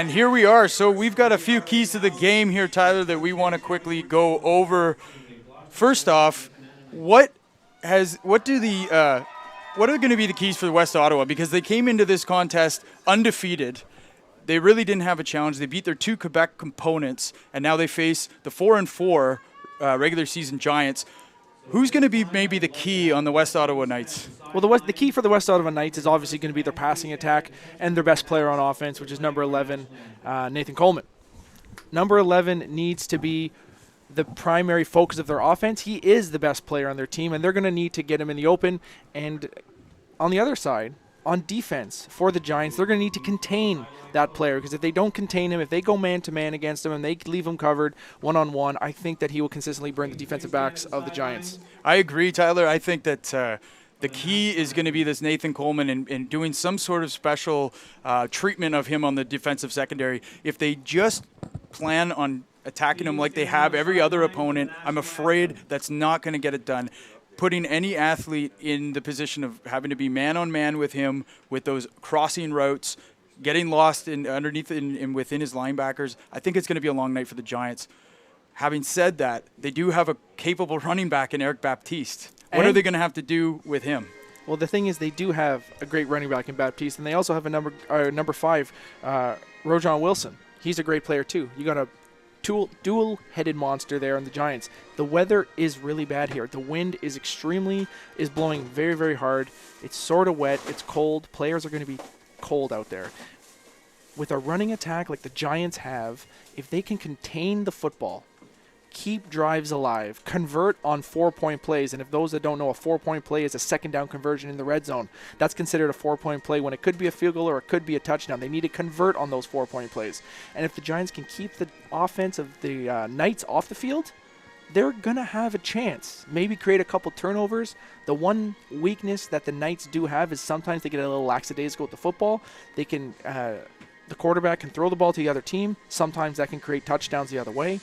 And here we are. So we've got a few keys to the game here, Tyler, that we want to quickly go over. First off, what are going to be the keys for West Ottawa? Because they came into this contest undefeated. They really didn't have a challenge. They beat their two Quebec components, and now they face the 4-4 regular season Giants. Who's going to be maybe the key on the West Ottawa Knights? Well, the key for the West Ottawa Knights is obviously going to be their passing attack and their best player on offense, which is number 11, Nathan Coleman. Number 11 needs to be the primary focus of their offense. He is the best player on their team, and they're going to need to get him in the open. And on the other side, on defense for the Giants, they're going to need to contain that player, because if they don't contain him, if they go man-to-man against him and they leave him covered one-on-one, I think that he will consistently burn the defensive backs of the Giants. I agree, Tyler. I think that the key is going to be this Nathan Coleman and doing some sort of special treatment of him on the defensive secondary. If they just plan on attacking him like they have every other opponent, I'm afraid that's not going to get it done. Putting any athlete in the position of having to be man-on-man with him with those crossing routes, getting lost underneath and within his linebackers, I think it's going to be a long night for the Giants. Having said that, they do have a capable running back in Eric Baptiste. What are they going to have to do with him? Well, the thing is, they do have a great running back in Baptiste, and they also have a number 5, Rojon Wilson. He's a great player too. You got a dual-headed monster there on the Giants. The weather is really bad here. The wind is blowing very, very hard. It's sort of wet. It's cold. Players are going to be cold out there. With a running attack like the Giants have, if they can contain the football, keep drives alive, convert on 4-point plays, and if those that don't know, a 4-point play is a second down conversion in the red zone. That's considered a 4-point play when it could be a field goal or it could be a touchdown. They need to convert on those 4-point plays. And if the Giants can keep the offense of the Knights off the field, they're going to have a chance. Maybe create a couple turnovers. The one weakness that the Knights do have is sometimes they get a little lackadaisical with the football. They can, the quarterback can throw the ball to the other team. Sometimes that can create touchdowns the other way.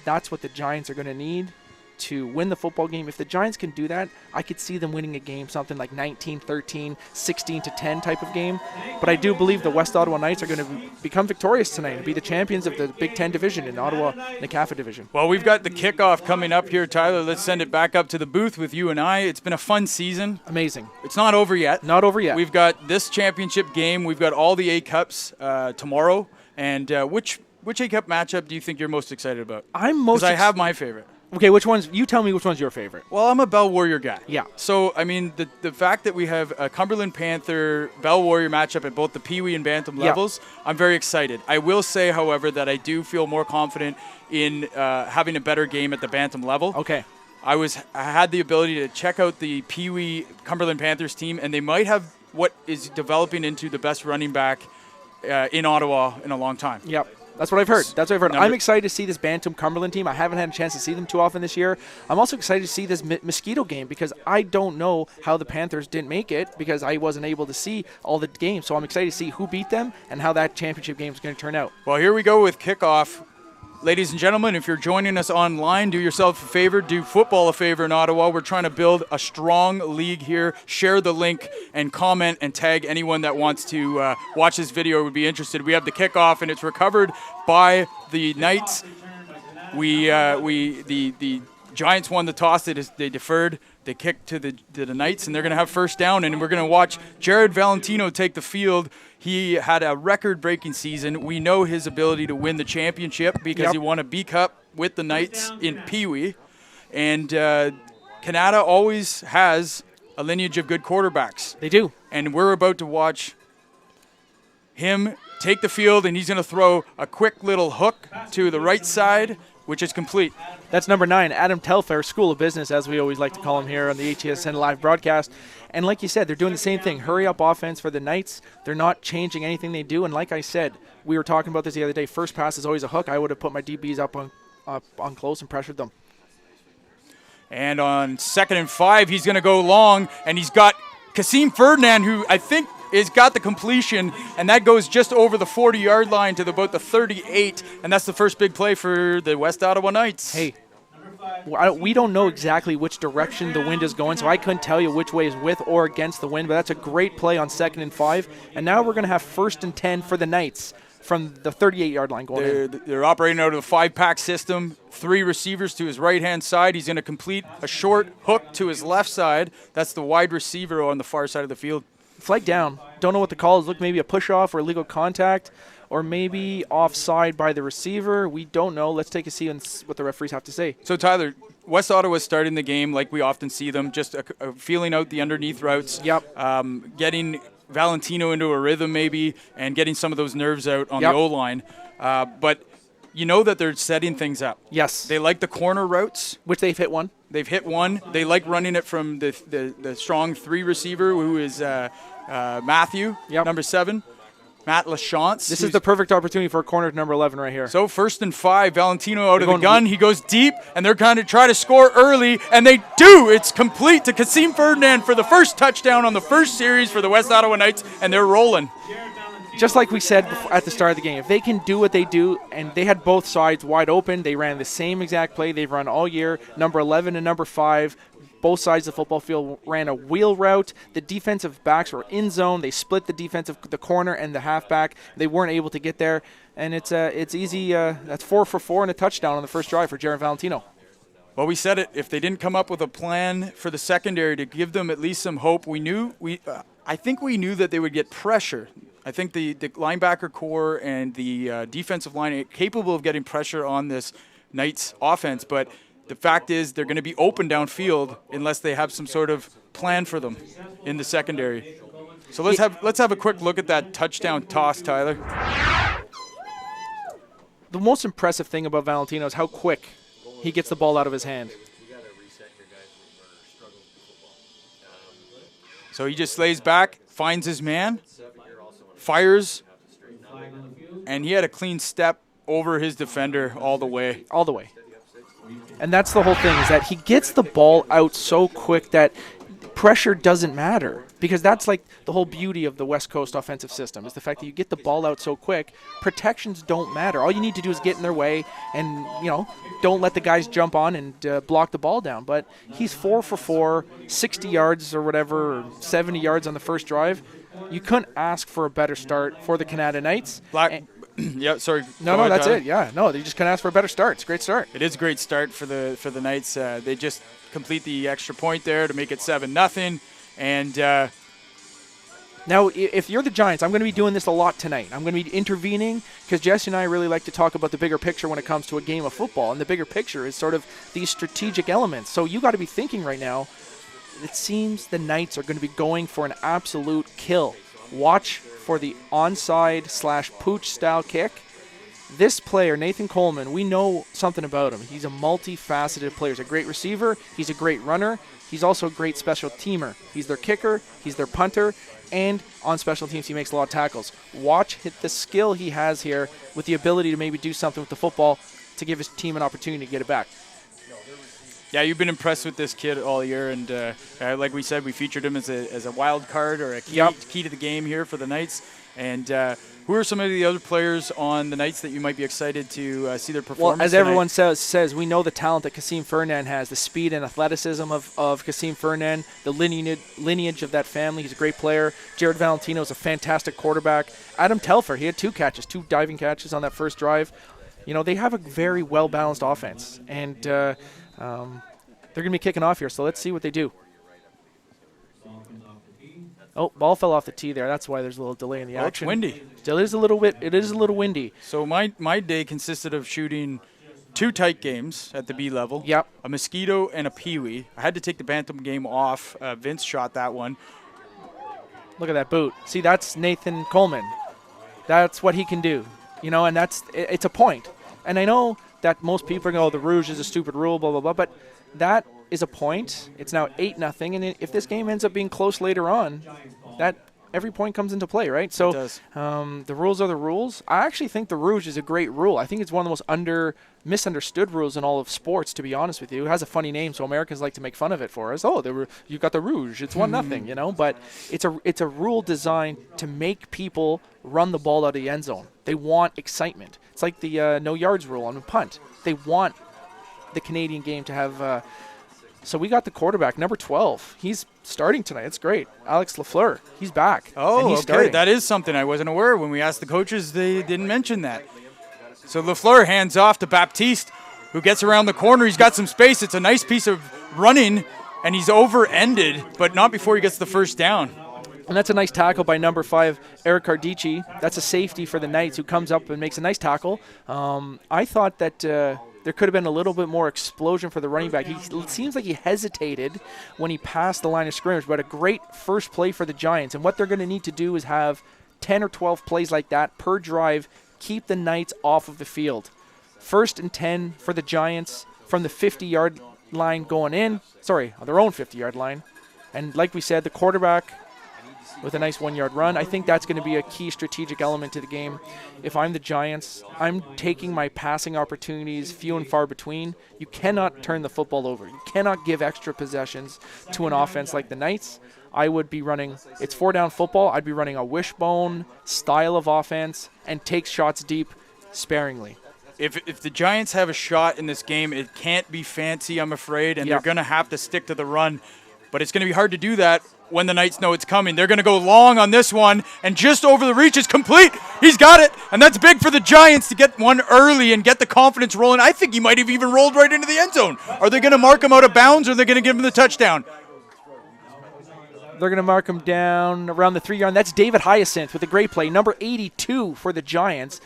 That's what the Giants are going to need to win the football game. If the Giants can do that, I could see them winning a game, something like 19-13, 16-10 type of game. But I do believe the West Ottawa Knights are going to become victorious tonight and be the champions of the Big Ten division in Ottawa NCAFA division. Well, we've got the kickoff coming up here, Tyler. Let's send it back up to the booth with you and I. It's been a fun season. Amazing. It's not over yet. Not over yet. We've got this championship game. We've got all the A-Cups tomorrow. And which A-Cup matchup do you think you're most excited about? Because I have my favorite. Okay, which ones? You tell me which one's your favorite. Well, I'm a Bell Warrior guy. Yeah. So, I mean, the fact that we have a Cumberland Panther Bell Warrior matchup at both the Pee-wee and Bantam levels, I'm very excited. I will say, however, that I do feel more confident in having a better game at the Bantam level. Okay. I had the ability to check out the Pee-wee Cumberland Panthers team, and they might have what is developing into the best running back in Ottawa in a long time. Yep. That's what I've heard. I'm excited to see this Bantam Cumberland team. I haven't had a chance to see them too often this year. I'm also excited to see this Mosquito game because I don't know how the Panthers didn't make it because I wasn't able to see all the games. So I'm excited to see who beat them and how that championship game is going to turn out. Well, here we go with kickoff. Ladies and gentlemen, if you're joining us online, do yourself a favor, do football a favor in Ottawa. We're trying to build a strong league here. Share the link and comment and tag anyone that wants to watch this video or would be interested. We have the kickoff, and it's recovered by the Knights. The Giants won the toss. They deferred. They kicked to the Knights, and they're going to have first down, and we're going to watch Jared Valentino take the field. He had a record-breaking season. We know his ability to win the championship because he won a B-Cup with the Knights in Pee-wee. And Canada always has a lineage of good quarterbacks. They do. And we're about to watch him take the field, and he's going to throw a quick little hook to the right side, which is complete. That's number 9, Adam Telfair, School of Business, as we always like to call him here on the HESN live broadcast. And like you said, they're doing the same thing. Hurry up offense for the Knights. They're not changing anything they do. And like I said, we were talking about this the other day. First pass is always a hook. I would have put my DBs up on close and pressured them. And on 2nd and 5, he's going to go long, and he's got Kasim Ferdinand, who I think has got the completion, and that goes just over the 40-yard line to about the 38, and that's the first big play for the West Ottawa Knights. Hey, we don't know exactly which direction the wind is going, so I couldn't tell you which way is with or against the wind, but that's a great play on 2nd and 5. And now we're going to have 1st and 10 for the Knights from the 38-yard line going in. They're operating out of the 5-pack system. 3 receivers to his right-hand side. He's going to complete a short hook to his left side. That's the wide receiver on the far side of the field. Flag down. Don't know what the call is. Look, maybe a push-off or illegal contact, or maybe offside by the receiver. We don't know. Let's take a see what the referees have to say. So, Tyler, West Ottawa is starting the game like we often see them, just feeling out the underneath routes. Yep. Getting Valentino into a rhythm maybe, and getting some of those nerves out on the O-line. But you know that they're setting things up. Yes. They like the corner routes. Which they've hit one. They've hit one. They like running it from the strong 3 receiver, who is Matthew, number 7. Matt Lachance. This is the perfect opportunity for a corner to number 11 right here. So 1st and 5, Valentino out of the gun. He goes deep, and they're kind of trying to score early, and they do. It's complete to Kasim Ferdinand for the first touchdown on the first series for the West Ottawa Knights, and they're rolling. Just like we said at the start of the game, if they can do what they do, and they had both sides wide open, they ran the same exact play they've run all year, number 11 and number 5, both sides of the football field ran a wheel route. The defensive backs were in zone. They split the corner and the halfback. They weren't able to get there, and it's easy. That's 4 for 4 and a touchdown on the first drive for Jared Valentino. Well, we said it. If they didn't come up with a plan for the secondary to give them at least some hope, I think we knew that they would get pressure. I think the linebacker core and the defensive line are capable of getting pressure on this Knights offense, but the fact is they're going to be open downfield unless they have some sort of plan for them in the secondary. So let's have a quick look at that touchdown toss, Tyler. The most impressive thing about Valentino is how quick he gets the ball out of his hand. So he just lays back, finds his man, fires, and he had a clean step over his defender all the way. All the way. And that's the whole thing, is that he gets the ball out so quick that pressure doesn't matter, because that's like the whole beauty of the West Coast offensive system, is the fact that you get the ball out so quick, protections don't matter. All you need to do is get in their way and, don't let the guys jump on and block the ball down. But he's 4 for 4, 60 yards or whatever, or 70 yards on the first drive. You couldn't ask for a better start for the Canada Knights. Yeah, sorry. No, that's it. Yeah, no, they just couldn't ask for a better start. It's a great start. It is a great start for the Knights. They just complete the extra point there to make it 7-0. And now, if you're the Giants, I'm going to be doing this a lot tonight. I'm going to be intervening because Jesse and I really like to talk about the bigger picture when it comes to a game of football. And the bigger picture is sort of these strategic elements. So you got to be thinking right now, it seems the Knights are going to be going for an absolute kill. Watch for the onside/pooch style kick. This player, Nathan Coleman, we know something about him. He's a multifaceted player. He's a great receiver. He's a great runner. He's also a great special teamer. He's their kicker. He's their punter. And on special teams, he makes a lot of tackles. Watch the skill he has here with the ability to maybe do something with the football to give his team an opportunity to get it back. Yeah, you've been impressed with this kid all year, and like we said, we featured him as a wild card or a key to the game here for the Knights. And who are some of the other players on the Knights that you might be excited to see their performance? Well, as everyone says, we know the talent that Kasim Ferdinand has, the speed and athleticism of Kasim Ferdinand, the lineage of that family. He's a great player. Jared Valentino is a fantastic quarterback. Adam Telfer, he had 2 diving catches on that first drive. They have a very well-balanced offense, and they're going to be kicking off here, so let's see what they do. Oh, ball fell off the tee there. That's why there's a little delay in the action. It's windy. It is a little windy. So my day consisted of shooting 2 tight games at the B level. Yep. A mosquito and a peewee. I had to take the bantam game off. Vince shot that one. Look at that boot. See, that's Nathan Coleman. That's what he can do. And it's a point. And I know that most people are going, the Rouge is a stupid rule, blah, blah, blah, but that is a point. It's now 8-0, and if this game ends up being close later on, that every point comes into play, right? So it does. The rules are the rules. I actually think the Rouge is a great rule. I think it's one of the most misunderstood rules in all of sports, to be honest with you. It has a funny name, so Americans like to make fun of it for us. Oh, you got the Rouge. It's 1-0, but it's a rule designed to make people run the ball out of the end zone. They want excitement. It's like the no yards rule on a punt. They want the Canadian game to have So we got the quarterback, number 12. He's starting tonight. It's great. Alex Lafleur, he's back. Oh, and he's okay. starting. That is something I wasn't aware. When we asked the coaches, they didn't mention that. So Lafleur hands off to Baptiste, who gets around the corner. He's got some space. It's a nice piece of running, and he's over-ended, but not before he gets the first down. And that's a nice tackle by number 5, Eric Cardici. That's a safety for the Knights who comes up and makes a nice tackle. I thought that there could have been a little bit more explosion for the running back. It seems like he hesitated when he passed the line of scrimmage, but a great first play for the Giants. And what they're going to need to do is have 10 or 12 plays like that per drive, keep the Knights off of the field. 1st and 10 for the Giants from the 50-yard line going in. Sorry, their own 50-yard line. And like we said, the quarterback with a nice 1-yard run. I think that's going to be a key strategic element to the game. If I'm the Giants, I'm taking my passing opportunities few and far between. You cannot turn the football over. You cannot give extra possessions to an offense like the Knights. I would be running, it's 4-down football. I'd be running a wishbone style of offense and take shots deep sparingly. If the Giants have a shot in this game, it can't be fancy, I'm afraid, and they're going to have to stick to the run. But it's going to be hard to do that when the Knights know it's coming. They're going to go long on this one, and just over the reach is complete. He's got it, and that's big for the Giants to get one early and get the confidence rolling. I think he might have even rolled right into the end zone. Are they going to mark him out of bounds, or are they going to give him the touchdown? They're going to mark him down around the 3-yard. That's David Hyacinth with a great play, number 82 for the Giants.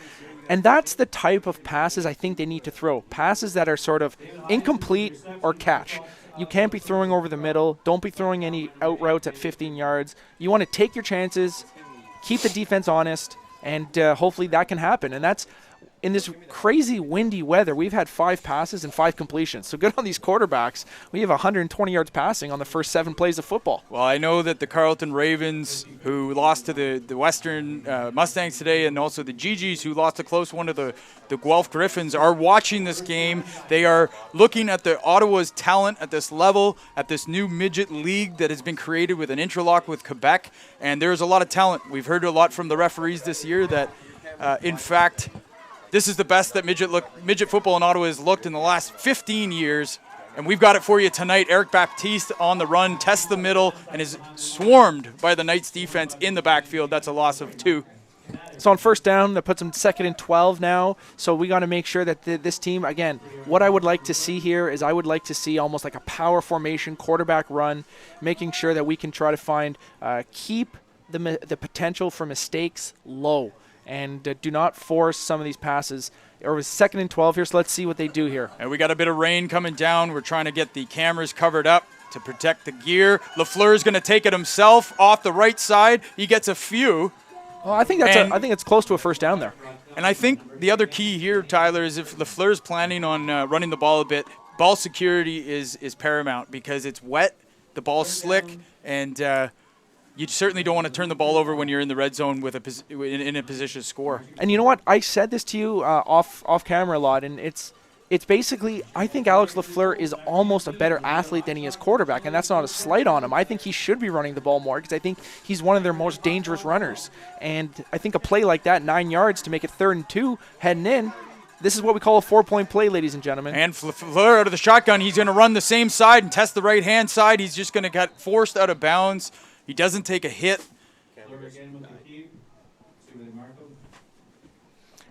And that's the type of passes I think they need to throw. Passes that are sort of incomplete or catch. You can't be throwing over the middle. Don't be throwing any out routes at 15 yards. You want to take your chances, keep the defense honest, and hopefully that can happen. And that's in this crazy windy weather. We've had 5 passes and 5 completions. So good on these quarterbacks. We have 120 yards passing on the first 7 plays of football. Well, I know that the Carleton Ravens, who lost to the Western Mustangs today, and also the GGs, who lost a close one to the Guelph Griffins, are watching this game. They are looking at the Ottawa's talent at this level, at this new midget league that has been created with an interlock with Quebec, and there's a lot of talent. We've heard a lot from the referees this year that, in fact, this is the best that midget football in Ottawa has looked in the last 15 years, and we've got it for you tonight. Eric Baptiste on the run, tests the middle, and is swarmed by the Knights defense in the backfield. That's a loss of 2. So on first down, that puts them 2nd and 12 now. So we got to make sure that this team, again, what I would like to see here is I would like to see almost like a power formation, quarterback run, making sure that we can try to find, keep the potential for mistakes low. And do not force some of these passes. It was 2nd and 12 here, so let's see what they do here. And we got a bit of rain coming down. We're trying to get the cameras covered up to protect the gear. Lafleur is going to take it himself off the right side. He gets a few. Well, I think it's close to a first down there. And I think the other key here, Tyler, is if Lafleur is planning on running the ball a bit, ball security is paramount because it's wet, the ball's slick, and you certainly don't want to turn the ball over when you're in the red zone with in a position to score. And you know what? I said this to you off camera a lot, and it's basically I think Alex Lafleur is almost a better athlete than he is quarterback, and that's not a slight on him. I think he should be running the ball more because I think he's one of their most dangerous runners. And I think a play like that, 9 yards to make it 3rd and 2, heading in, this is what we call a 4-point play, ladies and gentlemen. And Lafleur out of the shotgun, he's going to run the same side and test the right-hand side. He's just going to get forced out of bounds. He doesn't take a hit.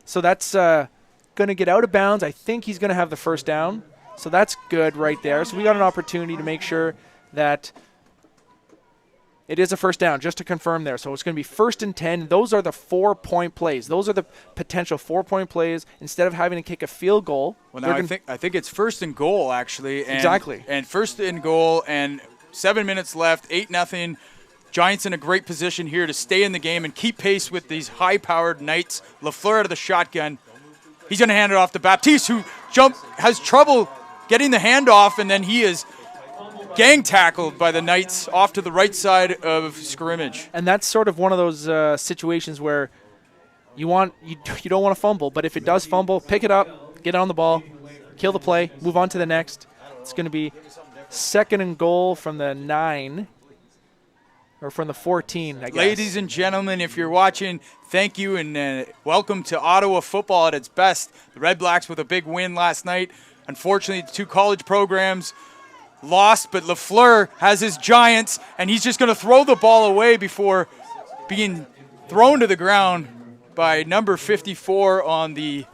So that's going to get out of bounds. I think he's going to have the first down. So that's good right there. So we got an opportunity to make sure that it is a first down, just to confirm there. So it's going to be 1st and 10. Those are the 4-point plays. Those are the potential 4-point plays. Instead of having to kick a field goal. Well, now I think it's 1st and goal, actually. And, exactly. And 1st and goal, and 7 minutes left, 8-0. Giants in a great position here to stay in the game and keep pace with these high-powered Knights. Lafleur out of the shotgun. He's going to hand it off to Baptiste, who has trouble getting the handoff, and then he is gang tackled by the Knights off to the right side of scrimmage. And that's sort of one of those situations where you don't want to fumble, but if it does fumble, pick it up, get on the ball, kill the play, move on to the next. It's going to be 2nd and goal from the 9. Or from the 14, I guess. Ladies and gentlemen, if you're watching, thank you and welcome to Ottawa football at its best. The Red Blacks with a big win last night. Unfortunately, the 2 college programs lost, but Lafleur has his Giants, and he's just going to throw the ball away before being thrown to the ground by number 54 on the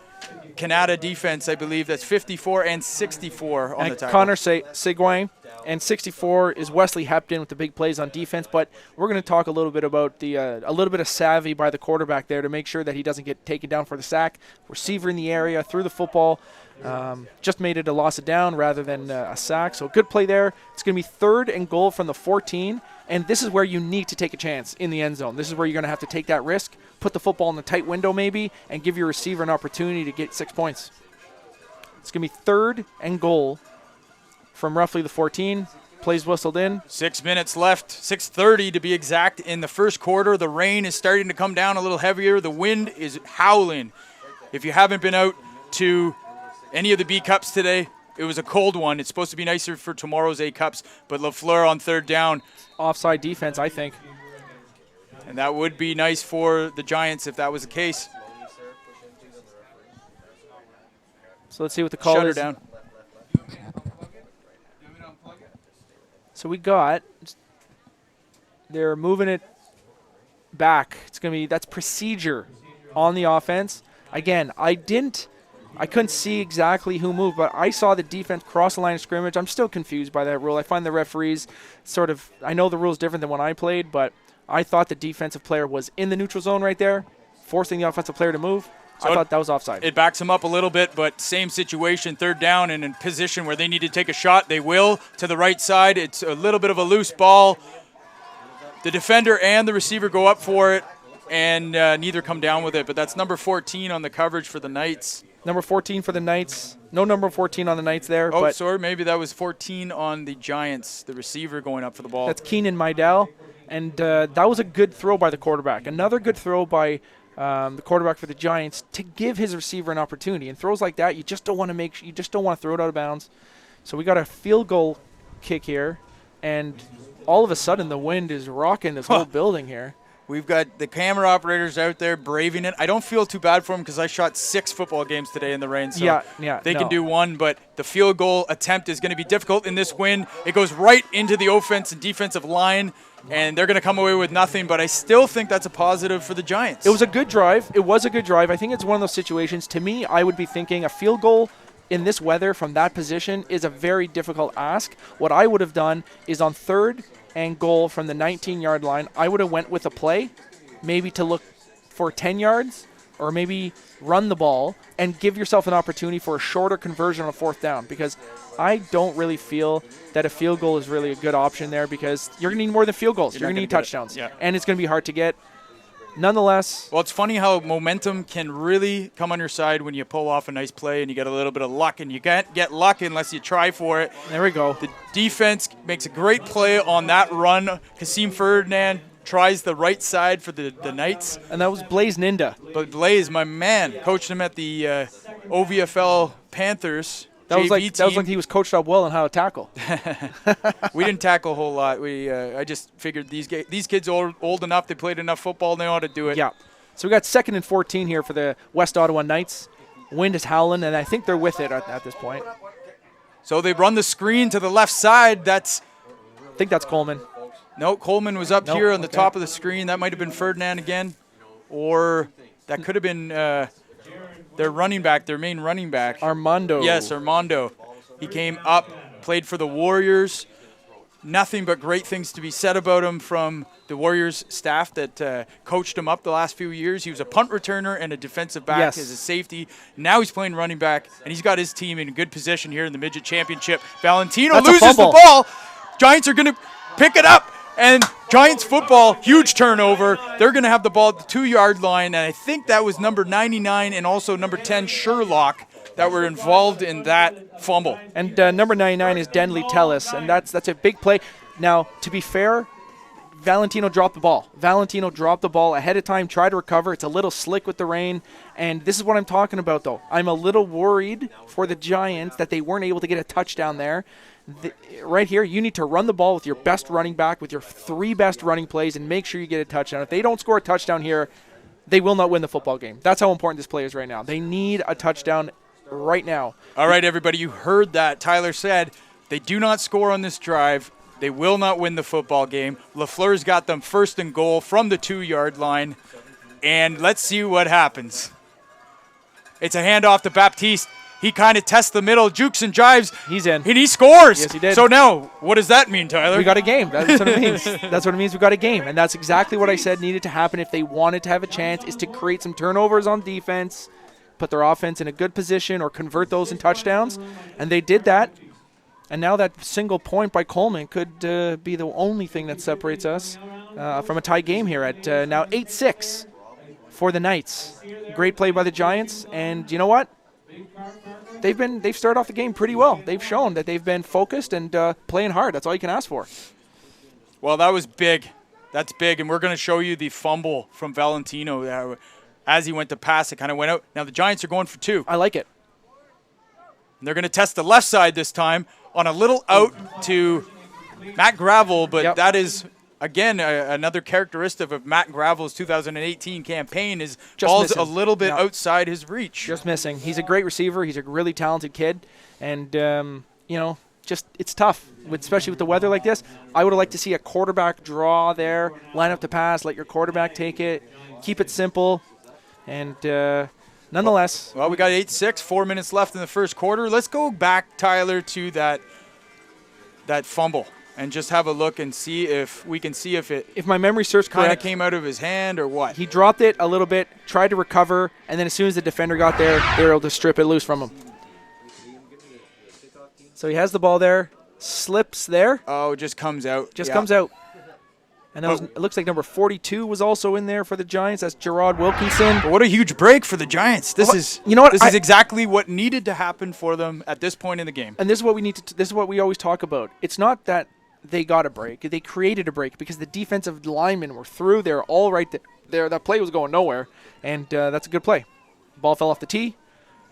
Canada defense, I believe. That's 54 and 64 on the tackle. Connor Seguin, and 64 is Wesley Hepton with the big plays on defense. But we're going to talk a little bit about a little bit of savvy by the quarterback there to make sure that he doesn't get taken down for the sack. Receiver in the area, threw the football, just made it a loss of down rather than a sack. So good play there. It's going to be 3rd and goal from the 14. And this is where you need to take a chance in the end zone. This is where you're going to have to take that risk, put the football in the tight window maybe, and give your receiver an opportunity to get 6 points. It's going to be 3rd and goal from roughly the 14. Plays whistled in. 6 minutes left, 6:30 to be exact in the first quarter. The rain is starting to come down a little heavier. The wind is howling. If you haven't been out to any of the B Cups today, it was a cold one. It's supposed to be nicer for tomorrow's A Cups, but Lafleur on 3rd down. Offside defense, I think. And that would be nice for the Giants if that was the case. So let's see what the call Shut her is. down. So they're moving it back. It's going to be, that's procedure on the offense. Again, I couldn't see exactly who moved, but I saw the defense cross the line of scrimmage. I'm still confused by that rule. I find the referees I know the rule's different than when I played, but I thought the defensive player was in the neutral zone right there, forcing the offensive player to move. So I thought that was offside. It backs them up a little bit, but same situation, 3rd down and in position where they need to take a shot. They will to the right side. It's a little bit of a loose ball. The defender and the receiver go up for it, and neither come down with it. But that's number 14 on the coverage for the Knights. Number 14 for the Knights. No number 14 on the Knights there. Oh, but sorry, maybe that was 14 on the Giants, the receiver going up for the ball. That's Keenan Meidel, and that was a good throw by the quarterback. Another good throw by the quarterback for the Giants to give his receiver an opportunity. And throws like that, you just don't want to throw it out of bounds. So we got a field goal kick here, and all of a sudden the wind is rocking this whole building here. We've got the camera operators out there braving it. I don't feel too bad for them because I shot 6 football games today in the rain. So they can do one, but the field goal attempt is going to be difficult in this wind. It goes right into the offense and defensive line, and they're going to come away with nothing, but I still think that's a positive for the Giants. It was a good drive. I think it's one of those situations. To me, I would be thinking a field goal in this weather from that position is a very difficult ask. What I would have done is on 3rd and goal from the 19-yard line, I would have went with a play, maybe to look for 10 yards, or maybe run the ball and give yourself an opportunity for a shorter conversion on a 4th down, because I don't really feel that a field goal is really a good option there, because you're going to need more than field goals. You're going to need touchdowns, and it's going to be hard to get. Nonetheless. Well, it's funny how momentum can really come on your side when you pull off a nice play and you get a little bit of luck, and you can't get luck unless you try for it. There we go. The defense makes a great play on that run. Kasim Ferdinand tries the right side for the Knights. And that was Blaze Ninda. But Blaze, my man, coached him at the OVFL Panthers. That was like he was coached up well on how to tackle. We didn't tackle a whole lot. I just figured these kids are old enough, they played enough football, they know how to do it. Yeah. So we got 2nd and 14 here for the West Ottawa Knights. Wind is howling, and I think they're with it at this point. So they run the screen to the left side. I think that's Coleman. No, Coleman was up here on the top of the screen. That might have been Ferdinand again, or that could have been their running back, their main running back. Armando. Yes, Armando. He came up, played for the Warriors. Nothing but great things to be said about him from the Warriors staff that coached him up the last few years. He was a punt returner and a defensive back as a safety. Now he's playing running back, and he's got his team in a good position here in the Midget Championship. Valentino loses the ball. Giants are going to pick it up. And Giants football, huge turnover. They're going to have the ball at the 2-yard line, and I think that was number 99 and also number 10, Sherlock, that were involved in that fumble. And number 99 is Denley Tellis, and that's a big play. Now, to be fair, Valentino dropped the ball. Valentino dropped the ball ahead of time, tried to recover. It's a little slick with the rain, and this is what I'm talking about, though. I'm a little worried for the Giants that they weren't able to get a touchdown there. Right here, you need to run the ball with your best running back, with your 3 best running plays, and make sure you get a touchdown. If they don't score a touchdown here, they will not win the football game. That's how important this play is right now. They need a touchdown right now. All right, everybody, you heard that. Tyler said they do not score on this drive, they will not win the football game. Lafleur's got them first and goal from the 2-yard line, and let's see what happens. It's a handoff to Baptiste. He kind of tests the middle, jukes and jives. He's in. And he scores. Yes, he did. So now, what does that mean, Tyler? We got a game. That's what it means. That's what it means. We got a game. And that's exactly what I said needed to happen if they wanted to have a chance, is to create some turnovers on defense, put their offense in a good position, or convert those in touchdowns. And they did that. And now that single point by Coleman could be the only thing that separates us from a tie game here at now 8-6 for the Knights. Great play by the Giants. And you know what? They've started off the game pretty well. They've shown that they've been focused and playing hard. That's all you can ask for. Well, that was big. That's big. And we're going to show you the fumble from Valentino. As he went to pass, it kind of went out. Now the Giants are going for 2. I like it. And they're going to test the left side this time on a little out to Matt Gravel. But that is, again, another characteristic of Matt Gravel's 2018 campaign is Just balls missing. a little bit outside his reach. Just missing. He's a great receiver. He's a really talented kid. And, just it's tough, especially with the weather like this. I would have liked to see a quarterback draw there, line up to pass, let your quarterback take it, keep it simple. And nonetheless. Well, we got 8-6, 4 minutes left in the first quarter. Let's go back, Tyler, to that fumble and just have a look and see if we can see if it If my memory serves kind of correct, came out of his hand or what. he dropped it a little bit, tried to recover, and then as soon as the defender got there, they were able to strip it loose from him. So he has the ball there, slips there, Oh, it just comes out. comes out. And it looks like number 42 was also in there for the Giants. That's Gerard Wilkinson. But what a huge break for the Giants. This is exactly what needed to happen for them at this point in the game. And this is what we need to. This is what we always talk about. It's not that they got a break; they created a break because the defensive linemen were through. They're all right there. That play was going nowhere, and that's a good play. Ball fell off the tee.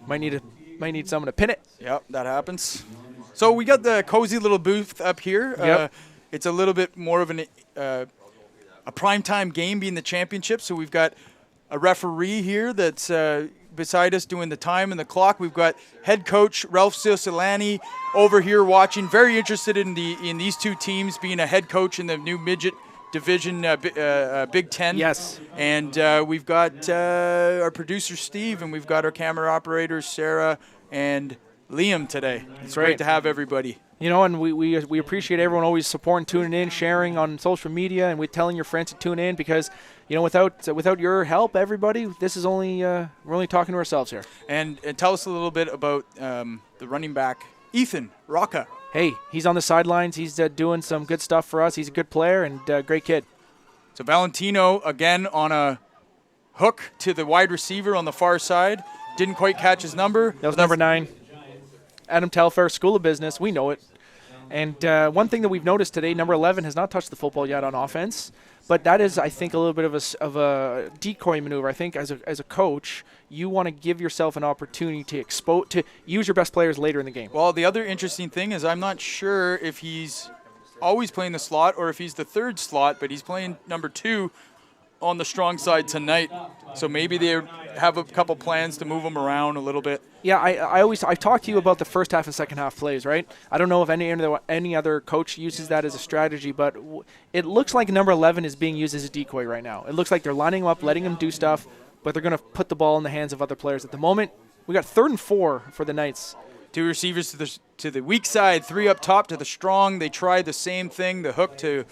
Might need someone to pin it. Yep, that happens. So we got the cozy little booth up here. Yep. It's a little bit more of a primetime game being the championship. So we've got a referee here that's beside us doing the time and the clock. We've got head coach Ralph Cioccolani over here watching. Very interested in these two teams, being a head coach in the new Midget division, Big Ten. Yes. And we've got our producer Steve, and we've got our camera operators Sarah and Liam today. It's great to have everybody. And we appreciate everyone always supporting, tuning in, sharing on social media, and we're telling your friends to tune in because, without your help, everybody, this is only we're only talking to ourselves here. And tell us a little bit about the running back, Ethan Rocca. Hey, he's on the sidelines. He's doing some good stuff for us. He's a good player and great kid. So Valentino, again, on a hook to the wide receiver on the far side. Didn't quite catch his number. That was number 9. Adam Telfair, School of Business. We know it. And one thing that we've noticed today, number 11 has not touched the football yet on offense. But that is, I think, a little bit of a decoy maneuver. I think as a coach, you want to give yourself an opportunity to use your best players later in the game. Well, the other interesting thing is I'm not sure if he's always playing the slot or if he's the third slot, but he's playing number 2 on the strong side tonight. So maybe they have a couple plans to move him around a little bit. Yeah, I've talked to you about the first half and second half plays, right? I don't know if any other coach uses that as a strategy, but it looks like number 11 is being used as a decoy right now. It looks like they're lining him up, letting him do stuff, but they're going to put the ball in the hands of other players. At the moment, we got 3rd and 4 for the Knights. 2 receivers to the weak side, 3 up top to the strong. They tried the same thing, the hook to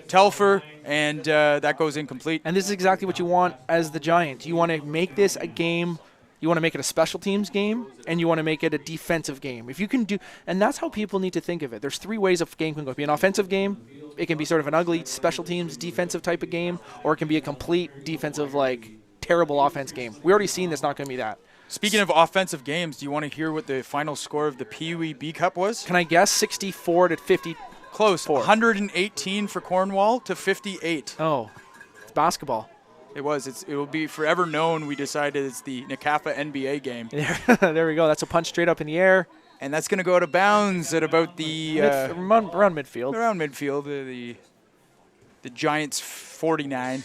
Telfer, and that goes incomplete. And this is exactly what you want as the Giants. You want to make this a game. You want to make it a special teams game, and you want to make it a defensive game. If you can do, and that's how people need to think of it. There's 3 ways a game can go. It can be an offensive game. It can be sort of an ugly special teams defensive type of game, or it can be a complete defensive, terrible offense game. We already seen that's not going to be that. Speaking of offensive games, do you want to hear what the final score of the Pee Wee B Cup was? Can I guess? 64 to 50. Close. 118 for Cornwall to 58. Oh, it's basketball. It was. It will be forever known. We decided it's the NCAFA NBA game. There we go. That's a punch straight up in the air. And that's going to go out of bounds at about the around midfield. Around midfield, the Giants 49.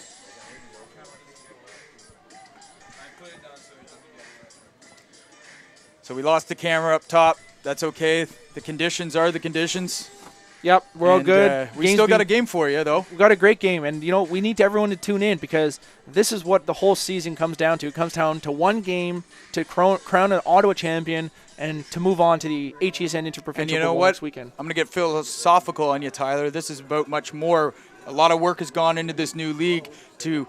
So we lost the camera up top. that's okay. The conditions are the conditions. Yep, we're all And, good. we still got a game for you, though. We got a great game, and we need everyone to tune in because this is what the whole season comes down to. It comes down to one game to crown an Ottawa champion and to move on to the HESN Interprovincial And you know Bowl what? next weekend. I'm going to get philosophical on you, Tyler. This is about much more. A lot of work has gone into this new league to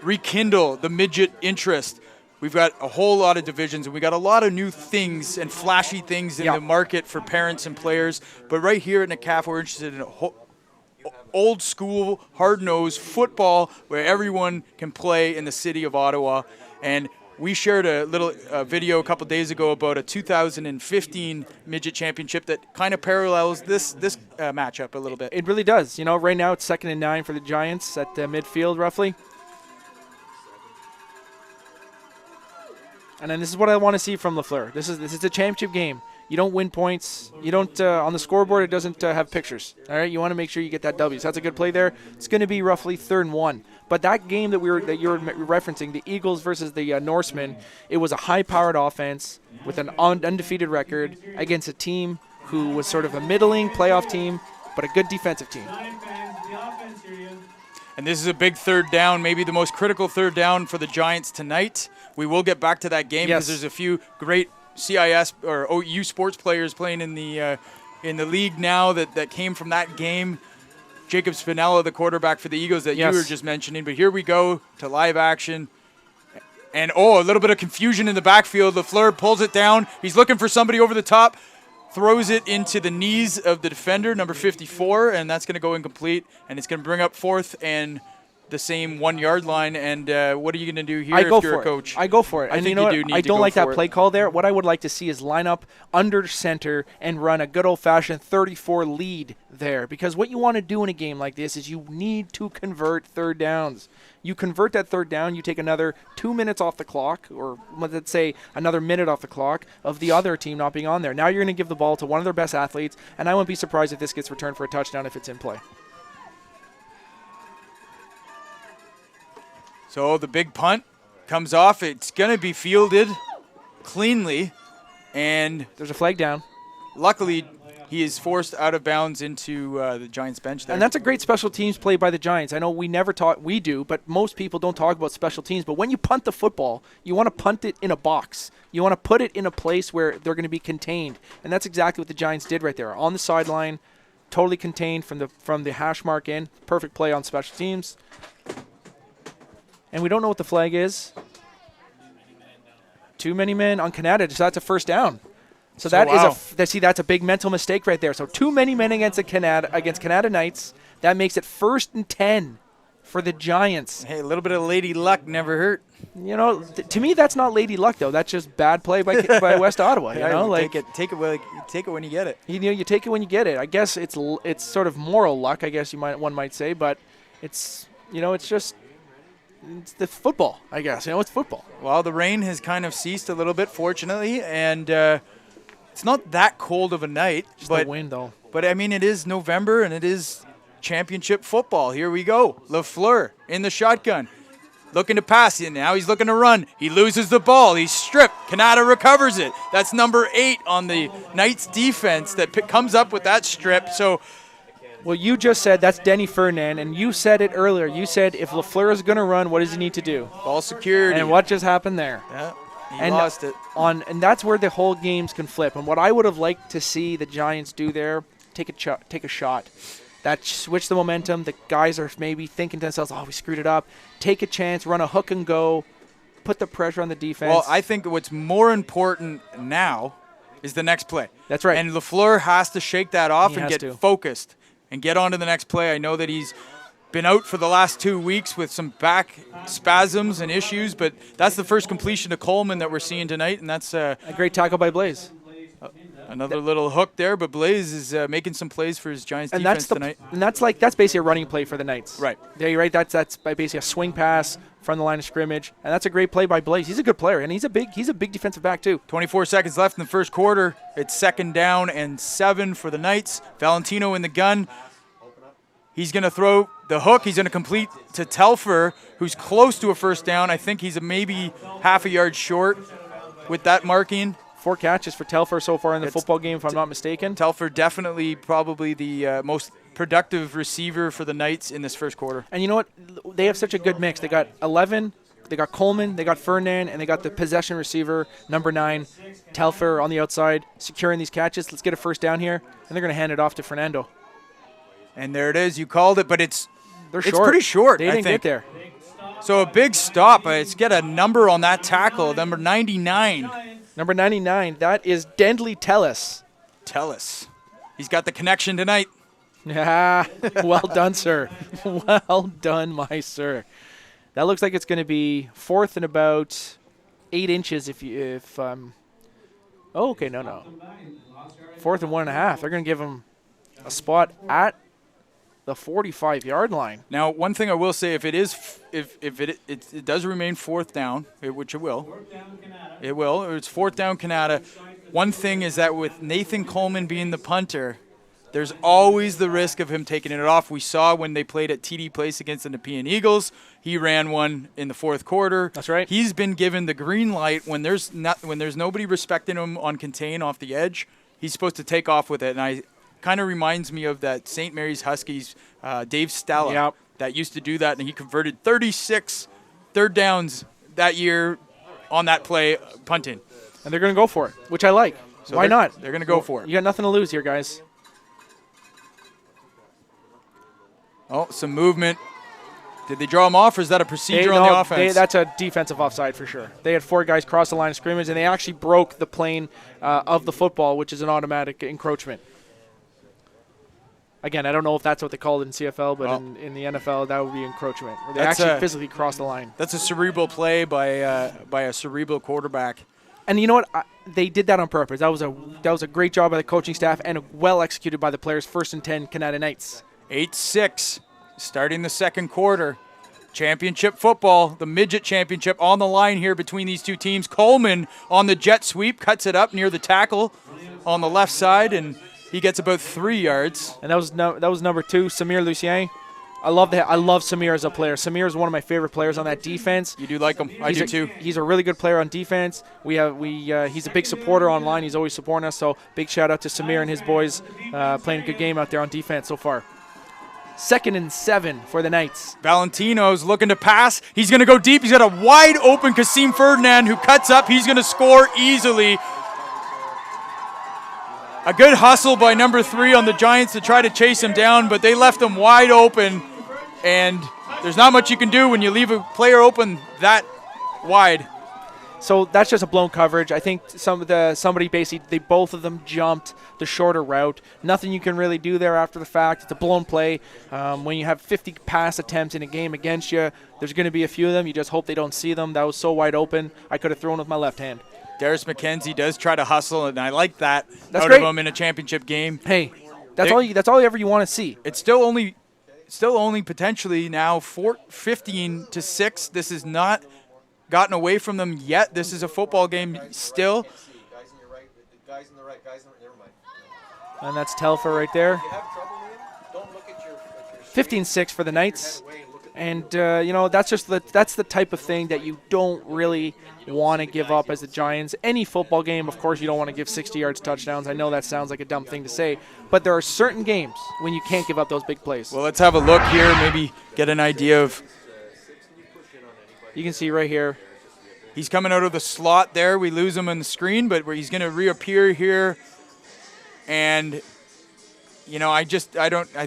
rekindle the midget interest. We've got a whole lot of divisions, and we got a lot of new things and flashy things in the market for parents and players. But right here at NCAFA, we're interested in old school, hard-nosed football where everyone can play in the city of Ottawa. And we shared a little video a couple days ago about a 2015 midget championship that kind of parallels this matchup a little bit. It really does. Right now it's 2nd and 9 for the Giants at midfield roughly. And then this is what I want to see from Lafleur. This is a championship game. You don't win points. You don't on the scoreboard. It doesn't have pictures. All right. You want to make sure you get that W. So that's a good play there. It's going to be roughly 3rd and 1. But that game that you were referencing, the Eagles versus the Norsemen, it was a high-powered offense with an undefeated record against a team who was sort of a middling playoff team, but a good defensive team. And this is a big 3rd down, maybe the most critical 3rd down for the Giants tonight. We will get back to that game because there's a few great CIS or OU sports players playing in the league now that came from that game. Jacob Spinella, the quarterback for the Eagles that you were just mentioning. But here we go to live action. And, a little bit of confusion in the backfield. Lafleur pulls it down. He's looking for somebody over the top. Throws it into the knees of the defender, number 54, and that's going to go incomplete. And it's going to bring up 4th and the same 1-yard line. And what are you going to do here if you're a coach? I go for it. I think you know you do need I to don't go like that for it. play call there. What I would like to see is line up under center and run a good old-fashioned 34 lead there. Because what you want to do in a game like this is you need to convert 3rd downs. You convert that 3rd down, you take another 2 minutes off the clock, or let's say another minute off the clock of the other team not being on there. Now you're going to give the ball to one of their best athletes, and I wouldn't be surprised if this gets returned for a touchdown if it's in play. So the big punt comes off. It's going to be fielded cleanly, and there's a flag down. Luckily, he is forced out of bounds into the Giants bench there. And that's a great special teams play by the Giants. I know we do, but most people don't talk about special teams. But when you punt the football, you want to punt it in a box. You want to put it in a place where they're going to be contained. And that's exactly what the Giants did right there. On the sideline, totally contained from the hash mark in. Perfect play on special teams. And we don't know what the flag is. Too many men on Canada, so that's a 1st down. So that's a big mental mistake right there. So too many men against Canada Knights. That makes it 1st and 10 for the Giants. Hey, a little bit of lady luck never hurt. To me, that's not lady luck though. That's just bad play by West Ottawa. Take it when you get it. You take it when you get it. I guess it's sort of moral luck. I guess one might say, but it's the football. I guess it's football. Well, the rain has kind of ceased a little bit, fortunately, and it's not that cold of a night. Just the wind, though. But, I mean, it is November, and it is championship football. Here we go. Lafleur in the shotgun. Looking to pass. And now he's looking to run. He loses the ball. He's stripped. Canada recovers it. That's number 8 on the Knights defense that comes up with that strip. So, well, you just said that's Denny Ferdinand, and you said it earlier. You said if Lafleur is going to run, what does he need to do? Ball security. And what just happened there? Yeah. He lost it. And that's where the whole games can flip. And what I would have liked to see the Giants do there, take a shot. That switch the momentum. The guys are maybe thinking to themselves, we screwed it up. Take a chance, run a hook and go, put the pressure on the defense. Well, I think what's more important now is the next play. That's right. And Lafleur has to shake that off and get focused and get on to the next play. I know that he's been out for the last 2 weeks with some back spasms and issues, but that's the first completion to Coleman that we're seeing tonight, and that's a great tackle by Blaze. Another little hook there, but Blaze is making some plays for his Giants defense tonight. And that's basically a running play for the Knights. Right. Yeah, you're right. That's basically a swing pass from the line of scrimmage, and that's a great play by Blaze. He's a good player, and he's a big defensive back too. 24 seconds left in the first quarter. It's 2nd down and 7 for the Knights. Valentino in the gun. He's going to throw the hook. He's going to complete to Telfer, who's close to a 1st down. I think he's maybe half a yard short with that marking. 4 catches for Telfer so far in the football game, if I'm not mistaken. Telfer definitely probably the most productive receiver for the Knights in this first quarter. And you know what? They have such a good mix. They got 11, they got Coleman, they got Ferdinand, and they got the possession receiver, number 9, Telfer on the outside, securing these catches. Let's get a first down here, and they're going to hand it off to Fernando. And there it is. You called it, but it's short. Pretty short, They didn't get there. So a big stop. Let's get a number on that tackle, number 99. Number 99, that is Dendley Tellis. He's got the connection tonight. Yeah, well done, sir. Well done, my sir. That looks like it's going to be 4th and about 8 inches oh, okay, no. 4th and 1.5. They're going to give him a spot at the 45-yard line. Now, one thing I will say, if it does remain 4th down, which it will. It will. It's 4th down Canada. One thing is that with Nathan Coleman being the punter, there's always the risk of him taking it off. We saw when they played at TD Place against the Nepean Eagles, he ran one in the 4th quarter. That's right. He's been given the green light when there's nobody respecting him on contain off the edge. He's supposed to take off with it, and kind of reminds me of that St. Mary's Huskies, Dave Stella, that used to do that, and he converted 36 third downs that year on that play, punting. And they're going to go for it, which I like. So why not? They're going to go for it. You got nothing to lose here, guys. Oh, some movement. Did they draw him off, or is that a procedure on the offense? That's a defensive offside for sure. They had 4 guys cross the line of scrimmage, and they actually broke the plane of the football, which is an automatic encroachment. Again, I don't know if that's what they called it in CFL, but in the NFL, that would be encroachment. Where they actually physically cross the line. That's a cerebral play by a cerebral quarterback. And you know what? They did that on purpose. That was a great job by the coaching staff and well executed by the players. 1st and 10, Canada Knights. 8-6, starting the second quarter. Championship football, the Midget Championship on the line here between these two teams. Coleman on the jet sweep, cuts it up near the tackle on the left side, and he gets about 3 yards. And that was number 2, Samir Lucien. I love Samir as a player. Samir is one of my favorite players on that defense. You do like him. I do too. He's a really good player on defense. He's a big supporter online. He's always supporting us. So big shout out to Samir and his boys playing a good game out there on defense so far. 2nd and 7 for the Knights. Valentino's looking to pass. He's going to go deep. He's got a wide open Kasim Ferdinand who cuts up. He's going to score easily. A good hustle by number 3 on the Giants to try to chase him down, but they left him wide open, and there's not much you can do when you leave a player open that wide. So that's just a blown coverage. I think both of them jumped the shorter route. Nothing you can really do there after the fact. It's a blown play. When you have 50 pass attempts in a game against you, there's going to be a few of them. You just hope they don't see them. That was so wide open. I could have thrown with my left hand. Darius McKenzie does try to hustle, and I like that that's out great. of him in a championship game. Hey, that's all ever you want to see. It's still only potentially now 15-6. This is not gotten away from them yet. This is a football game still. And that's Telfer right there. 15-6 for the Knights. And, that's the type of thing that you don't really want to give up as the Giants. Any football game, of course, you don't want to give 60 yards touchdowns. I know that sounds like a dumb thing to say, but there are certain games when you can't give up those big plays. Well, let's have a look here, maybe get an idea of. You can see right here. He's coming out of the slot there. We lose him on the screen, but he's going to reappear here. And, I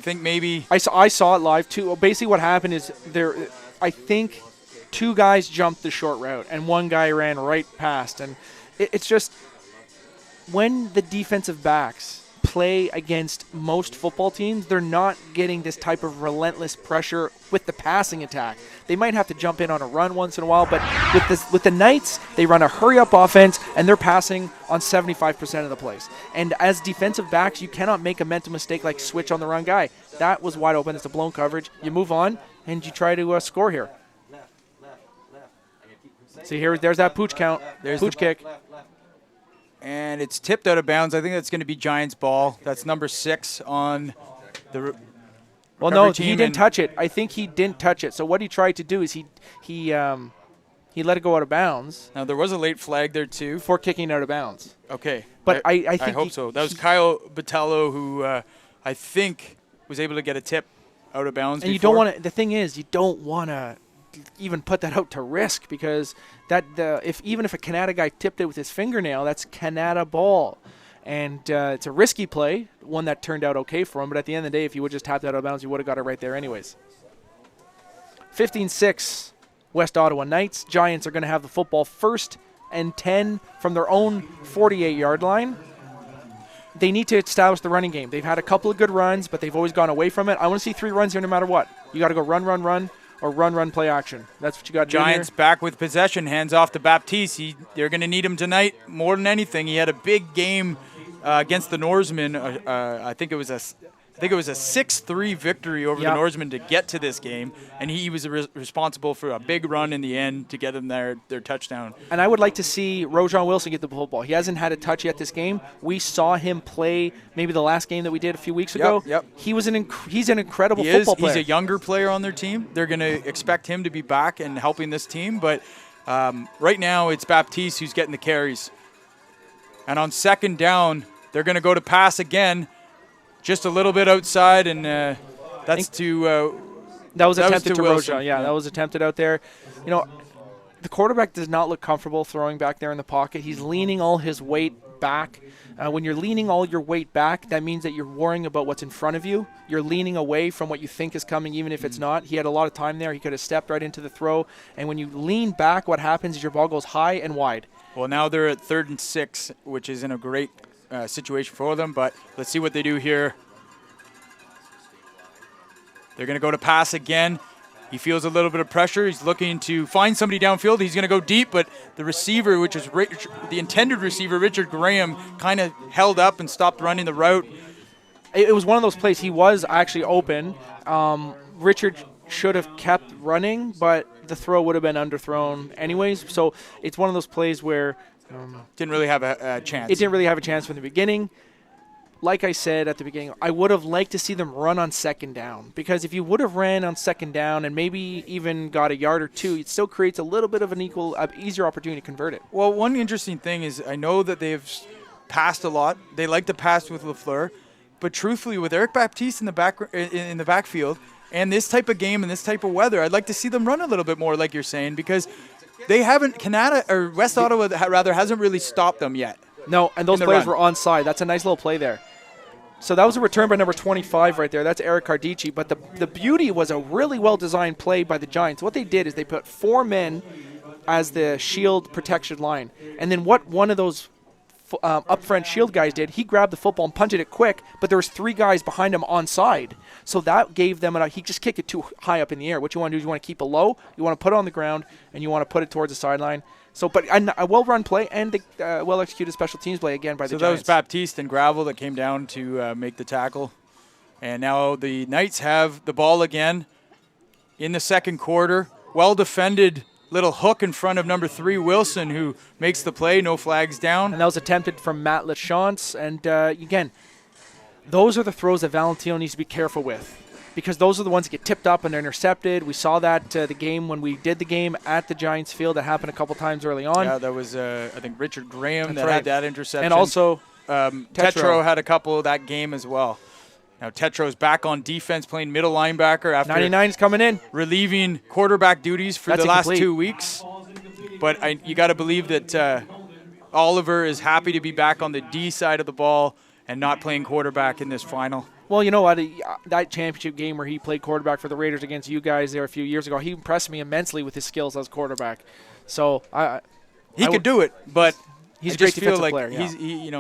think maybe. I saw it live too. Basically what happened is I think 2 guys jumped the short route and 1 guy ran right past. And it's just when the defensive backs play against most football teams, they're not getting this type of relentless pressure with the passing attack. They might have to jump in on a run once in a while, but with the Knights, they run a hurry-up offense, and they're passing on 75% of the plays. And as defensive backs, you cannot make a mental mistake like switch on the wrong guy. That was wide open. It's a blown coverage. You move on, and you try to score here. See, there's that pooch count. There's pooch kick. And it's tipped out of bounds. I think that's going to be Giants' ball. That's number 6 on the. Well, no, he didn't touch it. I think he didn't touch it. So what he tried to do is he He let it go out of bounds Now, there was a late flag there, too. for kicking out of bounds. Okay. But I think I hope so. That was Kyle Botello, who I think was able to get a tip out of bounds. And before. you don't want to. The thing is, you don't want to even put that out to risk, because even if a Canada guy tipped it with his fingernail, that's Canada ball, and it's a risky play, one that turned out okay for him. But at the end of the day, if you would just tapped it out of bounds, you would have got it right there anyways. 15-6. West Ottawa Knights. Giants are going to have the football 1st and 10 from their own 48-yard line. They need to establish the running game. They've had a couple of good runs, but they've always gone away from it. I want to see 3 runs here no matter what. You got to go run, or run, play action. That's what you got to do here. Giants back with possession, hands off to Baptiste. They're going to need him tonight more than anything. He had a big game against the Norsemen. I think it was a 6-3 victory over the Norsemen to get to this game, and he was responsible for a big run in the end to get them their touchdown. And I would like to see Rojan Wilson get the football. He hasn't had a touch yet this game. We saw him play maybe the last game that we did a few weeks ago. Yep. He's an incredible football player. He's a younger player on their team. They're going to expect him to be back and helping this team, but right now it's Baptiste who's getting the carries. And on 2nd down, they're going to go to pass again. Just a little bit outside, and that's to that was attempted to Wilson. Rojan. Yeah, that was attempted out there. You know, the quarterback does not look comfortable throwing back there in the pocket. He's leaning all his weight back. When you're leaning all your weight back, that means that you're worrying about what's in front of you. You're leaning away from what you think is coming, even if it's not. He had a lot of time there. He could have stepped right into the throw. And when you lean back, what happens is your ball goes high and wide. Well, now they're at 3rd and 6, which isn't a great situation for them, but let's see what they do here. They're going to go to pass again. He feels a little bit of pressure. He's looking to find somebody downfield. He's going to go deep, but the receiver, which is the intended receiver, Richard Graham, kind of held up and stopped running the route. It was one of those plays. He was actually open. Richard should have kept running, but the throw would have been underthrown anyways. So it's one of those plays where didn't really have a chance. It didn't really have a chance from the beginning. Like I said at the beginning, I would have liked to see them run on 2nd down, because if you would have ran on 2nd down and maybe even got a yard or 2, it still creates a little bit of an easier opportunity to convert it. Well, one interesting thing is I know that they've passed a lot. They like to pass with Lafleur, but truthfully, with Eric Baptiste in the backfield and this type of game and this type of weather, I'd like to see them run a little bit more, like you're saying, because they haven't. Canada or West Ottawa rather hasn't really stopped them yet. No, and those plays were onside. That's a nice little play there. So that was a return by number 25 right there. That's Eric Cardici. But the beauty was a really well-designed play by the Giants. What they did is they put 4 men as the shield protection line. And then what one of those up front shield guys did, he grabbed the football and punted it quick, but there was 3 guys behind him onside. So that gave them he just kicked it too high up in the air. What you want to do is you want to keep it low, you want to put it on the ground, and you want to put it towards the sideline. So, but a well-run play and the well-executed special teams play again by the Giants. So that was Baptiste and Gravel that came down to make the tackle. And now the Knights have the ball again in the 2nd quarter. Well-defended little hook in front of number 3, Wilson, who makes the play, no flags down. And that was attempted from Matt Lachance. And, again, those are the throws that Valentino needs to be careful with, because those are the ones that get tipped up and they're intercepted. We saw that the game when we did the game at the Giants field. That happened a couple times early on. Yeah, that was, I think, Richard Graham had that interception. And also Tetro had a couple that game as well. Now Tetro's back on defense playing middle linebacker after 99's coming in. Relieving quarterback duties for the last 2 weeks. But you got to believe that Oliver is happy to be back on the D side of the ball and not playing quarterback in this final. Well, you know what? That championship game where he played quarterback for the Raiders against you guys there a few years ago, he impressed me immensely with his skills as quarterback. So he could do it, but he's a great defensive like player. Yeah. He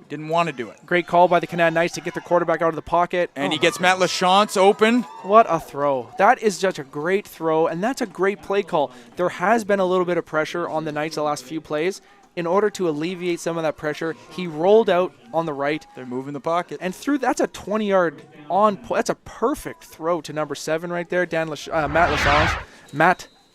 didn't want to do it. Great call by the Canadian Knights to get their quarterback out of the pocket. And he gets Matt Lachance open. What a throw. That is such a great throw, and that's a great play call. There has been a little bit of pressure on the Knights the last few plays. In order to alleviate some of that pressure, he rolled out on the right. They're moving the pocket. And that's a 20-yard that's a perfect throw to number 7 right there, Matt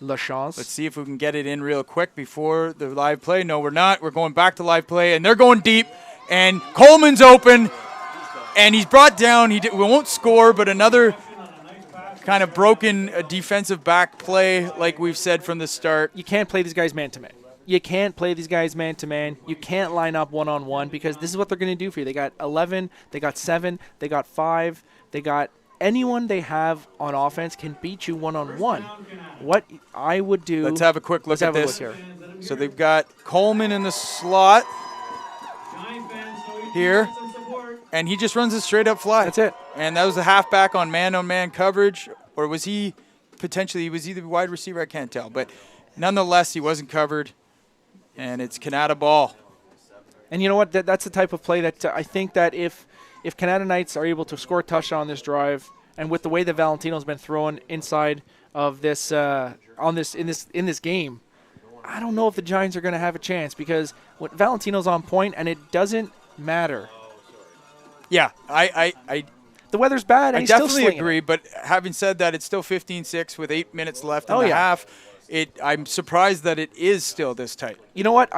Lachance. Let's see if we can get it in real quick before the live play. No, we're not. We're going back to live play, and they're going deep. And Coleman's open, and he's brought down. We won't score, but another kind of broken defensive back play, like we've said from the start. You can't play these guys man-to-man. You can't play these guys man-to-man. You can't line up one-on-one because this is what they're going to do for you. They got 11, they got 7, they got 5, they got anyone they have on offense can beat you one-on-one. What I would do... Let's have a quick look at this. Look so they've got Coleman in the slot here, and he just runs a straight-up fly. That's it. And that was the halfback on man-on-man coverage, or was he potentially, was he the wide receiver? I can't tell. But nonetheless, he wasn't covered. And it's Canada ball. And you know what? That's the type of play that I think that if Canada Knights are able to score a touchdown on this drive, and with the way that Valentino's been thrown inside of this in this game, I don't know if the Giants are going to have a chance because when Valentino's on point, and it doesn't matter. Yeah, the weather's bad, and I he's still definitely slinging agree. it. But having said that, it's still 15-6 with 8 minutes left in Oh, the yeah. half. I'm surprised that it is still this tight. You know what?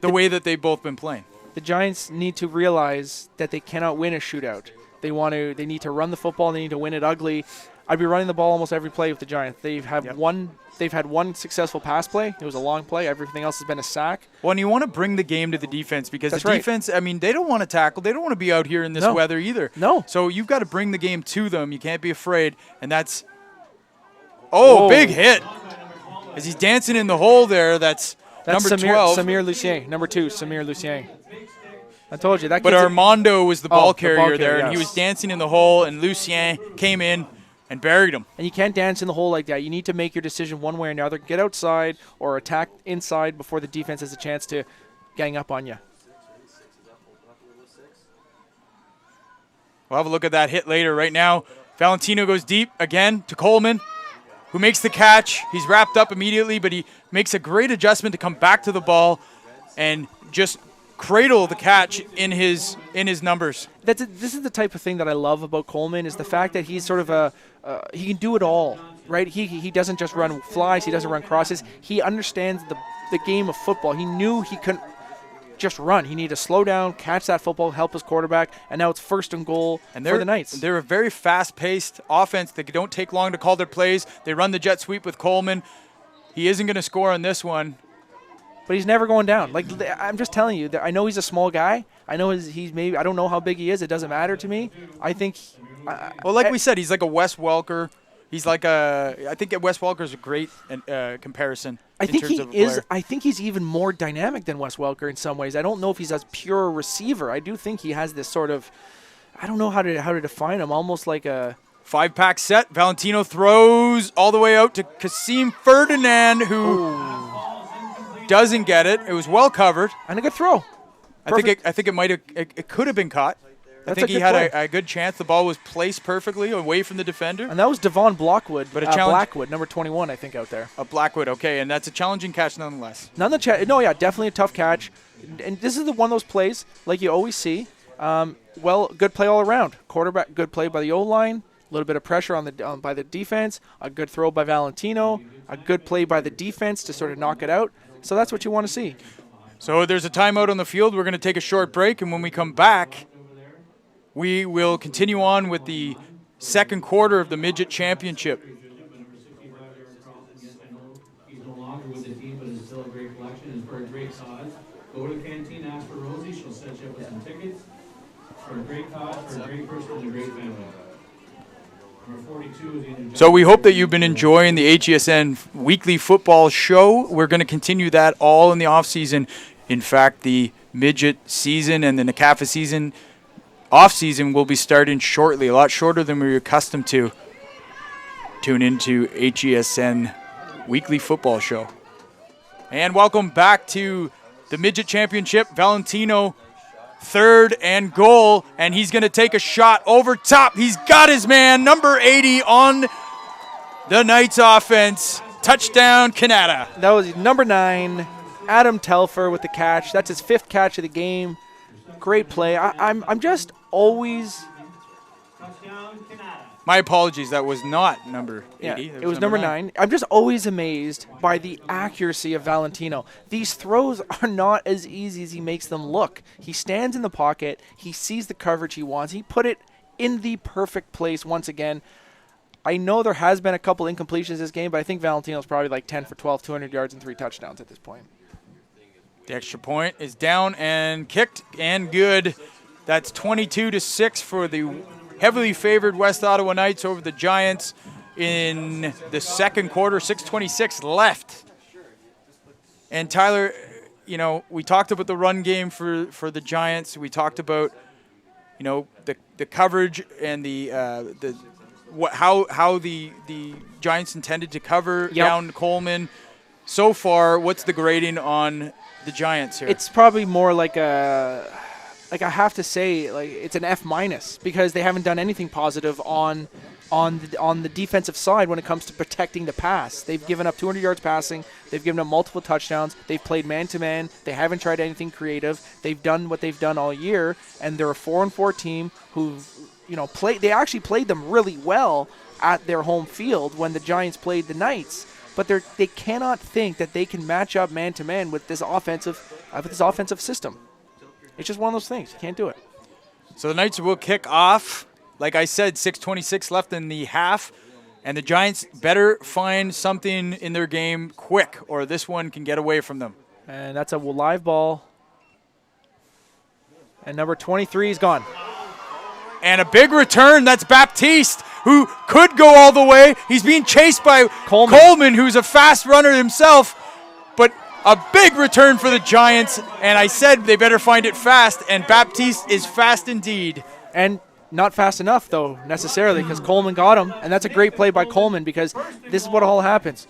The way that they've both been playing. The Giants need to realize that they cannot win a shootout. They need to run the football. They need to win it ugly. I'd be running the ball almost every play with the Giants. They've had one successful pass play. It was a long play. Everything else has been a sack. Well, and you want to bring the game to the defense because That's the right. defense, I mean, they don't want to tackle. They don't want to be out here in this No. weather either. No. So you've got to bring the game to them. You can't be afraid. And that's whoa. Big hit. As he's dancing in the hole there, that's number 12. Samir Lucien, number 2, Samir Lucien. I told you that. But Armando was the ball carrier there, yes. and he was dancing in the hole, and Lucien came in and buried him. And you can't dance in the hole like that. You need to make your decision one way or another. Get outside or attack inside before the defense has a chance to gang up on you. We'll have a look at that hit later. Right now, Valentino goes deep again to Coleman, who makes the catch. He's wrapped up immediately, but he makes a great adjustment to come back to the ball and just cradle the catch in his numbers. This is the type of thing that I love about Coleman is the fact that he's sort of he can do it all, right? He doesn't just run flies. He doesn't run crosses. He understands the game of football. He knew he couldn't just run. He needed to slow down, catch that football, help his quarterback, and now it's 1st and goal for the Knights. They're a very fast-paced offense. They don't take long to call their plays. They run the jet sweep with Coleman. He isn't going to score on this one. But he's never going down. Like I'm just telling you, I know he's a small guy. I know he's maybe I don't know how big he is. It doesn't matter to me. I think. Well, like we said, he's like a Wes Welker. He's like I think Wes Welker's a great comparison. I think terms of a he is. player. I think he's even more dynamic than Wes Welker in some ways. I don't know if he's as pure a receiver. I do think he has this sort of. I don't know how to define him. Almost like a. 5-pack set. Valentino throws all the way out to Kasim Ferdinand, who doesn't get it. It was well covered. And a good throw. I think it might have. It could have been caught. I That's think a he good had play. a good chance. The ball was placed perfectly away from the defender. And that was Devon Blackwood. But a challenge- Blackwood, number 21, I think, out there. Blackwood, okay, and that's a challenging catch nonetheless. Definitely a tough one And this is one of those plays, like you always see. Good play all around. Quarterback, good play by the O-line. A little bit of pressure by the defense. A good throw by Valentino. A good play by the defense to sort of knock it out. So that's what you want to see. So there's a timeout on the field. We're going to take a short break, and when we come back, we will continue on with the second quarter of the Midget Championship. He's no longer with the team, but is still a great collection and for a great cause. Go to the canteen, ask for Rosie. She'll set you up with some tickets for a great cause, for a great person, and a great family. Number 42 is Andrew. So we hope that you've been enjoying the HESN weekly football show. We're going to continue that all in the off-season. In fact, the Midget season and the NCAFA season, off-season, will be starting shortly, a lot shorter than we're accustomed to. Tune into HESN weekly football show. And welcome back to the Midget Championship. Valentino, 3rd and goal, and he's going to take a shot over top. He's got his man, number 80, on the Knights offense. Touchdown, Canada. That was number 9, Adam Telfer with the catch. That's his 5th catch of the game. Great play. I'm just always. My apologies, that was not number 80. Yeah, That it was number 9. I'm just always amazed by the accuracy of Valentino. These throws are not as easy as he makes them look. He stands in the pocket. He sees the coverage he wants. He put it in the perfect place once again. I know there has been a couple incompletions this game, but I think Valentino's probably like 10 for 12, 200 yards and 3 touchdowns at this point. The extra point is down and kicked and good. That's 22-6 for the heavily favored West Ottawa Knights over the Giants in the second quarter. 6:26 left. And Tyler, you know, we talked about the run game for the Giants. We talked about, you know, the coverage and how the Giants intended to cover down Coleman. So far, what's the grading on the Giants here? It's probably more like I have to say, like, it's an F- because they haven't done anything positive on the defensive side when it comes to protecting the pass. They've given up 200 yards passing. They've given up multiple touchdowns. They've played man-to-man. They haven't tried anything creative. They've done what they've done all year, and they're a 4-4 team who, you know, they actually played them really well at their home field when the Giants played the Knights. But they cannot think that they can match up man-to-man with this offensive system. It's just one of those things. You can't do it. So the Knights will kick off. Like I said, 6:26 left in the half. And the Giants better find something in their game quick, or this one can get away from them. And that's a live ball. And number 23 is gone. And a big return. That's Baptiste, who could go all the way. He's being chased by Coleman, who's a fast runner himself. But a big return for the Giants. And I said they better find it fast. And Baptiste is fast indeed. And not fast enough, though, necessarily, because Coleman got him. And that's a great play by Coleman, because this is what all happens.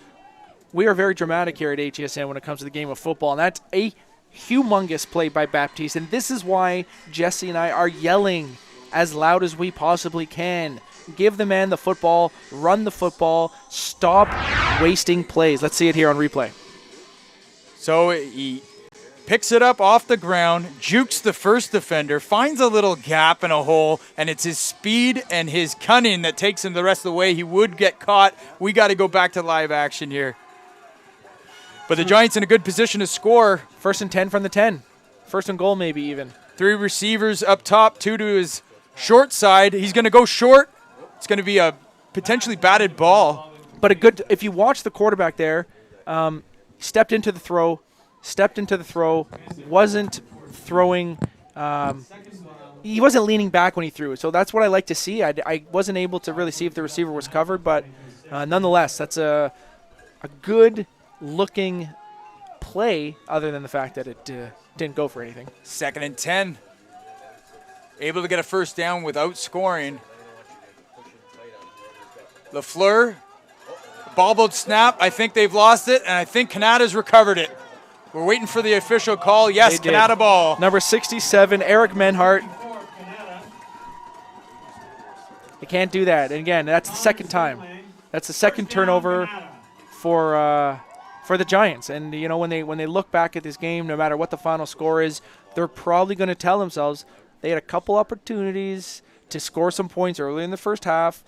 We are very dramatic here at HESN when it comes to the game of football. And that's a humongous play by Baptiste. And this is why Jesse and I are yelling as loud as we possibly can. Give the man the football, run the football, stop wasting plays. Let's see it here on replay. So he picks it up off the ground, jukes the first defender, finds a little gap and a hole, and it's his speed and his cunning that takes him the rest of the way. He would get caught. We got to go back to live action here. But the Giants in a good position to score. 1st and 10 from the 10. 1st and goal maybe even. 3 receivers up top, 2 to his short side. He's going to go short. It's going to be a potentially batted ball. But if you watch the quarterback there, stepped into the throw, wasn't throwing. He wasn't leaning back when he threw. So that's what I like to see. I wasn't able to really see if the receiver was covered, but nonetheless, that's a good-looking play, other than the fact that it didn't go for anything. 2nd and 10. Able to get a first down without scoring. LaFleur, bobbled snap. I think they've lost it, and I think Canada's recovered it. We're waiting for the official call. Yes, Canada ball. Number 67, Eric Menhart. They can't do that. And again, that's the second time. That's the second turnover for the Giants. And you know, when they look back at this game, no matter what the final score is, they're probably going to tell themselves they had a couple opportunities to score some points early in the first half.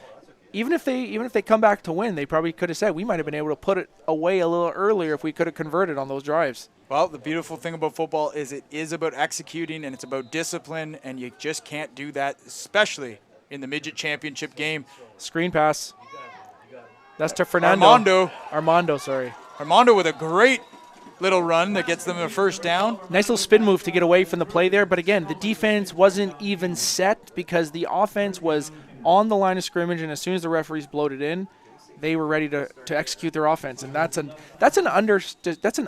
Even if they come back to win, they probably could have said we might have been able to put it away a little earlier if we could have converted on those drives. Well, the beautiful thing about football is it is about executing and it's about discipline, and you just can't do that, especially in the Midget Championship game. Screen pass. That's to Fernando. Armando with a great little run that gets them a first down. Nice little spin move to get away from the play there. But again, the defense wasn't even set because the offense was on the line of scrimmage, and as soon as the referees blowed it in, they were ready to execute their offense. And that's an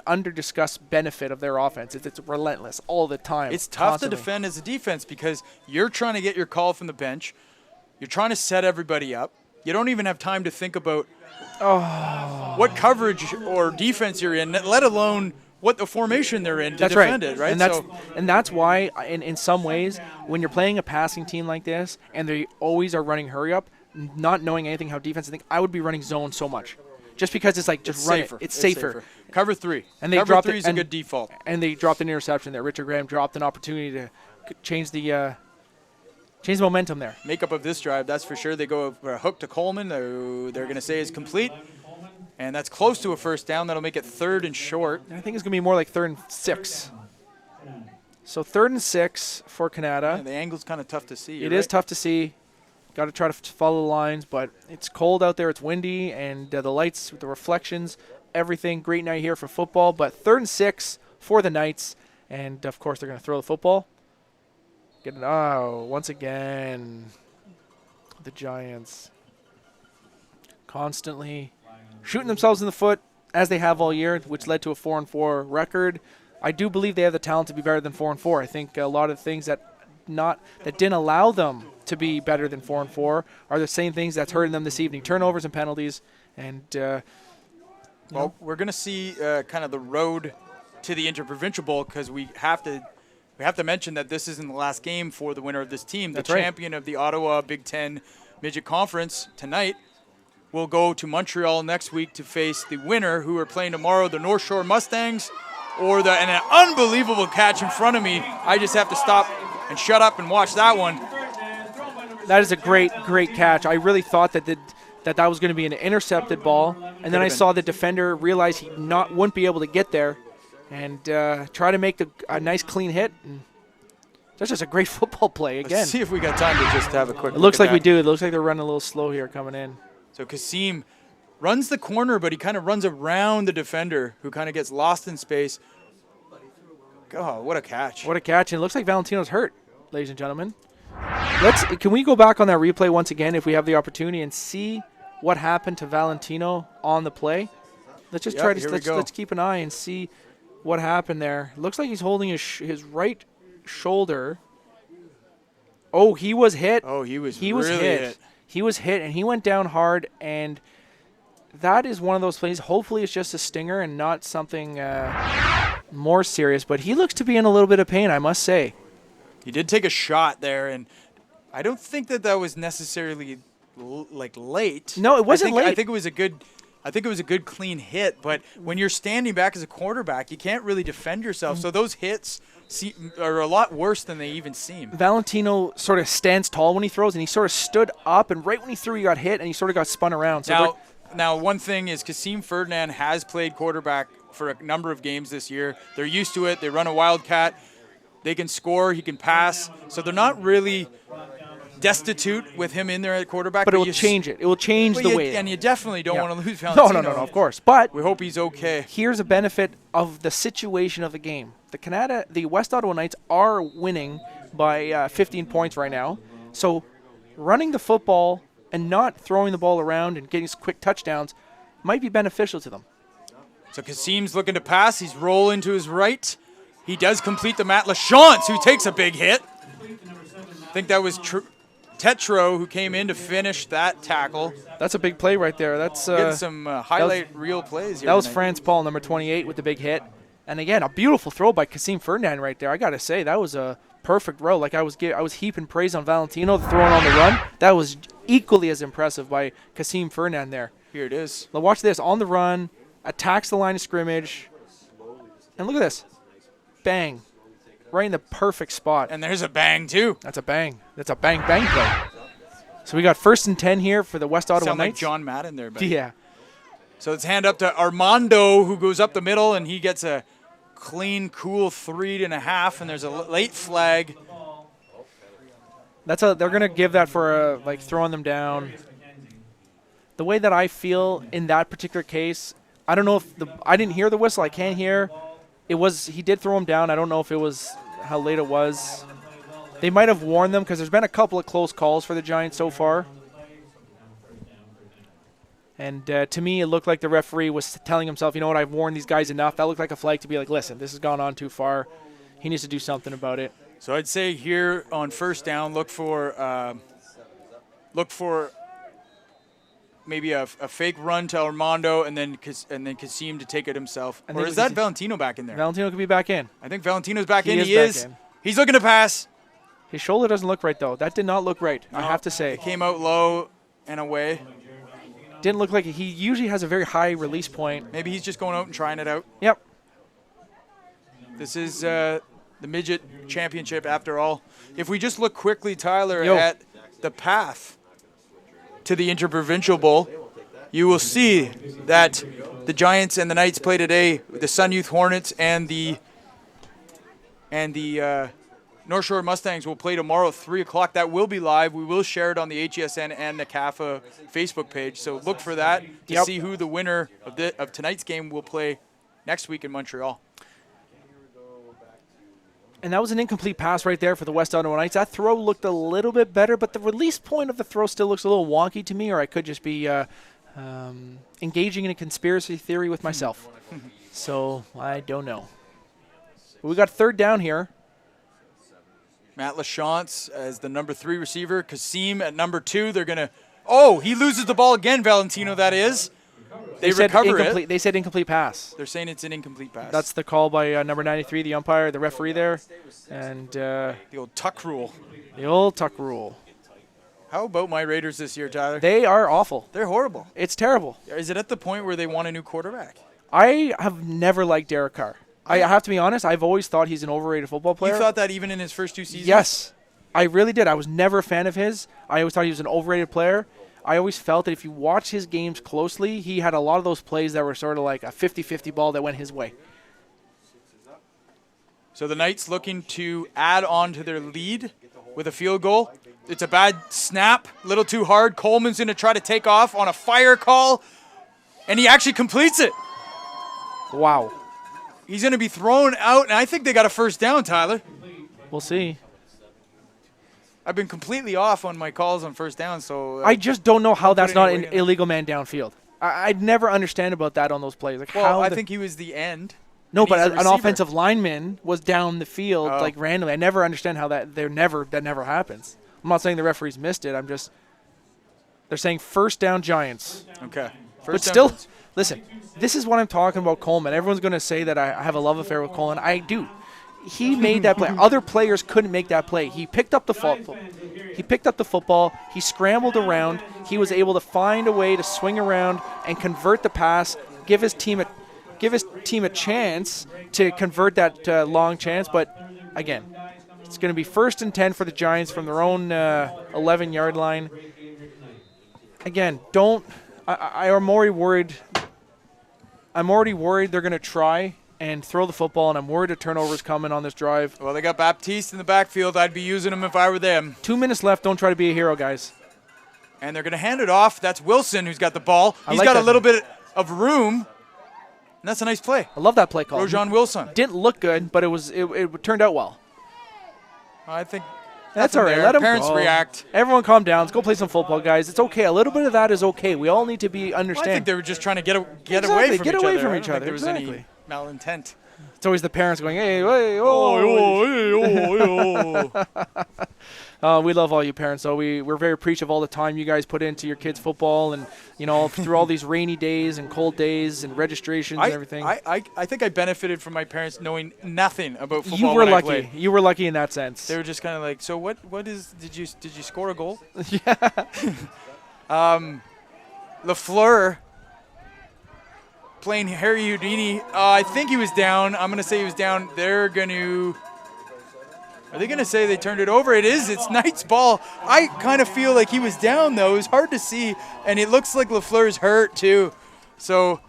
under-discussed benefit of their offense. It's relentless all the time. It's tough constantly. to defend as a defense because you're trying to get your call from the bench. You're trying to set everybody up. You don't even have time to think about what coverage or defense you're in, let alone what the formation they're in to defend it, right? And that's why, in some ways, when you're playing a passing team like this and they always are running hurry up, not knowing anything how defense, I think I would be running zone so much. Just because it's like, just run it. It's safer. Cover 3. And Cover 3 is a good default. And they dropped an interception there. Richard Graham dropped an opportunity to change the momentum there. Makeup of this drive, that's for sure. They go for a hook to Coleman. They're going to say is complete. And that's close to a first down. That'll make it 3rd and short. I think it's going to be more like 3rd and 6. So 3rd and 6 for Canada. Yeah, the angle's kind of tough to see. It is tough to see. Got to try to follow the lines, but it's cold out there. It's windy, and the lights, the reflections, everything. Great night here for football, but 3rd and 6 for the Knights, and of course they're going to throw the football. Once again, the Giants constantly shooting themselves in the foot as they have all year, which led to a 4-4 record. I do believe they have the talent to be better than 4-4. I think a lot of things that didn't allow them to be better than 4-4 are the same things that's hurting them this evening: turnovers and penalties. And well, we're going to see kind of the road to the Interprovincial Bowl, because we have to mention that this isn't the last game for the winner of this team. The champion of the Ottawa Big Ten Midget Conference tonight will go to Montreal next week to face the winner, who are playing tomorrow, the North Shore Mustangs, and an unbelievable catch in front of me. I just have to stop and shut up and watch that one. That is a great catch. I really thought that that was going to be an intercepted ball, and then I saw the defender realize he wouldn't be able to get there and try to make a nice clean hit. And that's just a great football play again. Let's see if we got time to just have a quick look. It looks like that. we do. It looks like they're running a little slow here coming in. So Kasim runs the corner, but he kind of runs around the defender, who kind of gets lost in space. Oh, what a catch. What a catch. And it looks like Valentino's hurt, ladies and gentlemen. Can we go back on that replay once again if we have the opportunity and see what happened to Valentino on the play? Let's just let's keep an eye and see what happened there. Looks like he's holding his right shoulder. Oh, he was hit. Oh, he was really really hit. He was hit, and he went down hard, and that is one of those plays. Hopefully it's just a stinger and not something more serious, but he looks to be in a little bit of pain, I must say. He did take a shot there, and I don't think that was necessarily late. No, it wasn't late. I think it was a good clean hit, but when you're standing back as a quarterback, you can't really defend yourself. So those hits are a lot worse than they even seem. Valentino sort of stands tall when he throws, and he sort of stood up, and right when he threw, he got hit, and he sort of got spun around. So now one thing is Kasim Ferdinand has played quarterback for a number of games this year. They're used to it. They run a wildcat. They can score. He can pass. So they're not really destitute with him in there at quarterback. But it will change it. It will change the way. And you definitely don't want to lose Valentino. No, of course. But we hope he's okay. Here's a benefit of the situation of the game. The West Ottawa Knights are winning by 15 points right now. So running the football and not throwing the ball around and getting quick touchdowns might be beneficial to them. So Kasim's looking to pass. He's rolling to his right. He does complete to Matt LaChance, who takes a big hit. I think that was Tetro who came in to finish that tackle. That's a big play right there. That's getting some highlight reel plays here. That was France Paul, number 28, with the big hit. And again, a beautiful throw by Kasim Ferdinand right there. I got to say, that was a perfect row. Like I was heaping praise on Valentino throwing on the run. That was equally as impressive by Kasim Ferdinand there. Here it is. Now watch this. On the run, attacks the line of scrimmage. And look at this. Bang. Right in the perfect spot. And there's a bang, too. That's a bang. That's a bang play. So we got 1st and 10 here for the West Ottawa Knights. Sound like John Madden there, buddy. Yeah. So it's hand up to Armando, who goes up the middle, and he gets a clean, cool 3.5, and there's a late flag. They're going to give that for throwing them down. The way that I feel in that particular case, I don't know if I didn't hear the whistle. I can't hear. He did throw him down. I don't know if it was how late it was. They might have warned them because there's been a couple of close calls for the Giants so far. And to me, it looked like the referee was telling himself, you know what, I've warned these guys enough. That looked like a flag to be like, listen, this has gone on too far. He needs to do something about it. So I'd say here on 1st down, look for maybe a fake run to Armando and then Kasim to take it himself. Or is that Valentino back in there? Valentino could be back in. I think Valentino's back in. He is. He's looking to pass. His shoulder doesn't look right, though. That did not look right, I have to say. It came out low and away. Didn't look like it. He usually has a very high release point. Maybe he's just going out and trying it out. Yep. This is the Midget Championship after all. If we just look quickly, Tyler, at the path to the Interprovincial Bowl, you will see that the Giants and the Knights play today, the Sun Youth Hornets and the North Shore Mustangs will play tomorrow at 3 o'clock. That will be live. We will share it on the HESN and NCAFA Facebook page. So look for that to see who the winner of tonight's game will play next week in Montreal. And that was an incomplete pass right there for the West Ottawa Knights. That throw looked a little bit better, but the release point of the throw still looks a little wonky to me, or I could just be engaging in a conspiracy theory with myself. So I don't know. We got third down here. Matt Lachance as the number 3 receiver. Kasim at number 2. They're going to – oh, he loses the ball again, Valentino, that is. They recover it. They said incomplete pass. They're saying it's an incomplete pass. That's the call by number 93, the umpire, the referee there. And the old tuck rule. The old tuck rule. How about my Raiders this year, Tyler? They are awful. They're horrible. It's terrible. Is it at the point where they want a new quarterback? I have never liked Derek Carr. I have to be honest. I've always thought he's an overrated football player. You thought that even in his first 2 seasons? Yes. I really did. I was never a fan of his. I always thought he was an overrated player. I always felt that if you watch his games closely, he had a lot of those plays that were sort of like a 50-50 ball that went his way. So the Knights looking to add on to their lead with a field goal. It's a bad snap, a little too hard. Coleman's going to try to take off on a fire call, and he actually completes it. Wow. He's going to be thrown out, and I think they got a first down, Tyler. We'll see. I've been completely off on my calls on first down, so I just don't know how that's not an illegal man downfield. I'd never understand about that on those plays. Like, well, I think he was the end. No, but an offensive lineman was down the field like randomly. I never understand how that never happens. I'm not saying the referees missed it. They're saying first down Giants. Okay. But still, listen, this is what I'm talking about Coleman. Everyone's going to say that I have a love affair with Coleman. I do. He made that play. Other players couldn't make that play. He picked up the football. He scrambled around. He was able to find a way to swing around and convert the pass, give his team a chance to convert that long chance. But again, it's going to be 1st and 10 for the Giants from their own 11-yard line. Again, I'm already worried. I'm already worried they're going to try and throw the football, and I'm worried a turnover is coming on this drive. Well, they got Baptiste in the backfield. I'd be using him if I were them. 2 minutes left. Don't try to be a hero, guys. And they're going to hand it off. That's Wilson who's got the ball. He's got a little bit of room, and that's a nice play. I love that play call. Rojan Wilson. Didn't look good, but it turned out well. I think that's all right. Let them parents react. Everyone calm down. Let's go play some football, guys. It's okay. A little bit of that is okay. We all need to be understand. Well, I think they were just trying to get away from each other. I don't think there was any malintent. It's always the parents going, hey, oh. We love all you parents, though. We're very appreciative of all the time you guys put into your kids' football and, through all these rainy days and cold days and registrations and everything. I think I benefited from my parents knowing nothing about football. You were lucky. You were lucky in that sense. They were just kind of like, so what did you score a goal? Yeah. LaFleur playing Harry Houdini. I think he was down. I'm going to say he was down. Are they going to say they turned it over? It is. It's Knight's ball. I kind of feel like he was down, though. It was hard to see, and it looks like LaFleur's hurt, too. So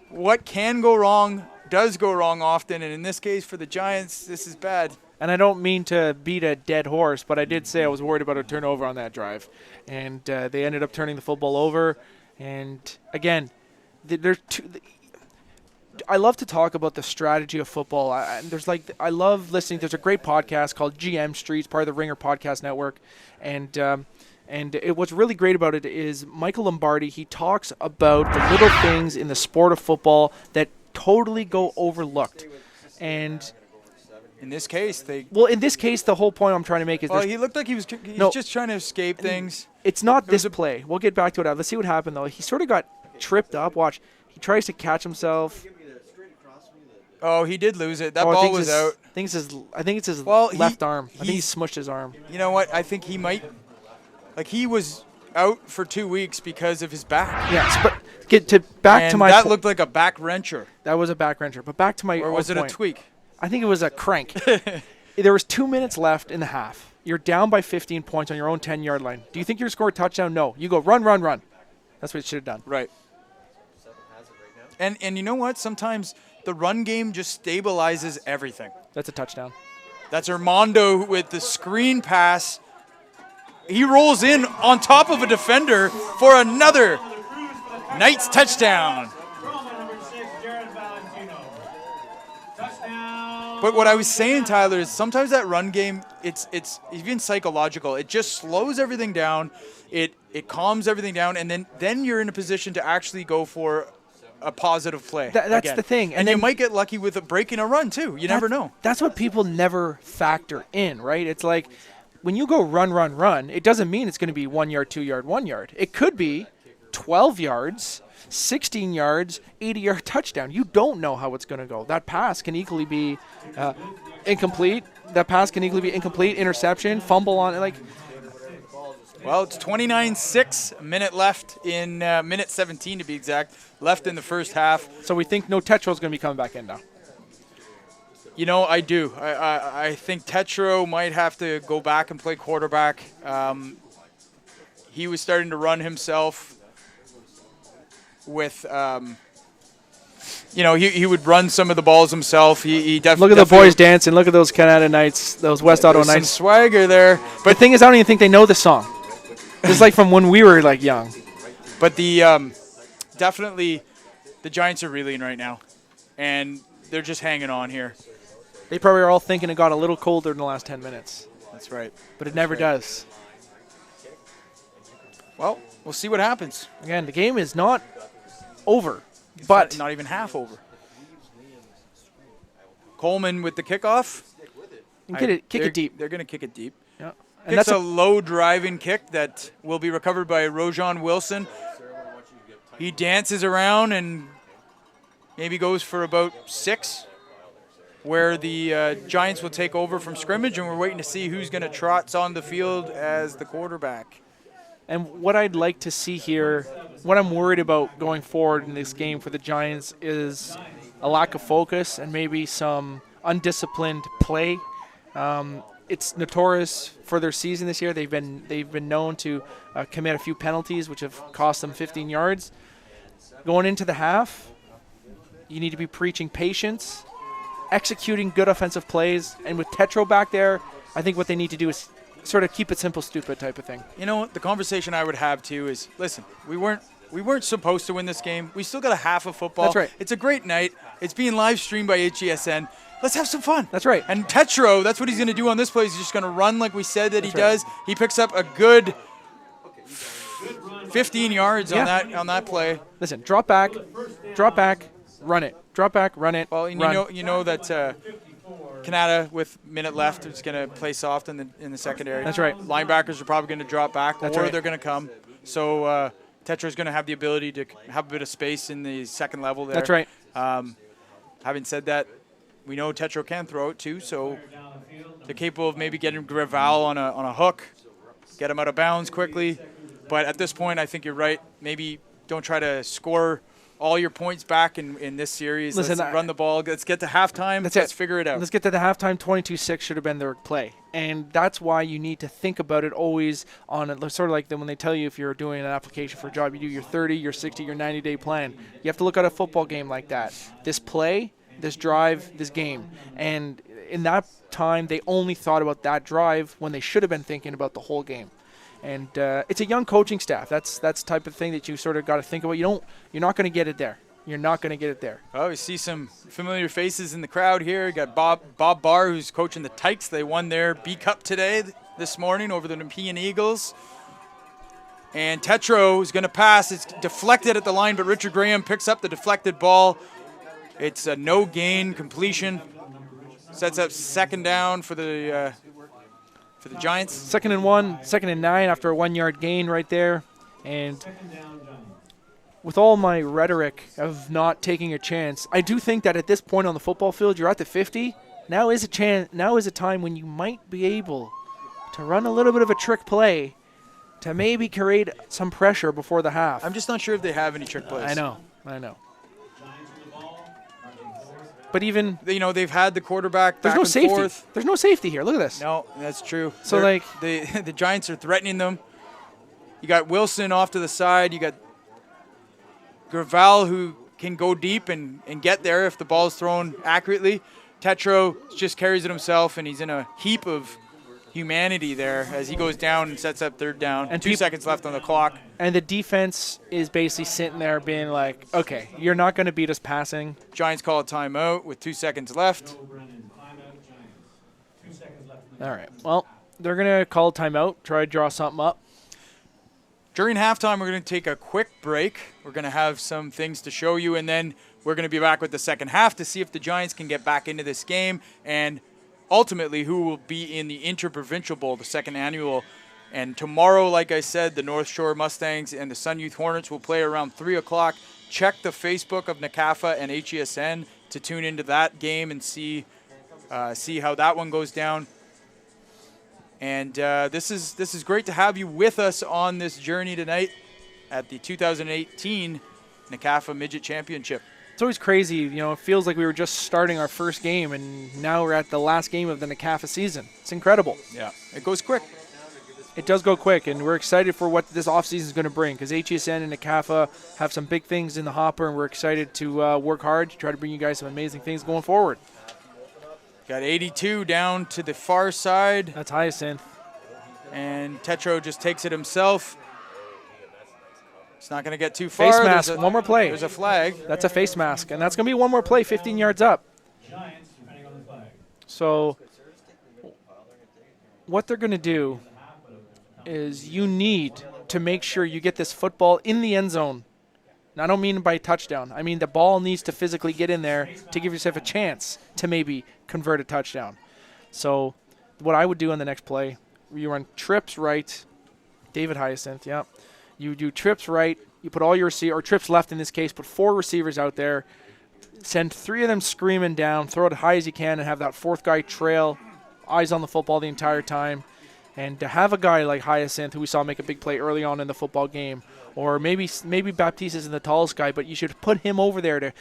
what can go wrong does go wrong often, and in this case for the Giants, this is bad. And I don't mean to beat a dead horse, but I did say I was worried about a turnover on that drive. And they ended up turning the football over. And, again, there's two – I love to talk about the strategy of football. I love listening. There's a great podcast called GM Streets, part of the Ringer Podcast Network, and what's really great about it is Michael Lombardi. He talks about the little things in the sport of football that totally go overlooked, and in this case, the whole point I'm trying to make is he looked like he's just trying to escape things. It's not this play. We'll get back to it. Let's see what happened though. He sort of got tripped up. Watch. He tries to catch himself. Oh, he did lose it. That ball was out. I think it's his left arm. I think he smushed his arm. You know what? I think he might. Like, he was out for 2 weeks because of his back. Yes, but that looked like a back wrencher. That was a back wrencher. But back to my Or was it point. A tweak? I think it was a crank. There was 2 minutes left in the half. You're down by 15 points on your own 10-yard line. Do you think you're going to score a touchdown? No. You go run. That's what you should have done. Right. And you know what? Sometimes the run game just stabilizes everything. That's a touchdown. That's Armando with the screen pass. He rolls in on top of a defender for another Knights touchdown. But what I was saying, Tyler, is sometimes that run game, it's even psychological. It just slows everything down. It calms everything down, and then you're in a position to actually go for a positive play. That's again. the thing. And you might get lucky with a break in a run, too. You never know. That's what people never factor in, right? It's like when you go run, it doesn't mean it's going to be 1 yard, 2 yard, 1 yard. It could be 12 yards, 16 yards, 80-yard touchdown. You don't know how it's going to go. That pass can equally be incomplete. That pass can equally be incomplete, interception, fumble on it. Like, well, it's 29-6, a minute left in minute 17 to be exact, left in the first half. So we think no Tetro's going to be coming back in now. You know, I do. I think Tetro might have to go back and play quarterback. He was starting to run himself with, he would run some of the balls himself. He definitely. Look at the boys dancing. Look at those Canada Knights, those West Ottawa Knights. Some swagger there. But the thing is, I don't even think they know the song. It's like from when we were like young. But the definitely the Giants are reeling right now, and they're just hanging on here. They probably are all thinking it got a little colder in the last 10 minutes. That's right. But it never does. Well, we'll see what happens. Again, the game is not over, It's but not even half over. Coleman with the kickoff. kick it deep. They're going to kick it deep. Yeah. And Kicks that's a low driving kick that will be recovered by Rojan Wilson. He dances around and maybe goes for about 6, where the Giants will take over from scrimmage, and we're waiting to see who's going to trot on the field as the quarterback. And what I'd like to see here, what I'm worried about going forward in this game for the Giants is a lack of focus and maybe some undisciplined play. It's notorious for their season this year. They've been known to commit a few penalties, which have cost them 15 yards. Going into the half, you need to be preaching patience, executing good offensive plays, and with Tetro back there, I think what they need to do is sort of keep it simple, stupid type of thing. You know, the conversation I would have too is, listen, we weren't supposed to win this game. We still got a half of football. That's right. It's a great night. It's being live streamed by HESN. Let's have some fun. That's right. And Tetro, that's what he's going to do on this play. He's just going to run like we said that he does. right. He picks up a good 15 yards on that play. Listen, drop back, run it. Drop back, run it. Well, and run. you know that Canada with minute left is going to play soft in the secondary. That's right. Linebackers are probably going to drop back, That's or right. they're going to come. So Tetra's going to have the ability to have a bit of space in the second level there. That's right. Having said that, we know Tetra can throw it too, so they're capable of maybe getting Graval on a hook, get him out of bounds quickly. But at this point, I think you're right. Maybe don't try to score all your points back in this series. Listen, let's run the ball. Let's get to halftime. Let's figure it out. Let's get to the halftime. 22-6 should have been their play. And that's why you need to think about it always on it. Sort of like when they tell you if you're doing an application for a job, you do your 30, your 60, your 90-day plan. You have to look at a football game like that. This play, this drive, this game. And in that time, they only thought about that drive when they should have been thinking about the whole game. And it's a young coaching staff. That's the type of thing that you sort of got to think about. You're not going to get it there. You're not going to get it there. Oh, we see some familiar faces in the crowd here. You got Bob Barr, who's coaching the Tykes. They won their B Cup this morning over the Nepean Eagles. And Tetro is going to pass. It's deflected at the line, but Richard Graham picks up the deflected ball. It's a no gain completion. Sets up second down for the Giants. 2nd and 1, 2nd and 9 after a 1-yard gain right there. And with all my rhetoric of not taking a chance, I do think that at this point on the football field, you're at the 50. Now is a time when you might be able to run a little bit of a trick play to maybe create some pressure before the half. I'm just not sure if they have any trick plays. I know. But even they've had the quarterback there's back no and safety. forth. There's no safety here. Look at this. No, that's true. So the Giants are threatening them. You got Wilson off to the side. You got Graval who can go deep and get there if the ball is thrown accurately. Tetro just carries it himself, and he's in a heap of humanity there as he goes down and sets up third down. And 2 seconds left on the clock. And the defense is basically sitting there being like, okay, you're not going to beat us passing. Giants call a timeout with 2 seconds left. All right. Well, they're going to call a timeout, try to draw something up. During halftime, we're going to take a quick break. We're going to have some things to show you, and then we're going to be back with the second half to see if the Giants can get back into this game and ultimately who will be in the Interprovincial Bowl, the second annual. And tomorrow, like I said, the North Shore Mustangs and the Sun Youth Hornets will play around 3 o'clock. Check the Facebook of NCAFA and HESN to tune into that game and see how that one goes down. And this is great to have you with us on this journey tonight at the 2018 NCAFA Midget Championship. It's always crazy, you know, it feels like we were just starting our first game, and now we're at the last game of the NCAFA season. It's incredible. Yeah, it goes quick. It does go quick, and we're excited for what this offseason is going to bring, because HESN and NCAFA have some big things in the hopper, and we're excited to work hard to try to bring you guys some amazing things going forward. Got 82 down to the far side. That's Hyacinth. And Tetro just takes it himself. It's not going to get too far. Face mask, one more play. There's a flag. That's a face mask, and that's going to be one more play, 15 yards up. Giants, depending on the flag. So what they're going to do is you need to make sure you get this football in the end zone. And I don't mean by touchdown. I mean the ball needs to physically get in there to give yourself a chance to maybe convert a touchdown. So what I would do on the next play, you run trips right, David Hyacinth, yeah. You do trips right, you put all your or trips left in this case, put 4 receivers out there, send 3 of them screaming down, throw it high as you can, and have that 4th guy trail, eyes on the football the entire time. And to have a guy like Hyacinth, who we saw make a big play early on in the football game, or maybe Baptiste isn't the tallest guy, but you should put him over there to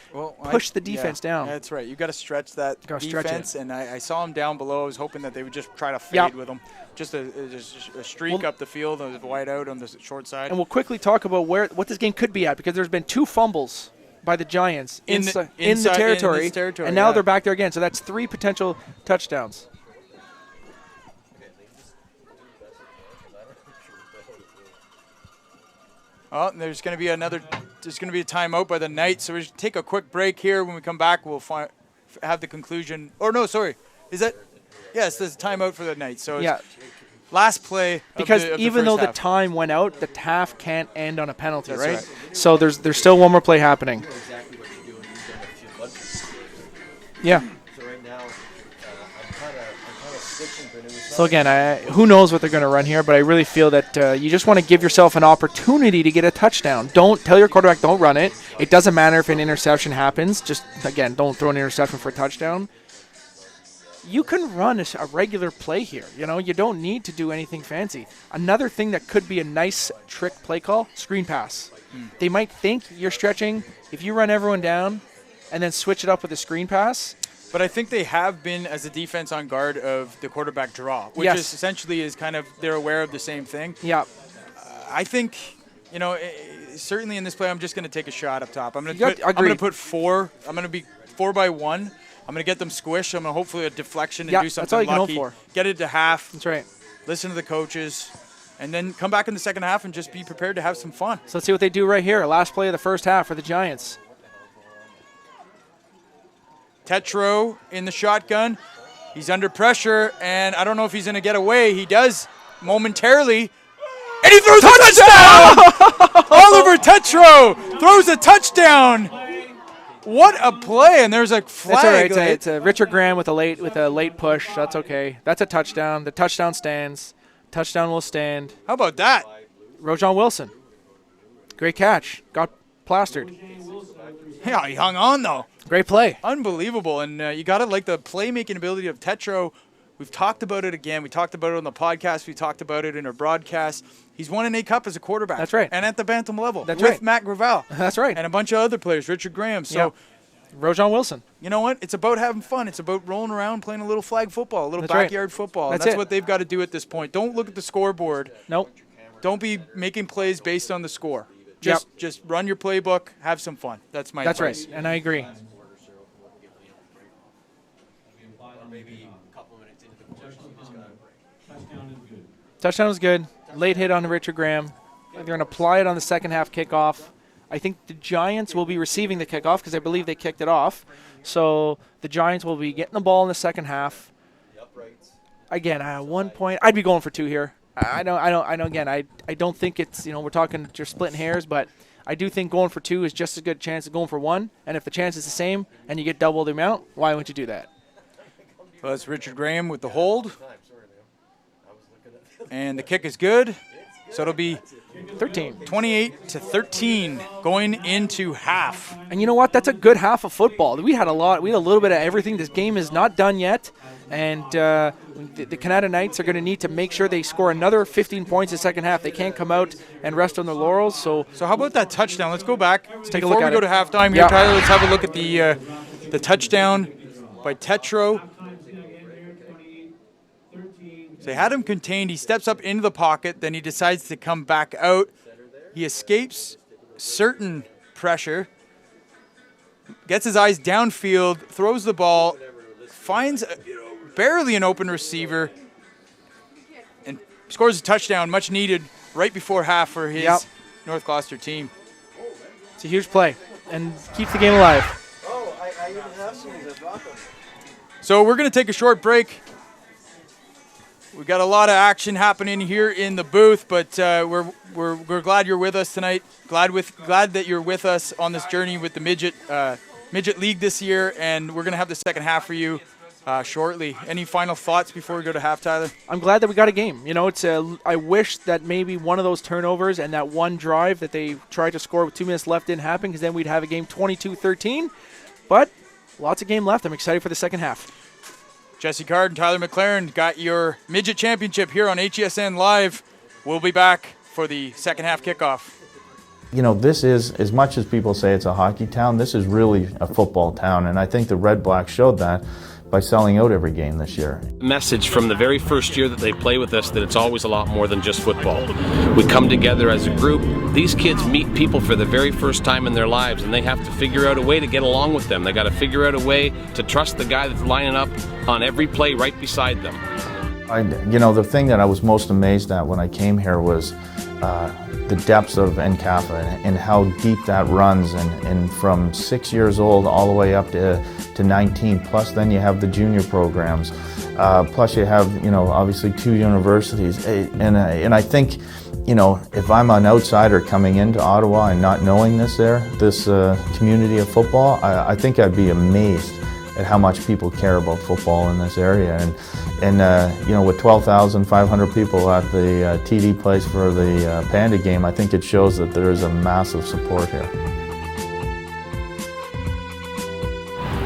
push the defense down. That's right. You got to stretch that defense, and I saw him down below. I was hoping that they would just try to fade with him. Just a streak up the field, a wide out on the short side. And we'll quickly talk about what this game could be at, because there's been 2 fumbles by the Giants in the territory, and now they're back there again. So that's 3 potential touchdowns. Oh, and there's going to be a timeout by the Knights. So we'll take a quick break here. When we come back, we'll have the conclusion. Or no, sorry. Is that? Yes, there's a timeout for the Knights. So it's last play. Because even though the time went out, the half can't end on a penalty, right? So there's still one more play happening. Yeah. So again, who knows what they're going to run here, but I really feel that you just want to give yourself an opportunity to get a touchdown. Don't tell your quarterback, don't run it. It doesn't matter if an interception happens. Just, again, don't throw an interception for a touchdown. You can run a regular play here. You know, you don't need to do anything fancy. Another thing that could be a nice trick play call, screen pass. They might think you're stretching. If you run everyone down and then switch it up with a screen pass. But I think they have been, as a defense, on guard of the quarterback draw, which is essentially kind of they're aware of the same thing. Yeah. I think, you know, certainly in this play, I'm just going to take a shot up top. I'm going to put 4. I'm going to be 4 by 1. I'm going to get them squished. I'm going to hopefully a deflection and do something that's all you lucky. Can hope for. Get it to half. That's right. Listen to the coaches, and then come back in the second half and just be prepared to have some fun. So let's see what they do right here. Last play of the first half for the Giants. Tetro in the shotgun. He's under pressure, and I don't know if he's going to get away. He does momentarily. And he throws a touchdown! Oliver Tetro throws a touchdown. What a play, and there's a flag. That's all right. It's a Richard Graham with a late push. That's okay. That's a touchdown. The touchdown stands. Touchdown will stand. How about that? Rojon Wilson. Great catch. Got plastered. Yeah, he hung on, though. Great play. Unbelievable. And you got to like the playmaking ability of Tetro. We've talked about it again. We talked about it on the podcast. We talked about it in our broadcast. He's won an A Cup as a quarterback. That's right. And at the Bantam level. That's with right. Matt Gravel. That's right. And a bunch of other players, Richard Graham. So, Rojon Wilson. You know what? It's about having fun. It's about rolling around, playing a little flag football, a little That's backyard right. football. That's what they've got to do at this point. Don't look at the scoreboard. Nope. Don't be making plays based on the score. Just run your playbook, have some fun. That's my advice. Right, and I agree. maybe a couple minutes into the quarter. Touchdown is good. Touchdown was good. Late hit on Richard Graham. They're going to apply it on the second half kickoff. I think the Giants will be receiving the kickoff because I believe they kicked it off. So the Giants will be getting the ball in the second half. Again, at 1 point, I'd be going for 2 here. I don't. Again, I don't think it's, we're talking just splitting hairs, but I do think going for 2 is just as good a chance as going for 1. And if the chance is the same and you get double the amount, why wouldn't you do that? Well, that's Richard Graham with the hold. And the kick is good. So it'll be 28-13 going into half. And you know what? That's a good half of football. We had a little bit of everything. This game is not done yet. And the Canada Knights are going to need to make sure they score another 15 points in the second half. They can't come out and rest on their laurels. So how about that touchdown? Let's go back. Let's take a look at it. Before we go to halftime here, Tyler, let's have a look at the touchdown by Tetro. So they had him contained. He steps up into the pocket. Then he decides to come back out. He escapes certain pressure. Gets his eyes downfield. Throws the ball. Finds barely an open receiver. And scores a touchdown, much needed, right before half for his North Gloucester team. It's a huge play and keeps the game alive. So we're going to take a short break. We got a lot of action happening here in the booth, but we're glad you're with us tonight. Glad that you're with us on this journey with the Midget League this year, and we're gonna have the second half for you shortly. Any final thoughts before we go to half, Tyler? I'm glad that we got a game. I wish that maybe one of those turnovers and that one drive that they tried to score with 2 minutes left didn't happen, because then we'd have a game 22-13. But lots of game left. I'm excited for the second half. Jesse Card and Tyler McLaren got your Midget Championship here on HESN Live. We'll be back for the second half kickoff. This is, as much as people say it's a hockey town, this is really a football town, and I think the Red Blacks showed that by selling out every game this year. Message from the very first year that they play with us that it's always a lot more than just football. We come together as a group. These kids meet people for the very first time in their lives, and they have to figure out a way to get along with them. They got to figure out a way to trust the guy that's lining up on every play right beside them. The thing that I was most amazed at when I came here was the depths of NCAFA and how deep that runs, and from 6 years old all the way up to 19, plus then you have the junior programs, plus you have obviously 2 universities, and I think if I'm an outsider coming into Ottawa and not knowing this community of football, I think I'd be amazed at how much people care about football in this area, and with 12,500 people at the TD place for the Panda game, I think it shows that there is a massive support here.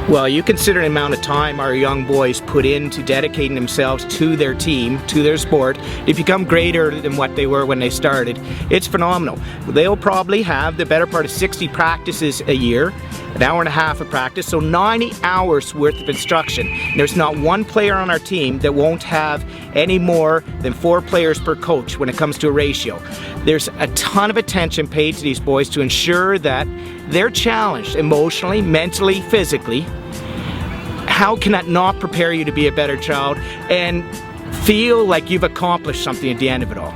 Well, you consider the amount of time our young boys put into dedicating themselves to their team, to their sport. They become greater than what they were when they started. It's phenomenal. They'll probably have the better part of 60 practices a year, an hour and a half of practice, so 90 hours worth of instruction. There's not one player on our team that won't have any more than 4 players per coach when it comes to a ratio. There's a ton of attention paid to these boys to ensure that they're challenged emotionally, mentally, physically. How can that not prepare you to be a better child and feel like you've accomplished something at the end of it all?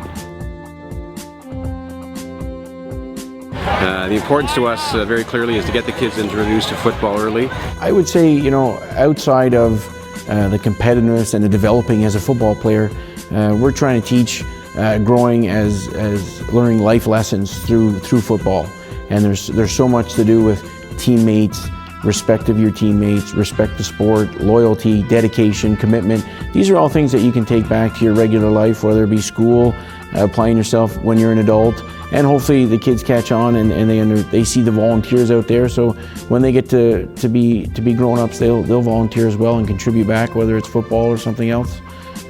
The importance to us very clearly is to get the kids introduced to football early. I would say, outside of the competitiveness and the developing as a football player, we're trying to teach growing as learning life lessons through football. And there's so much to do with teammates, respect of your teammates, respect the sport, loyalty, dedication, commitment. These are all things that you can take back to your regular life, whether it be school, applying yourself when you're an adult, and hopefully the kids catch on and they see the volunteers out there. So when they get to be grown-ups, they'll volunteer as well and contribute back, whether it's football or something else.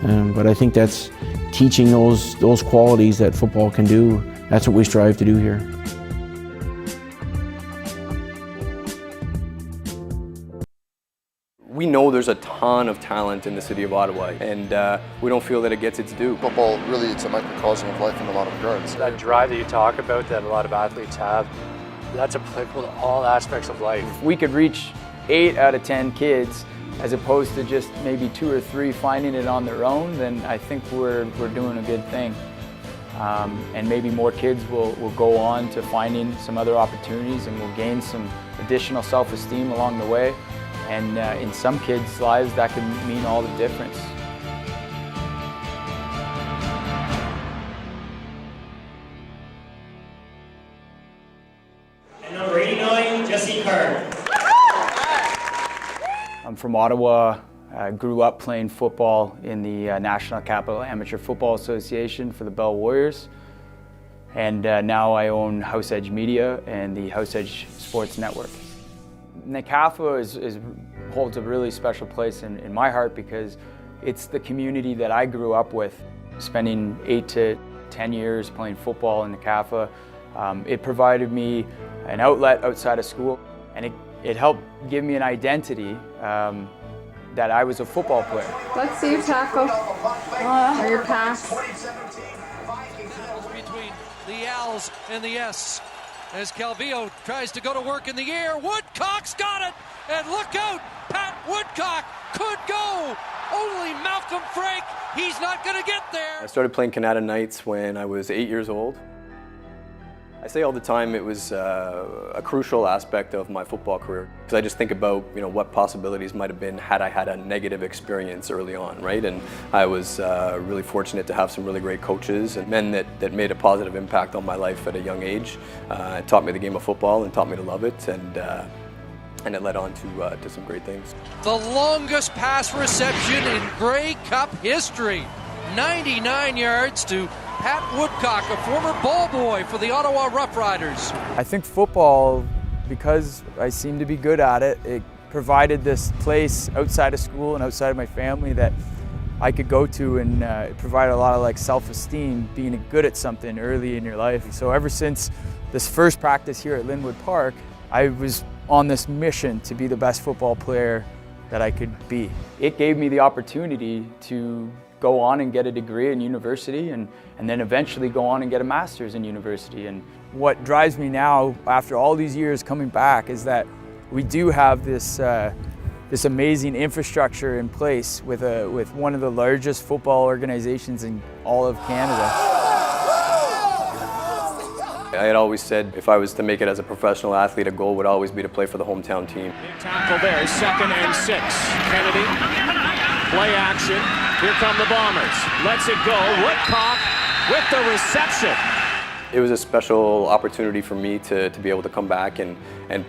But I think that's teaching those qualities that football can do. That's what we strive to do here. We know there's a ton of talent in the city of Ottawa, and we don't feel that it gets its due. Football, really, it's a microcosm of life in a lot of regards. That drive that you talk about that a lot of athletes have, that's applicable to all aspects of life. If we could reach 8 out of 10 kids as opposed to just maybe 2 or 3 finding it on their own, then I think we're doing a good thing. And maybe more kids will go on to finding some other opportunities and will gain some additional self-esteem along the way. And in some kids' lives, that can mean all the difference. And number 89, Jesse Carr. I'm from Ottawa. I grew up playing football in the National Capital Amateur Football Association for the Bell Warriors. And now I own House Edge Media and the House Edge Sports Network. NCAFA holds a really special place in my heart because it's the community that I grew up with. Spending 8 to 10 years playing football in NCAFA, it provided me an outlet outside of school, and it helped give me an identity that I was a football player. Let's see you tackle or your pass. Between the L's and the S as Calvillo tries to go to work in the air. Woodcock's got it, and look out, Pat Woodcock could go. Only Malcolm Frank, he's not going to get there. I started playing Canada Knights when I was 8 years old. I say all the time it was a crucial aspect of my football career because I just think about what possibilities might have been had I had a negative experience early on, right? And I was really fortunate to have some really great coaches and men that made a positive impact on my life at a young age. It taught me the game of football and taught me to love it, and it led on to some great things. The longest pass reception in Grey Cup history, 99 yards to Pat Woodcock, a former ball boy for the Ottawa Rough Riders. I think football, because I seem to be good at it, it provided this place outside of school and outside of my family that I could go to, and it provided a lot of self-esteem, being good at something early in your life. So ever since this first practice here at Linwood Park, I was on this mission to be the best football player that I could be. It gave me the opportunity to go on and get a degree in university and then eventually go on and get a master's in university. And what drives me now, after all these years coming back, is that we do have this amazing infrastructure in place with one of the largest football organizations in all of Canada. I had always said if I was to make it as a professional athlete, a goal would always be to play for the hometown team. Big tackle there, 2nd and 6. Kennedy, play action. Here come the Bombers. Lets it go. Woodcock with the reception. It was a special opportunity for me to be able to come back and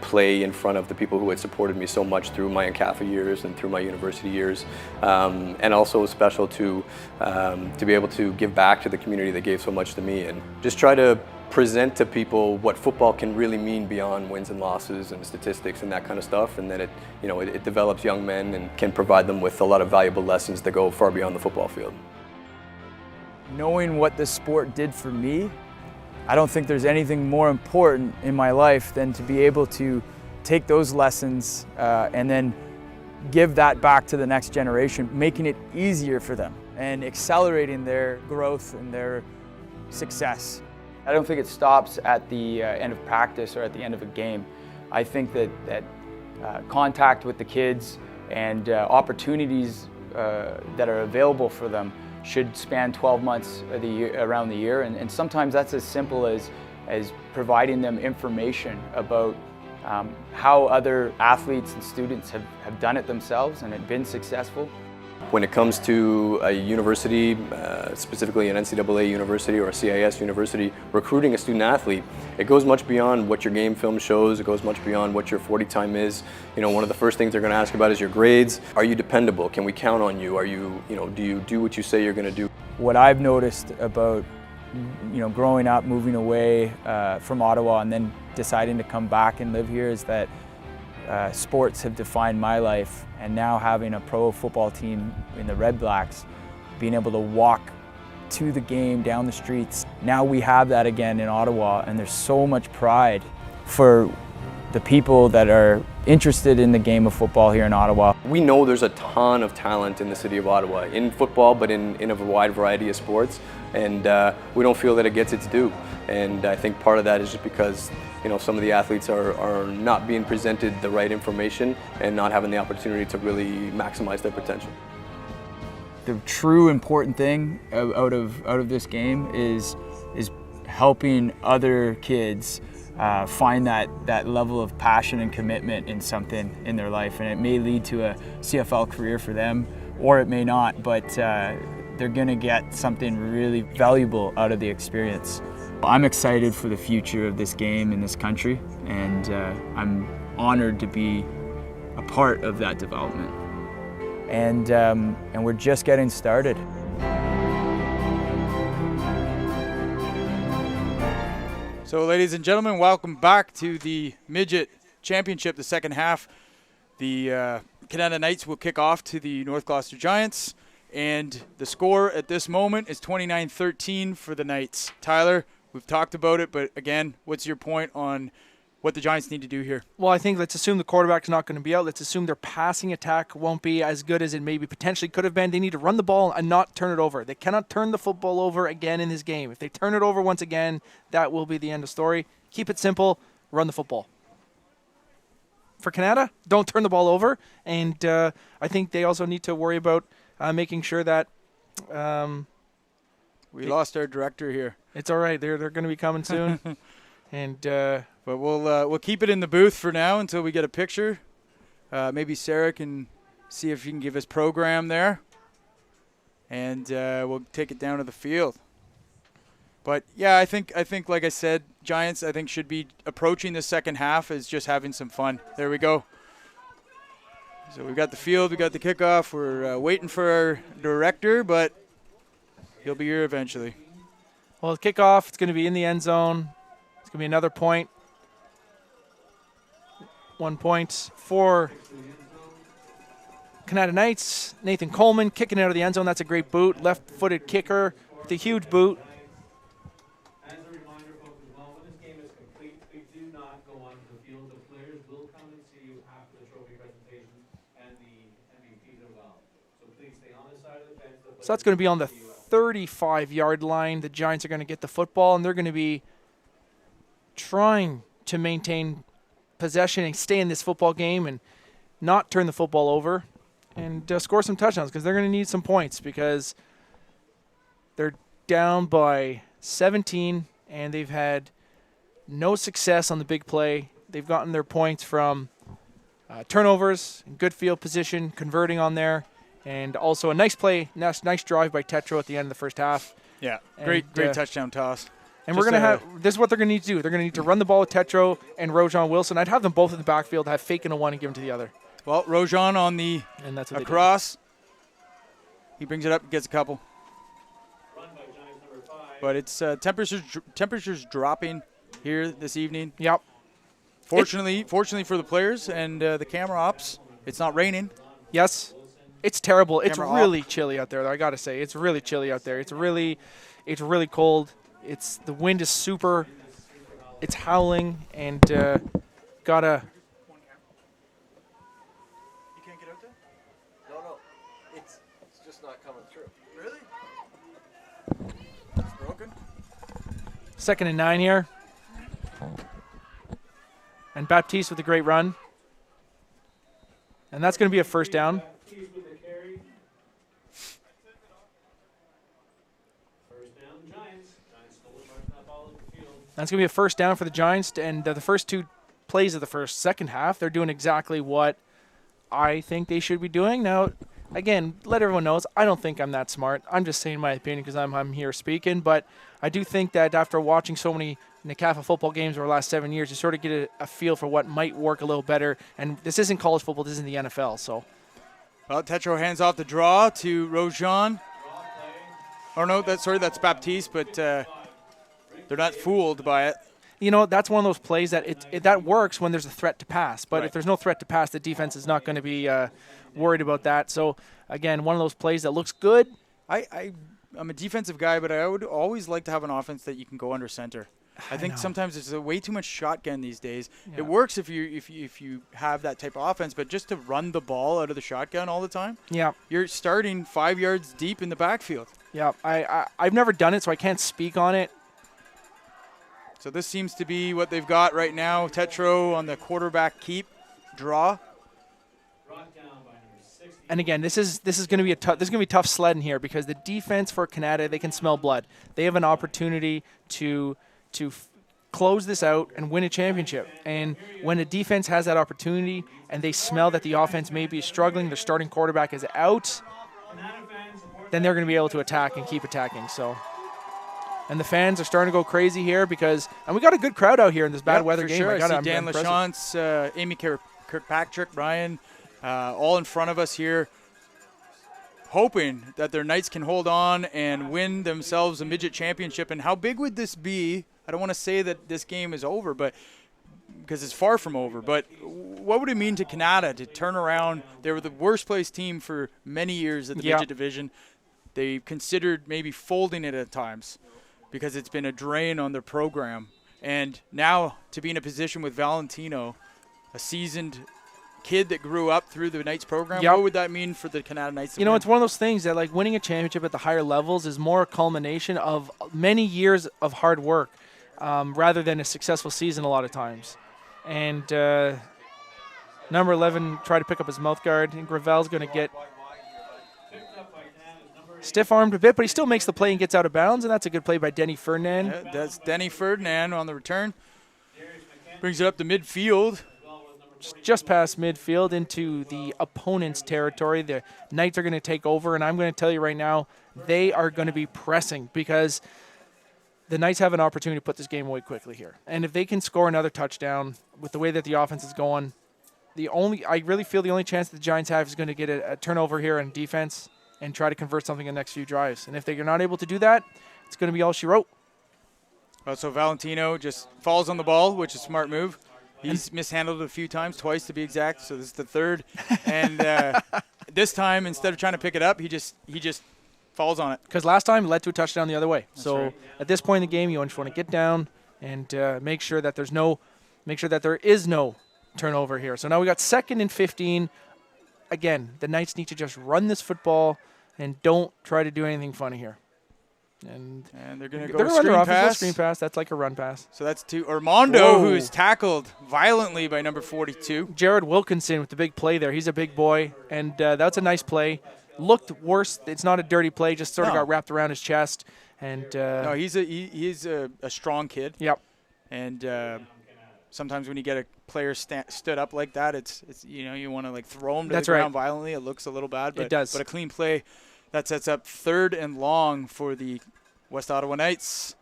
play in front of the people who had supported me so much through my NCAFA years and through my university years. And also special to be able to give back to the community that gave so much to me and just try to present to people what football can really mean beyond wins and losses and statistics and that kind of stuff, and that it develops young men and can provide them with a lot of valuable lessons that go far beyond the football field. Knowing what this sport did for me, I don't think there's anything more important in my life than to be able to take those lessons and then give that back to the next generation, making it easier for them and accelerating their growth and their success. I don't think it stops at the end of practice or at the end of a game. I think that contact with the kids and opportunities that are available for them should span 12 months of around the year, and sometimes that's as simple as providing them information about how other athletes and students have done it themselves and have been successful. When it comes to a university, specifically an NCAA university or a CIS university, recruiting a student athlete, it goes much beyond what your game film shows, it goes much beyond what your 40 time is. One of the first things they're going to ask about is your grades. Are you dependable? Can we count on you? Do you do what you say you're going to do? What I've noticed about growing up, moving away from Ottawa and then deciding to come back and live here is that sports have defined my life, and now having a pro football team in the Red Blacks, being able to walk to the game down the streets, now we have that again in Ottawa, and there's so much pride for the people that are interested in the game of football here in Ottawa. We know there's a ton of talent in the city of Ottawa, in football, but in a wide variety of sports. and we don't feel that it gets its due. And I think part of that is just because some of the athletes are not being presented the right information and not having the opportunity to really maximize their potential. The true important thing out of this game is helping other kids find that level of passion and commitment in something in their life, and it may lead to a CFL career for them, or it may not, but they're gonna get something really valuable out of the experience. I'm excited for the future of this game in this country, and I'm honored to be a part of that development. And we're just getting started. So, ladies and gentlemen, welcome back to the Midget Championship, the second half. The Canada Knights will kick off to the North Gloucester Giants, and the score at this moment is 29-13 for the Knights. Tyler, we've talked about it, but again, what's your point on what the Giants need to do here? Well, I think let's assume the quarterback's not going to be out. Let's assume their passing attack won't be as good as it maybe potentially could have been. They need to run the ball and not turn it over. They cannot turn the football over again in this game. If they turn it over once again, that will be the end of story. Keep it simple. Run the football. For Canada, don't turn the ball over. And I think they also need to worry about making sure that we lost our director here. It's all right. They're going to be coming soon. And but we'll keep it in the booth for now until we get a picture. Maybe Sarah can see if she can give us program there, and we'll take it down to the field. But yeah, I think like I said, Giants I think should be approaching the second half as just having some fun. There we go. So we've got the field, we got the kickoff. We're waiting for our director, but he'll be here eventually. Well, the kickoff, it's going to be in the end zone. It's going to be another point. 1 point for Canada Knights. Nathan Coleman kicking out of the end zone. That's a great boot. Left-footed kicker with a huge boot. As a reminder, folks, as well, when this game is complete, please do not go onto the field. The players will come and see you after the trophy presentation and the MVPs as well. So please stay on this side of the fence. So that's going to be on the 35-yard line. The Giants are going to get the football, and they're going to be trying to maintain possession and stay in this football game and not turn the football over and score some touchdowns, because they're going to need some points because they're down by 17 and they've had no success on the big play. They've gotten their points from turnovers, good field position, converting on there, and also a nice play, nice drive by Tetro at the end of the first half. Yeah, great touchdown toss. And we're going to have – this is what they're going to need to do. They're going to need to run the ball with Tetro and Rojan Wilson. I'd have them both in the backfield, have fake into one and give them to the other. Well, Rojan on the across. He brings it up, gets a couple. But it's temperatures dropping here this evening. Yep. Fortunately for the players and the camera ops, it's not raining. Yes. It's terrible. It's really chilly out there, though, I got to say. It's really chilly out there. It's really cold. The wind is super. It's howling, and gotta. You can't get out there? No. It's just not coming through. Really? It's broken. 2nd and 9 here. And Baptiste with a great run. And that's going to be a first down. That's going to be a first down for the Giants, and the first two plays of the second half, they're doing exactly what I think they should be doing. Now, again, let everyone know, I don't think I'm that smart. I'm just saying my opinion because I'm here speaking, but I do think that after watching so many NCAFA football games over the last 7 years, you sort of get a feel for what might work a little better, and this isn't college football, this isn't the NFL, so. Well, Tetro hands off the draw to Rojan. Oh, no, that's Baptiste, but they're not fooled by it. You know, that's one of those plays that that works when there's a threat to pass. But if there's no threat to pass, the defense is not going to be worried about that. So, again, one of those plays that looks good. I'm a defensive guy, but I would always like to have an offense that you can go under center. I think sometimes it's way too much shotgun these days. Yeah. It works if you have that type of offense, but just to run the ball out of the shotgun all the time, Yeah. you're starting 5 yards deep in the backfield. Yeah. I've never done it, so I can't speak on it. So this seems to be what they've got right now. Tetro on the quarterback keep draw. And again, this is going to be tough sledding here because the defense for Canada, they can smell blood. They have an opportunity to close this out and win a championship. And when the defense has that opportunity and they smell that the offense may be struggling, their starting quarterback is out, then they're going to be able to attack and keep attacking. So, and the fans are starting to go crazy here and we got a good crowd out here in this bad weather for game. Sure. I see I'm Dan impressive. LaChance, Amy Kirkpatrick, Brian, all in front of us here, hoping that their Knights can hold on and win themselves a midget championship. And how big would this be? I don't want to say that this game is over, but because it's far from over. But what would it mean to Canada to turn around? They were the worst placed team for many years at the midget division. They considered maybe folding it at times because it's been a drain on their program. And now to be in a position with Valentino, a seasoned kid that grew up through the Knights program, what would that mean for the Canada Knights? You know, it's one of those things that like winning a championship at the higher levels is more a culmination of many years of hard work rather than a successful season a lot of times. And number 11 tried to pick up his mouth guard, and Gravel's going to get stiff-armed a bit, but he still makes the play and gets out of bounds, and that's a good play by Denny Ferdinand. Yeah, that's Denny Ferdinand on the return. Brings it up to midfield. Just past midfield into the opponent's territory. The Knights are going to take over, and I'm going to tell you right now, they are going to be pressing because the Knights have an opportunity to put this game away quickly here. And if they can score another touchdown with the way that the offense is going, I really feel the only chance that the Giants have is going to get a turnover here in defense and try to convert something in the next few drives. And if they're not able to do that, it's going to be all she wrote. So Valentino just falls on the ball, which is a smart move. He's mishandled it a few times, twice to be exact, so this is the third. And this time, instead of trying to pick it up, he just falls on it. Because last time it led to a touchdown the other way. That's so right. At this point in the game, you just want to get down and make sure that there is no turnover here. So now we got 2nd and 15. Again, the Knights need to just run this football and don't try to do anything funny here. And they're going to go screen pass. That's like a run pass. So that's to Armando, who is tackled violently by number 42. Jared Wilkinson with the big play there. He's a big boy, and that's a nice play. Looked worse. It's not a dirty play. Just sort of got wrapped around his chest. And no, he's a strong kid. Yep. And sometimes when you get a player stood up like that, it's you want to like throw him to the ground violently. It looks a little bad, but it does. But a clean play. That sets up 3rd and long for the West Ottawa Knights.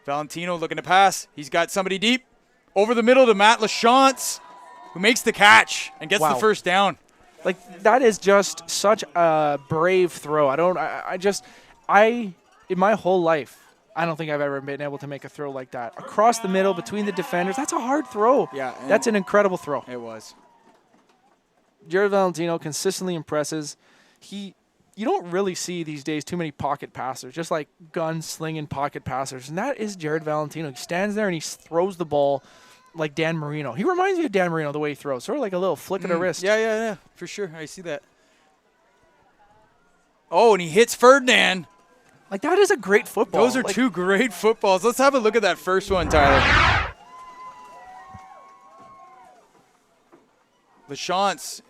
Valentino looking to pass. He's got somebody deep. Over the middle to Matt LaChance, who makes the catch and gets the first down. Like, that is just such a brave throw. In my whole life, I don't think I've ever been able to make a throw like that. Across the middle, between the defenders, that's a hard throw. Yeah. That's an incredible throw. It was. Jared Valentino consistently impresses. You don't really see these days too many pocket passers, just like gun-slinging pocket passers. And that is Jared Valentino. He stands there and he throws the ball like Dan Marino. He reminds me of Dan Marino the way he throws, sort of like a little flick of the wrist. Yeah, for sure. I see that. Oh, and he hits Ferdinand. Like, that is a great football. Those are two great footballs. Let's have a look at that first one, Tyler. LaChance,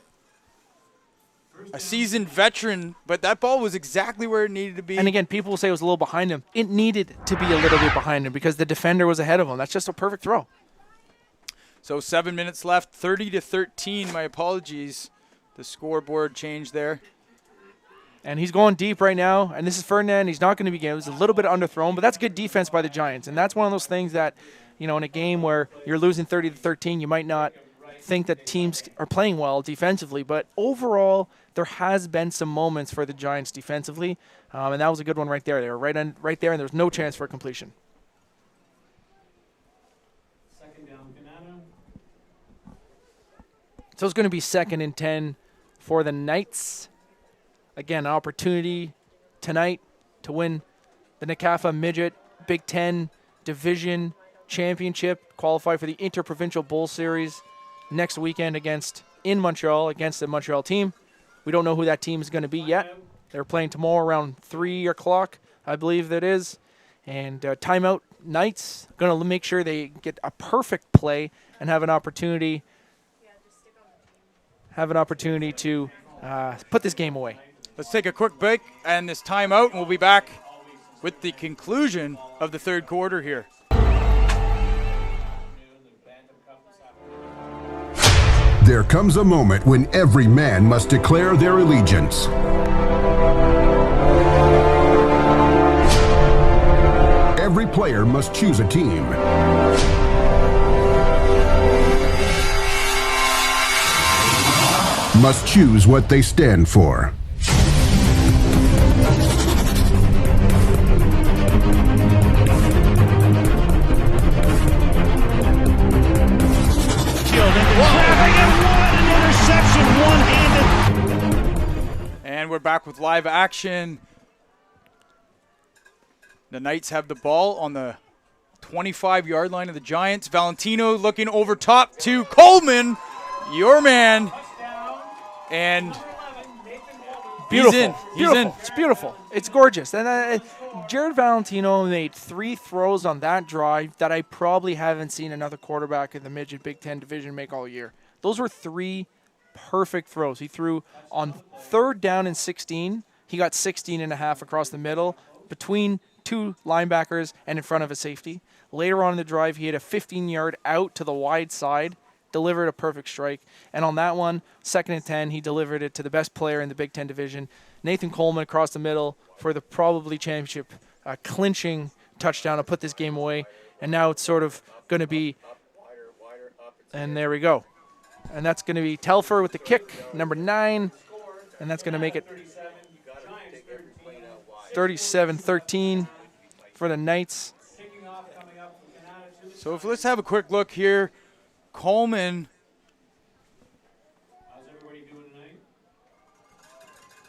a seasoned veteran, but that ball was exactly where it needed to be. And again, people will say it was a little behind him. It needed to be a little bit behind him because the defender was ahead of him. That's just a perfect throw. So 7 minutes left, 30-13. My apologies. The scoreboard changed there. And he's going deep right now. And this is Ferdinand. He's not going to be game. It was a little bit underthrown, but that's good defense by the Giants. And that's one of those things that, in a game where you're losing 30-13, you might not think that teams are playing well defensively. But overall, there has been some moments for the Giants defensively. And that was a good one right there. They were right there, and there was no chance for a completion. So it's going to be 2nd and 10 for the Knights. Again, an opportunity tonight to win the NCAFA Midget Big Ten Division championship, qualify for the Interprovincial Bowl Series next weekend in Montreal against the Montreal team. We don't know who that team is going to be yet. They're playing tomorrow around 3 o'clock, I believe that is. And timeout Knights going to make sure they get a perfect play and have an opportunity to put this game away. Let's take a quick break and this timeout, and we'll be back with the conclusion of the third quarter here. There comes a moment when every man must declare their allegiance. Every player must choose a team. Must choose what they stand for. And we're back with live action. The Knights have the ball on the 25-yard line of the Giants. Valentino looking over top to Coleman, your man. And Beautiful. He's in. It's beautiful. It's gorgeous. And Jared Valentino made 3 throws on that drive that I probably haven't seen another quarterback in the Midget Big Ten division make all year. Those were 3 perfect throws. He threw on 3rd down and 16. He got 16 and a half across the middle between 2 linebackers and in front of a safety. Later on in the drive, he had a 15-yard out to the wide side, delivered a perfect strike. And on that one, 2nd and 10, he delivered it to the best player in the Big Ten division, Nathan Coleman, across the middle for the probably championship clinching touchdown to put this game away. And now it's sort of going to be, and there we go. And that's going to be Telfer with the kick, number 9, and that's going to make it 37-13 for the Knights. So let's have a quick look here. Coleman.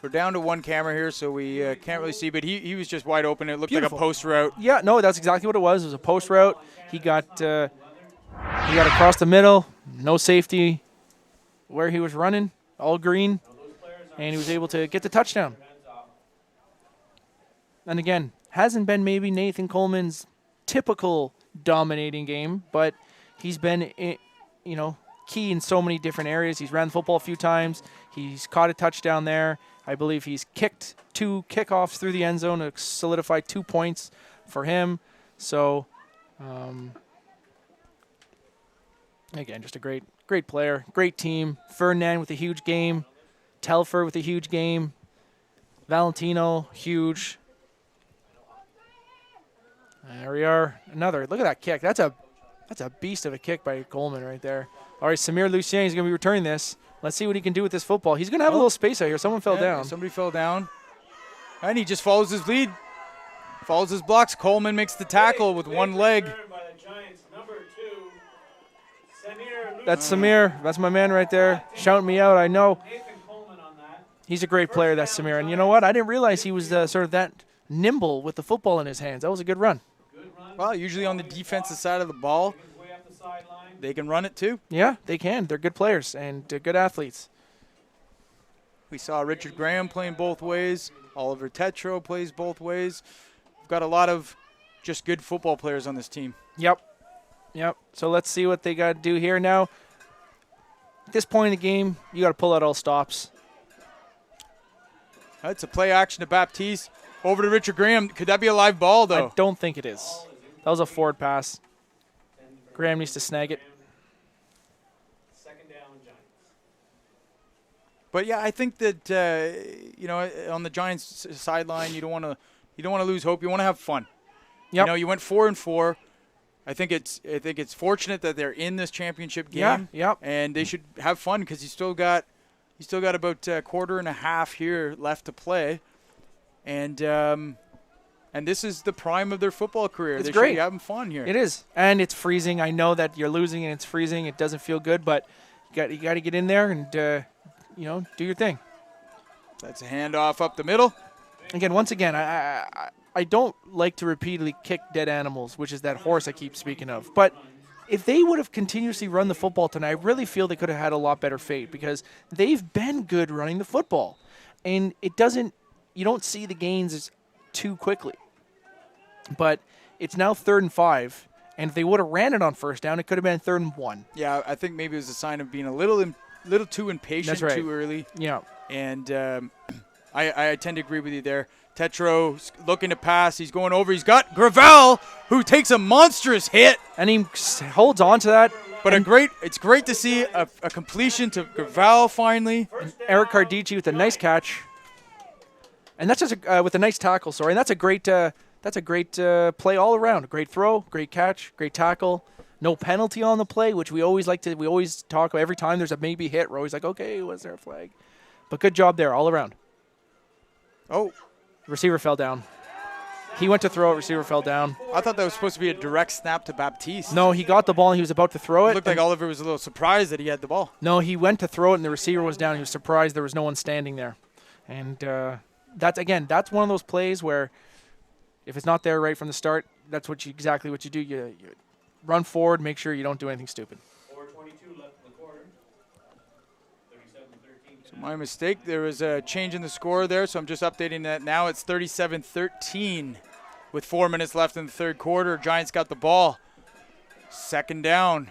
We're down to 1 camera here, so we can't really see, but he was just wide open. It looked like a post route. Yeah, no, that's exactly what it was. It was a post route. He got across the middle, no safety where he was running, all green, and he was able to get the touchdown. And again, hasn't been maybe Nathan Coleman's typical dominating game, but he's been, key in so many different areas. He's ran the football a few times. He's caught a touchdown there. I believe he's kicked 2 kickoffs through the end zone to solidify 2 points for him. So, again, just a great player, great team. Ferdinand with a huge game. Telfer with a huge game. Valentino, huge. There we are. Another. Look at that kick. That's a beast of a kick by Coleman right there. All right, Samir Lucien is going to be returning this. Let's see what he can do with this football. He's going to have a little space out here. Someone fell down. Somebody fell down. And he just follows his lead. Follows his blocks. Coleman makes the tackle with 1 leg. That's Samir. That's my man right there. Shouting me out, I know. He's a great player, that's Samir. And you know what? I didn't realize he was sort of that nimble with the football in his hands. That was a good run. Well, usually on the defensive side of the ball, they can run it too. Yeah, they can. They're good players and good athletes. We saw Richard Graham playing both ways. Oliver Tetro plays both ways. We've got a lot of just good football players on this team. Yep. So let's see what they got to do here now. At this point in the game, you got to pull out all stops. That's a play action to Baptiste. Over to Richard Graham. Could that be a live ball, though? I don't think it is. That was a forward pass. Graham needs to snag it. But yeah, I think that on the Giants sideline, you don't want to lose hope. You want to have fun. Yep. You went 4-4. I think it's fortunate that they're in this championship game. Yeah. Yep. And they should have fun because you still got about a quarter and a half here left to play, and this is the prime of their football career. It's they great. should be having fun here. It is, and it's freezing. I know that you're losing and it's freezing. It doesn't feel good, but you got to get in there and do your thing. That's a handoff up the middle. Once again, I I don't like to repeatedly kick dead animals, which is that horse I keep speaking of. But if they would have continuously run the football tonight, I really feel they could have had a lot better fate because they've been good running the football. And you don't see the gains too quickly. But it's now 3rd and 5, and if they would have ran it on first down, it could have been 3rd and 1. Yeah, I think maybe it was a sign of being a little too impatient too early. Yeah. And I tend to agree with you there. Tetro looking to pass. He's going over. He's got Gravel, who takes a monstrous hit. And he holds on to that. But it's great to see a completion to Gravel finally. And Eric Cardici with a nice catch. And that's just with a nice tackle, sorry. And that's a great play all around. Great throw, great catch, great tackle. No penalty on the play, which we always talk about every time there's a maybe hit. We're always like, okay, was there a flag? But good job there all around. Oh. Receiver fell down. He went to throw it, receiver fell down. I thought that was supposed to be a direct snap to Baptiste. No, he got the ball and he was about to throw it. It looked like Oliver was a little surprised that he had the ball. No, he went to throw it and the receiver was down. He was surprised there was no one standing there. And that's one of those plays where if it's not there right from the start, that's exactly what you do. You run forward, make sure you don't do anything stupid. 4:22 left in the quarter. 37-13. So my mistake. There was a change in the score there, so I'm just updating that now. It's 37-13 with 4 minutes left in the third quarter. Giants got the ball. 2nd down.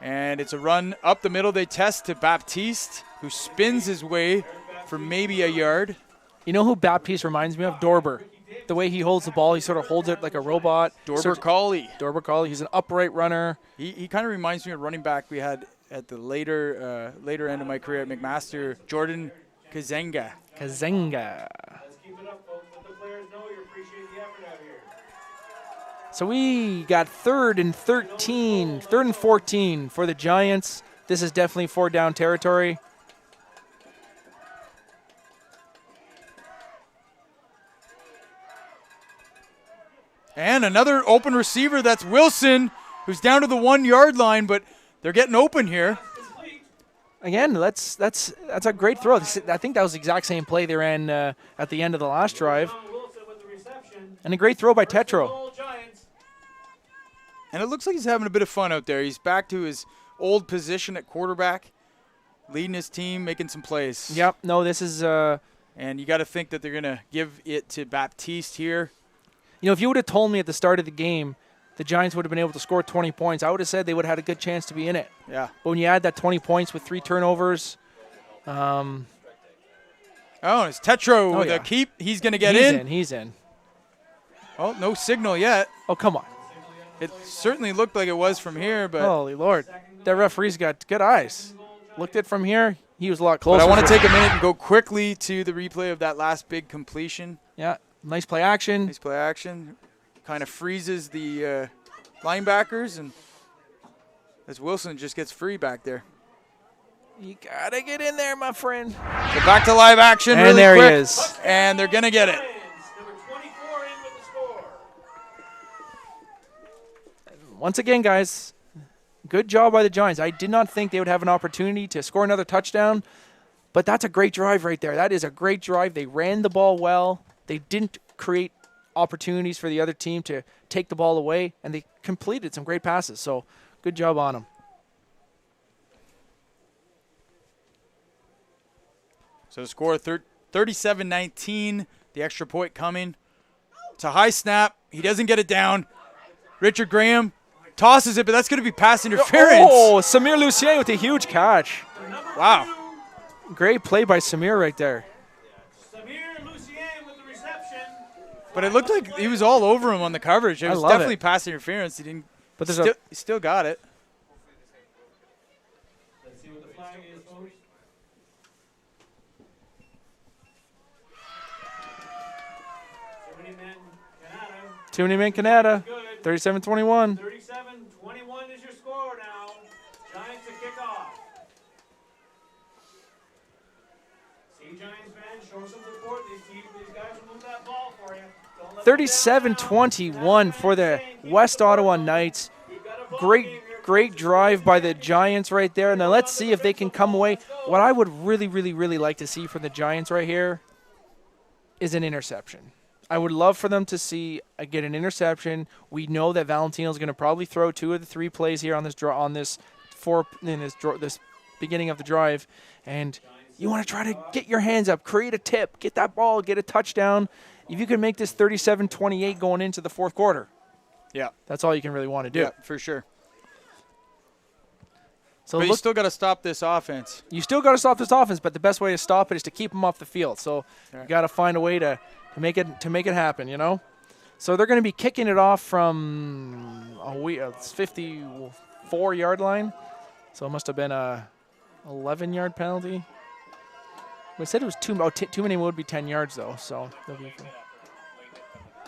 And it's a run up the middle. They test to Baptiste, who spins his way for maybe a yard. You know who Baptiste reminds me of? Dorber. The way he holds the ball, he sort of holds it like a robot. Dorber Colley. He's an upright runner. He kind of reminds me of running back we had at the later end of my career at McMaster, Jordan Kazenga. Let's keep it up, folks. Let the players know you appreciate the effort out here. So we got 3rd and 14 for the Giants. This is definitely 4 down territory. And another open receiver, that's Wilson, who's down to the 1 yard line, but they're getting open here. Again, that's a great throw. I think that was the exact same play they ran at the end of the last drive. And a great throw by Tetro. And it looks like he's having a bit of fun out there. He's back to his old position at quarterback, leading his team, making some plays. Yep, no, this is... and you got to think that they're going to give it to Baptiste here. You know, if you would have told me at the start of the game the Giants would have been able to score 20 points, I would have said they would have had a good chance to be in it. Yeah. But when you add that 20 points with 3 turnovers... it's Tetro with a keep. He's going to get in. He's in. Oh, no signal yet. Oh, come on. It certainly looked like it was from here, but... Holy Lord. That referee's got good eyes. Looked it from here, he was a lot closer. But I want to take a minute and go quickly to the replay of that last big completion. Yeah, nice play action. Nice play action. Kind of freezes the linebackers, and as Wilson just gets free back there. You got to get in there, my friend. So back to live action and really there quick, he is. And they're going to get it. Once again, guys, good job by the Giants. I did not think they would have an opportunity to score another touchdown, but that's a great drive right there. That is a great drive. They ran the ball well. They didn't create opportunities for the other team to take the ball away, and they completed some great passes. So good job on them. So the score 37-19, the extra point coming. It's a high snap. He doesn't get it down. Richard Graham tosses it, but that's going to be pass interference. Oh, Samir Lucien with a huge catch. Wow. Great play by Samir right there. Samir Lucien with the reception. But it looked like he was all over him on the coverage. It was definitely pass interference. He didn't. But he still got it. Let's see what the flag is, folks. Too many men, Canada. 37-21. 37-21 is your score now. Giants to kick off. See, Giants fans, show some support. These guys will move that ball for you. 37-21 for the West Ottawa Knights. Great drive by the Giants right there. Now let's see if they can come away. What I would really like to see from the Giants right here is an interception. I would love for them to see get an interception. We know that Valentino's going to probably throw 2 of the 3 plays here on this this beginning of the drive, and you want to try to get your hands up, create a tip, get that ball, get a touchdown. If you can make this 37-28 going into the fourth quarter, yeah, that's all you can really want to do. Yeah, for sure. So but you still got to stop this offense. You still got to stop this offense, but the best way to stop it is to keep them off the field. So you got to find a way to make it happen, you know. So they're going to be kicking it off from it's 54-yard line. So it must have been a 11-yard penalty. We said it was too many would be 10 yards though. So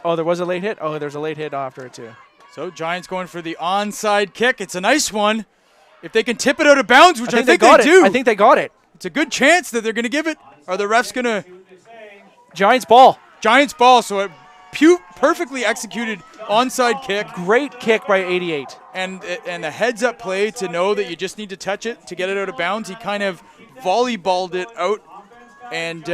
there was a late hit. Oh, there's a late hit after it too. So Giants going for the onside kick. It's a nice one. If they can tip it out of bounds, which I think they do. I think they got it. It's a good chance that they're going to give it. Are the refs going to? Giants ball. Giants ball. So a perfectly executed onside kick. Great kick by 88. And the heads up play to know that you just need to touch it to get it out of bounds. He kind of volleyballed it out. And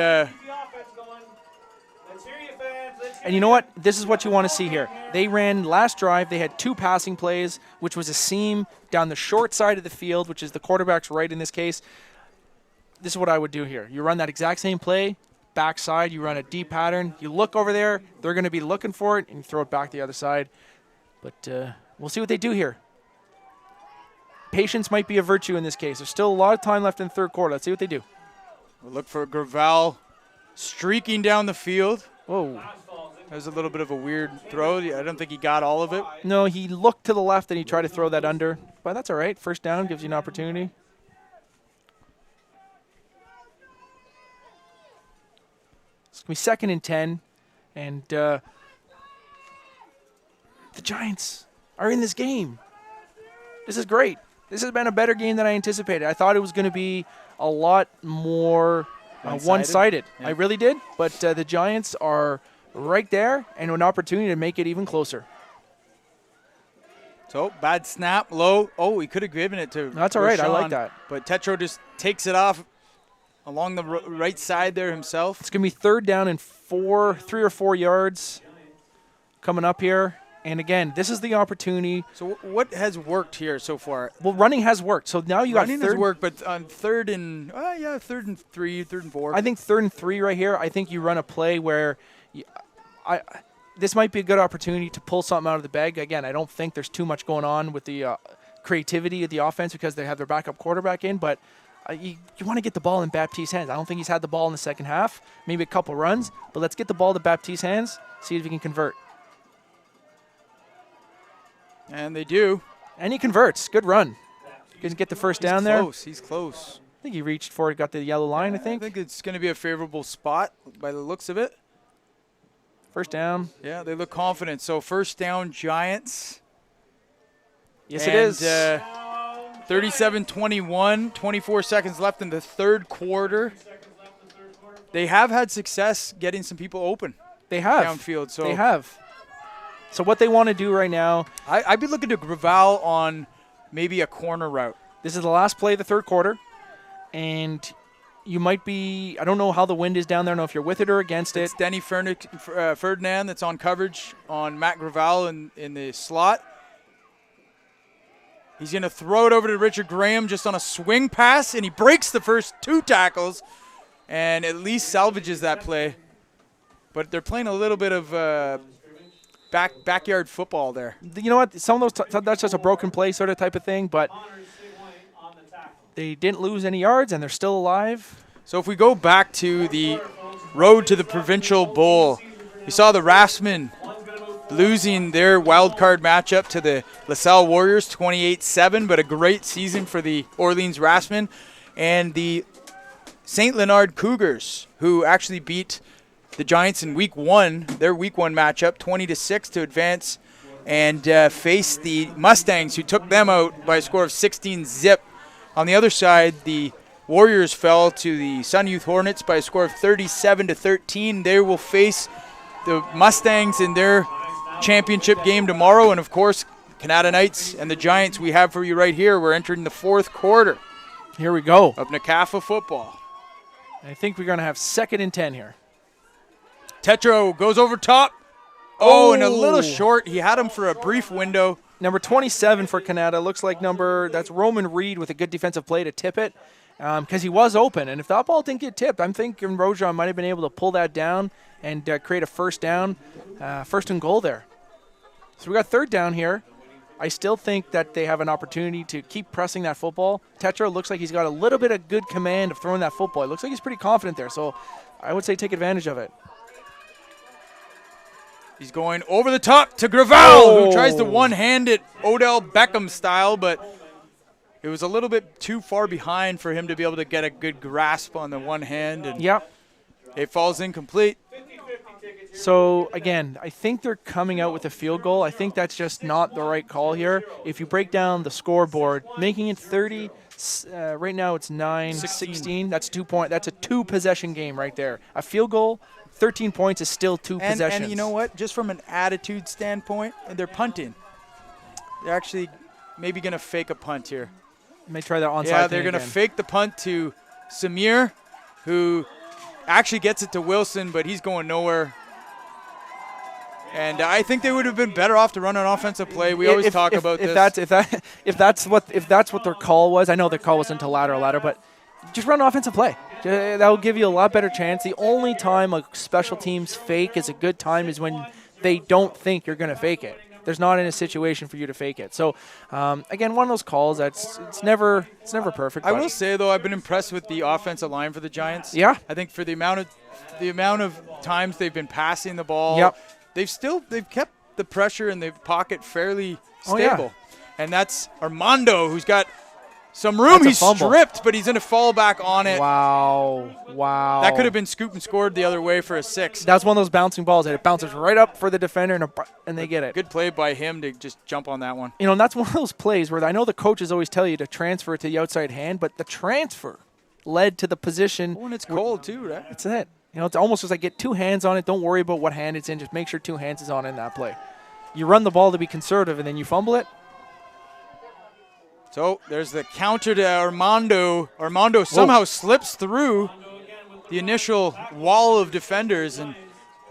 you know what? This is what you want to see here. They ran last drive. They had 2 passing plays, which was a seam down the short side of the field, which is the quarterback's right in this case. This is what I would do here. You run that exact same play, backside. You run a deep pattern. You look over there. They're going to be looking for it, and you throw it back the other side. But we'll see what they do here. Patience might be a virtue in this case. There's still a lot of time left in the third quarter. Let's see what they do. We'll look for Gravel streaking down the field. Whoa. That was a little bit of a weird throw. I don't think he got all of it. No, he looked to the left and he tried to throw that under. But that's all right. First down gives you an opportunity. It's going to be 2nd and 10. And the Giants are in this game. This is great. This has been a better game than I anticipated. I thought it was going to be a lot more one-sided. Yeah. I really did. But the Giants are right there and an opportunity to make it even closer. So, bad snap, low. Oh, he could have given it to That's all right. Rashawn, I like that. But Tetro just takes it off along the right side there himself. It's going to be 3rd down and 3 or 4 yards coming up here. And again, this is the opportunity. So what has worked here so far? Well, running has worked. So now you got running has worked, but on 3rd and 3, 3rd and 4. I think 3rd and 3 right here. I think you run a play where this might be a good opportunity to pull something out of the bag. Again, I don't think there's too much going on with the creativity of the offense because they have their backup quarterback in, but you want to get the ball in Baptiste's hands. I don't think he's had the ball in the second half, maybe a couple runs, but let's get the ball to Baptiste's hands, see if he can convert. And they do. And he converts. Good run. He can get the first down there. He's close. I think he reached for it, got the yellow line, I think. I think it's going to be a favorable spot by the looks of it. First down. Yeah, they look confident. So first down, Giants. Yes, it is. 37-21, 24 seconds left in the third quarter. They have had success getting some people open. They have. Downfield. So they have. So what they want to do right now. I'd be looking to Gravel on maybe a corner route. This is the last play of the third quarter. And you might be, I don't know how the wind is down there. I don't know if you're with it or against it. It's Denny Ferdinand that's on coverage on Matt Gravel in the slot. He's going to throw it over to Richard Graham just on a swing pass, and he breaks the first 2 tackles and at least salvages that play. But they're playing a little bit of backyard football there. You know what? Some of those that's just a broken play sort of type of thing, but they didn't lose any yards, and they're still alive. So if we go back to the road to the Provincial Bowl, you saw the Raftsmen losing their wild card matchup to the LaSalle Warriors 28-7, but a great season for the Orleans Raftsmen. And the St. Leonard Cougars, who actually beat the Giants in Week 1, their Week 1 matchup, 20-6 to advance and face the Mustangs, who took them out by a score of 16-0. On the other side, the Warriors fell to the Sun Youth Hornets by a score of 37-13. They will face the Mustangs in their championship game tomorrow. And, of course, Canada Knights and the Giants we have for you right here. We're entering the fourth quarter. Here we go. Of NCAFA football. I think we're going to have 2nd and 10 here. Tetro goes over top. Oh, and a little short. He had him for a brief window. Number 27 for Canada. Looks like that's Roman Reed with a good defensive play to tip it because he was open. And if that ball didn't get tipped, I'm thinking Rojan might have been able to pull that down and create a first down, first and goal there. So we got third down here. I still think that they have an opportunity to keep pressing that football. Tetro looks like he's got a little bit of good command of throwing that football. It looks like he's pretty confident there. So I would say take advantage of it. He's going over the top to Gravel, who tries to one-hand it Odell Beckham style, but it was a little bit too far behind for him to be able to get a good grasp on the one hand. And it falls incomplete. So, again, I think they're coming out with a field goal. I think that's just not the right call here. If you break down the scoreboard, making it 30, right now it's 9-16. That's 2 point. That's a 2-possession game right there. A field goal, 13 points is still 2 possessions. And you know what? Just from an attitude standpoint, they're punting. They're actually maybe going to fake a punt here. May try that onside thing. Yeah, they're going to fake the punt to Samir, who actually gets it to Wilson, but he's going nowhere. And I think they would have been better off to run an offensive play. We always talk about this. If that's what their call was, I know their call wasn't to ladder, but just run an offensive play. That will give you a lot better chance. The only time a special teams fake is a good time is when they don't think you're going to fake it. There's not in a situation for you to fake it. So, again, one of those calls that's it's never perfect. I will say though, I've been impressed with the offensive line for the Giants. Yeah, I think for the amount of times they've been passing the ball, they've kept the pressure in the pocket fairly stable. And that's Armando, who's got some room. He's stripped, but he's going to fall back on it. Wow. That could have been scooped and scored the other way for a 6. That's one of those bouncing balls that it bounces right up for the defender, and they get it. Good play by him to just jump on that one. You know, and that's one of those plays where I know the coaches always tell you to transfer it to the outside hand, but the transfer led to the position. Oh, and it's cold too, right? That's it. You know, it's almost just like get 2 hands on it. Don't worry about what hand it's in. Just make sure 2 hands is on in that play. You run the ball to be conservative, and then you fumble it. So there's the counter to Armando. Armando somehow slips through the initial wall of defenders, and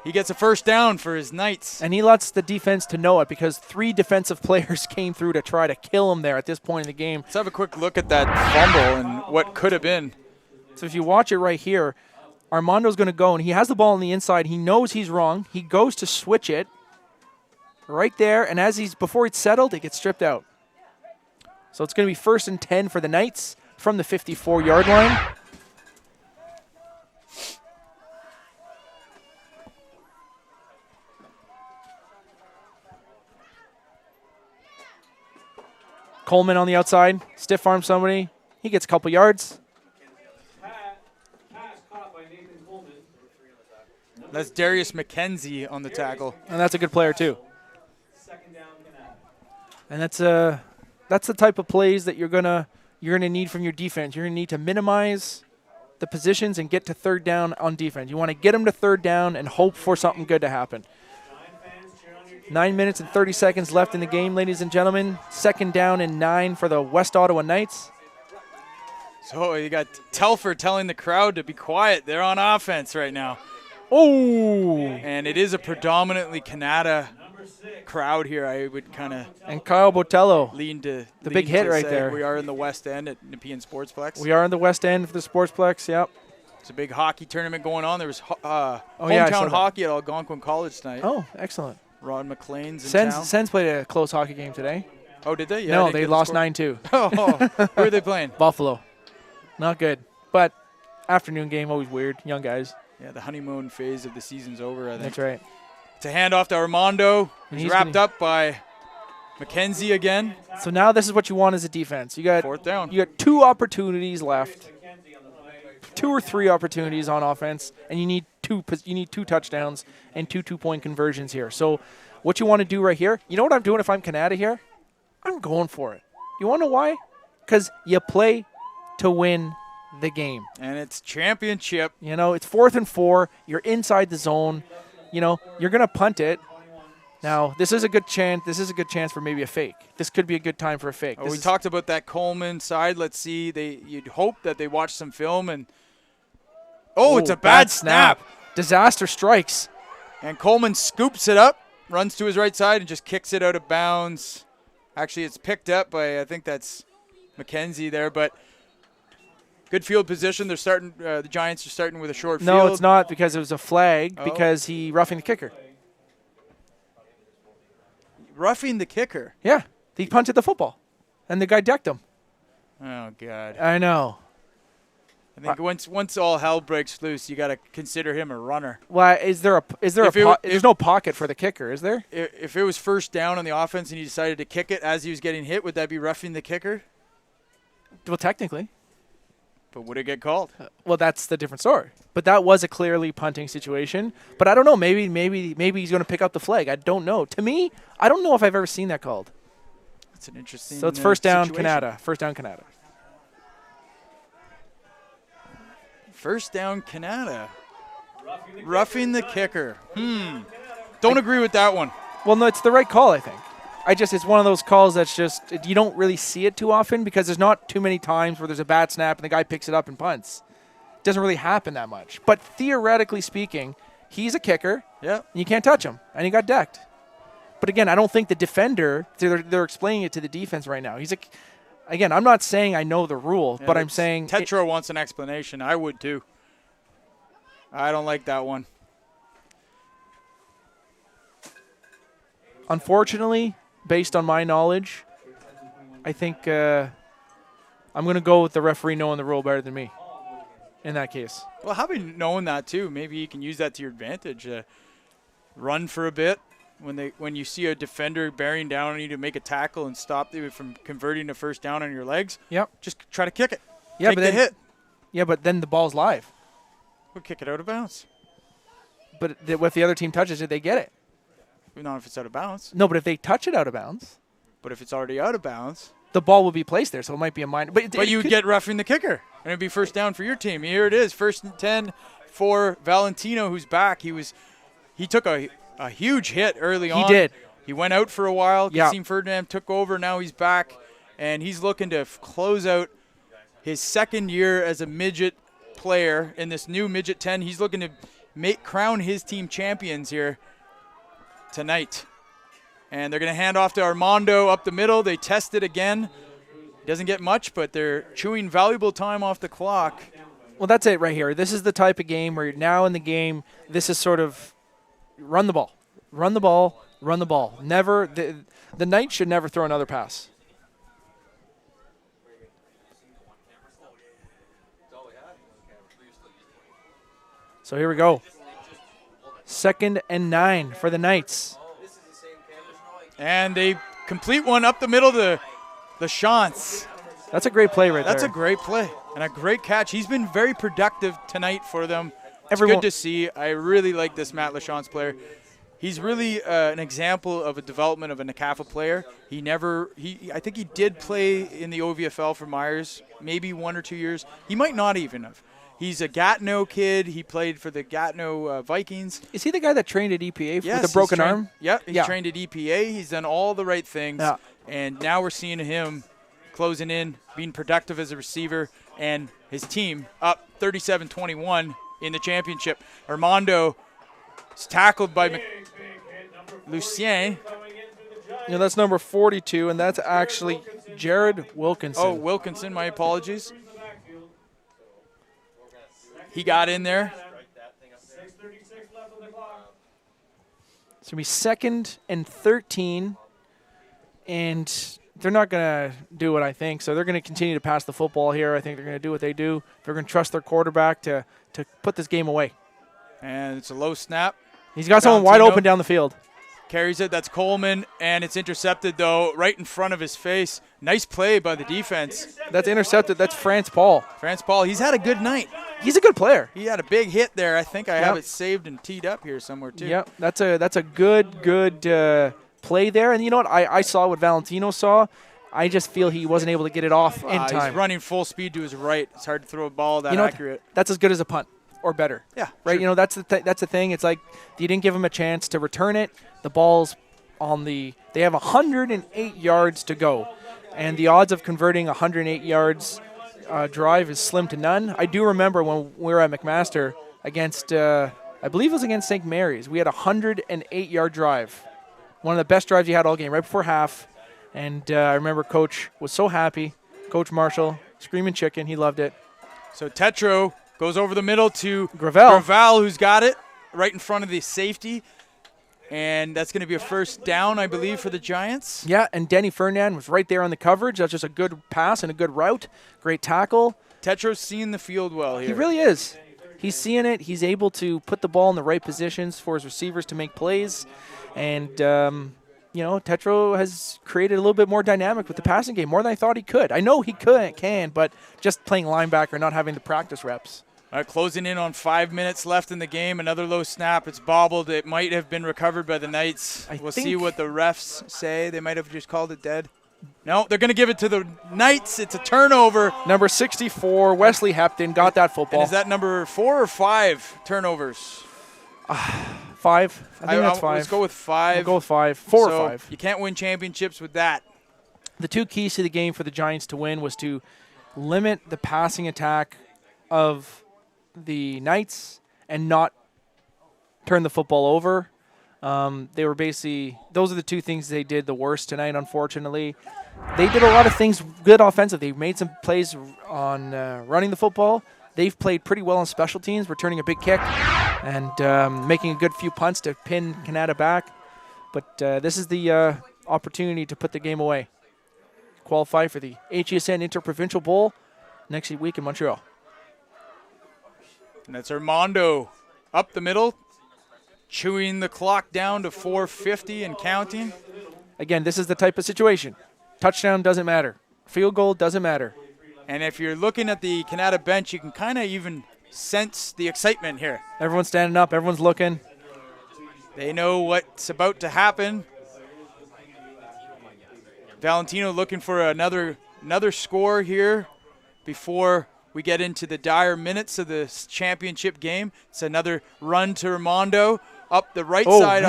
he gets a first down for his Knights. And he lets the defense to know it because 3 defensive players came through to try to kill him there at this point in the game. Let's have a quick look at that fumble and what could have been. So if you watch it right here, Armando's going to go, and he has the ball on the inside. He knows he's wrong. He goes to switch it right there, and before it's settled, it gets stripped out. So it's going to be 1st and 10 for the Knights from the 54-yard line. Coleman on the outside, stiff arm somebody. He gets a couple yards. That's Darius McKenzie on the tackle. And that's a good player too. And that's the type of plays that you're gonna need from your defense. You're gonna need to minimize the positions and get to 3rd down on defense. You want to get them to 3rd down and hope for something good to happen. 9 minutes and 30 seconds left in the game, ladies and gentlemen. 2nd down and 9 for the West Ottawa Knights. So you got Telfer telling the crowd to be quiet. They're on offense right now. Oh! And it is a predominantly Canada crowd here. I would kind of and Kyle Botello lean to the big hit right there. We are in the West End at Nepean Sportsplex. We are in the West End of the Sportsplex. Yep. It's a big hockey tournament going on. There was hometown hockey at Algonquin College tonight. Oh, excellent. Rod McLean's in town. Sens played a close hockey game today. Oh, did they? Yeah. No, they lost 9-2. Oh, who are they playing? Buffalo. Not good, but afternoon game always weird. Young guys. Yeah, the honeymoon phase of the season's over, I think. That's right. It's a handoff to Armando. He's wrapped up by McKenzie again. So now this is what you want as a defense. You got 4th down. You got 2 opportunities left. 2 or 3 opportunities on offense, and you need 2 touchdowns and 2 2-point conversions here. So what you want to do right here, you know what I'm doing if I'm Canada here? I'm going for it. You want to know why? Because you play to win the game. And it's championship. You know, it's 4th and 4. You're inside the zone. You know, you're going to punt it. Now, this is a good chance. This is a good chance for maybe a fake. This could be a good time for a fake. We talked about that Coleman side. Let's see. You'd hope that they watch some film and it's a bad snap. Disaster strikes. And Coleman scoops it up, runs to his right side, and just kicks it out of bounds. Actually, it's picked up by, I think that's McKenzie there, but good field position. They're starting. The Giants are starting with a short field. No, it's not, because it was a flag because he roughing the kicker. Roughing the kicker? Yeah. He punted the football, and the guy decked him. Oh, God. I know. I think once all hell breaks loose, you got to consider him a runner. Why there's no pocket for the kicker, is there? If it was first down on the offense and he decided to kick it as he was getting hit, would that be roughing the kicker? Well, technically. But would it get called? Well, that's the different story. But that was a clearly punting situation. But I don't know. Maybe he's going to pick up the flag. I don't know. To me, I don't know if I've ever seen that called. That's an interesting. So it's first down, situation. Canada. First down, Canada. First down, Canada. Roughing the kicker. Don't agree with that one. Well, no, it's the right call, I think. It's one of those calls that's just, you don't really see it too often because there's not too many times where there's a bad snap and the guy picks it up and punts. It doesn't really happen that much. But theoretically speaking, he's a kicker. Yeah. And you can't touch him. And he got decked. But again, I don't think the defender, they're explaining it to the defense right now. Again, I'm not saying I know the rule, but I'm saying. Tetro wants an explanation. I would too. I don't like that one. Unfortunately, based on my knowledge, I think I'm going to go with the referee knowing the rule better than me in that case. Well, having known that too, maybe you can use that to your advantage. Run for a bit. When you see a defender bearing down on you to make a tackle and stop you from converting a first down on your legs, just try to kick it. Yeah, Take the hit. Yeah, but then the ball's live. We'll kick it out of bounds. But if the other team touches it, they get it. Not if it's out of bounds. No, but if they touch it out of bounds. But if it's already out of bounds. The ball will be placed there, so it might be a minor. But you would get roughing the kicker, and it would be first down for your team. Here it is, 1st and 10 for Valentino, who's back. He took a huge hit early on. He did. He went out for a while. Yeah. Kasim Ferdinand took over. Now he's back, and he's looking to close out his second year as a midget player in this new Midget 10. He's looking to crown his team champions here tonight. And they're going to hand off to Armando up the middle. They test it again. Doesn't get much, but they're chewing valuable time off the clock. Well, that's it right here. This is the type of game where now in the game, this is sort of run the ball. Run the ball, run the ball. Never, the Knights should never throw another pass. So here we go. 2nd and 9 for the Knights. And they complete one up the middle to Lachance. That's a great play right there. That's a great play and a great catch. He's been very productive tonight for them. It's good to see. I really like this Matt Lachance player. He's really an example of a development of a NCAFA player. I think he did play in the OVFL for Myers, maybe 1 or 2 years. He might not even have. He's a Gatineau kid. He played for the Gatineau Vikings. Is he the guy that trained at EPA Yes, with a broken arm? Yeah, he's trained at EPA. He's done all the right things. Yeah. And now we're seeing him closing in, being productive as a receiver, and his team up 37-21 in the championship. Armando is tackled by Lucien. Yeah, that's number 42, and that's actually Jared Wilkinson. Oh, Wilkinson, my apologies. He got in there. It's going to be 2nd and 13, and they're not going to do what I think, so they're going to continue to pass the football here. I think they're going to do what they do. They're going to trust their quarterback to put this game away. And it's a low snap. He's got someone wide open down the field. Carries it. That's Coleman, and it's intercepted, though, right in front of his face. Nice play by the defense. That's intercepted. That's France Paul. France Paul. He's had a good night. He's a good player. He had a big hit there. I think I have it saved and teed up here somewhere, too. Yep, that's a good play there. And you know what? I saw what Valentino saw. I just feel he wasn't able to get it off in time. He's running full speed to his right. It's hard to throw a ball that accurate. That's as good as a punt or better. Yeah. Right? Sure. You know, that's the thing. It's like you didn't give him a chance to return it. The ball's on they have 108 yards to go. And the odds of converting 108 yards drive is slim to none. I do remember when we were at McMaster against I believe it was against St. Mary's. We had a 108-yard drive. One of the best drives he had all game, right before half. And I remember Coach was so happy. Coach Marshall, screaming chicken. He loved it. So Tetro goes over the middle to Gravel, who's got it right in front of the safety. And that's going to be a first down, I believe, for the Giants. Yeah, and Denny Ferdinand was right there on the coverage. That's just a good pass and a good route. Great tackle. Tetro's seeing the field well here. He really is. He's seeing it. He's able to put the ball in the right positions for his receivers to make plays. And, Tetro has created a little bit more dynamic with the passing game, more than I thought he could. I know he can, but just playing linebacker, not having the practice reps. All right, closing in on 5 minutes left in the game. Another low snap. It's bobbled. It might have been recovered by the Knights. We'll see what the refs say. They might have just called it dead. No, they're going to give it to the Knights. It's a turnover. Number 64, Wesley Hepton, got that football. And is that number 4 or 5 turnovers? 5. I think that's 5. Let's go with 5. We'll go with 5. 4 or 5. You can't win championships with that. The two keys to the game for the Giants to win was to limit the passing attack of the Knights and not turn the football over. They were basically, those are the two things they did the worst tonight, unfortunately. They did a lot of things good offensively. They made some plays on running the football. They've played pretty well on special teams, returning a big kick and making a good few punts to pin Canada back. But this is the opportunity to put the game away. Qualify for the HESN Interprovincial Bowl next week in Montreal. And that's Armando up the middle, chewing the clock down to 4:50 and counting. Again, this is the type of situation. Touchdown doesn't matter. Field goal doesn't matter. And if you're looking at the Canada bench, you can kind of even sense the excitement here. Everyone's standing up. Everyone's looking. They know what's about to happen. Valentino looking for another score here before we get into the dire minutes of the championship game. It's another run to Armando up the right side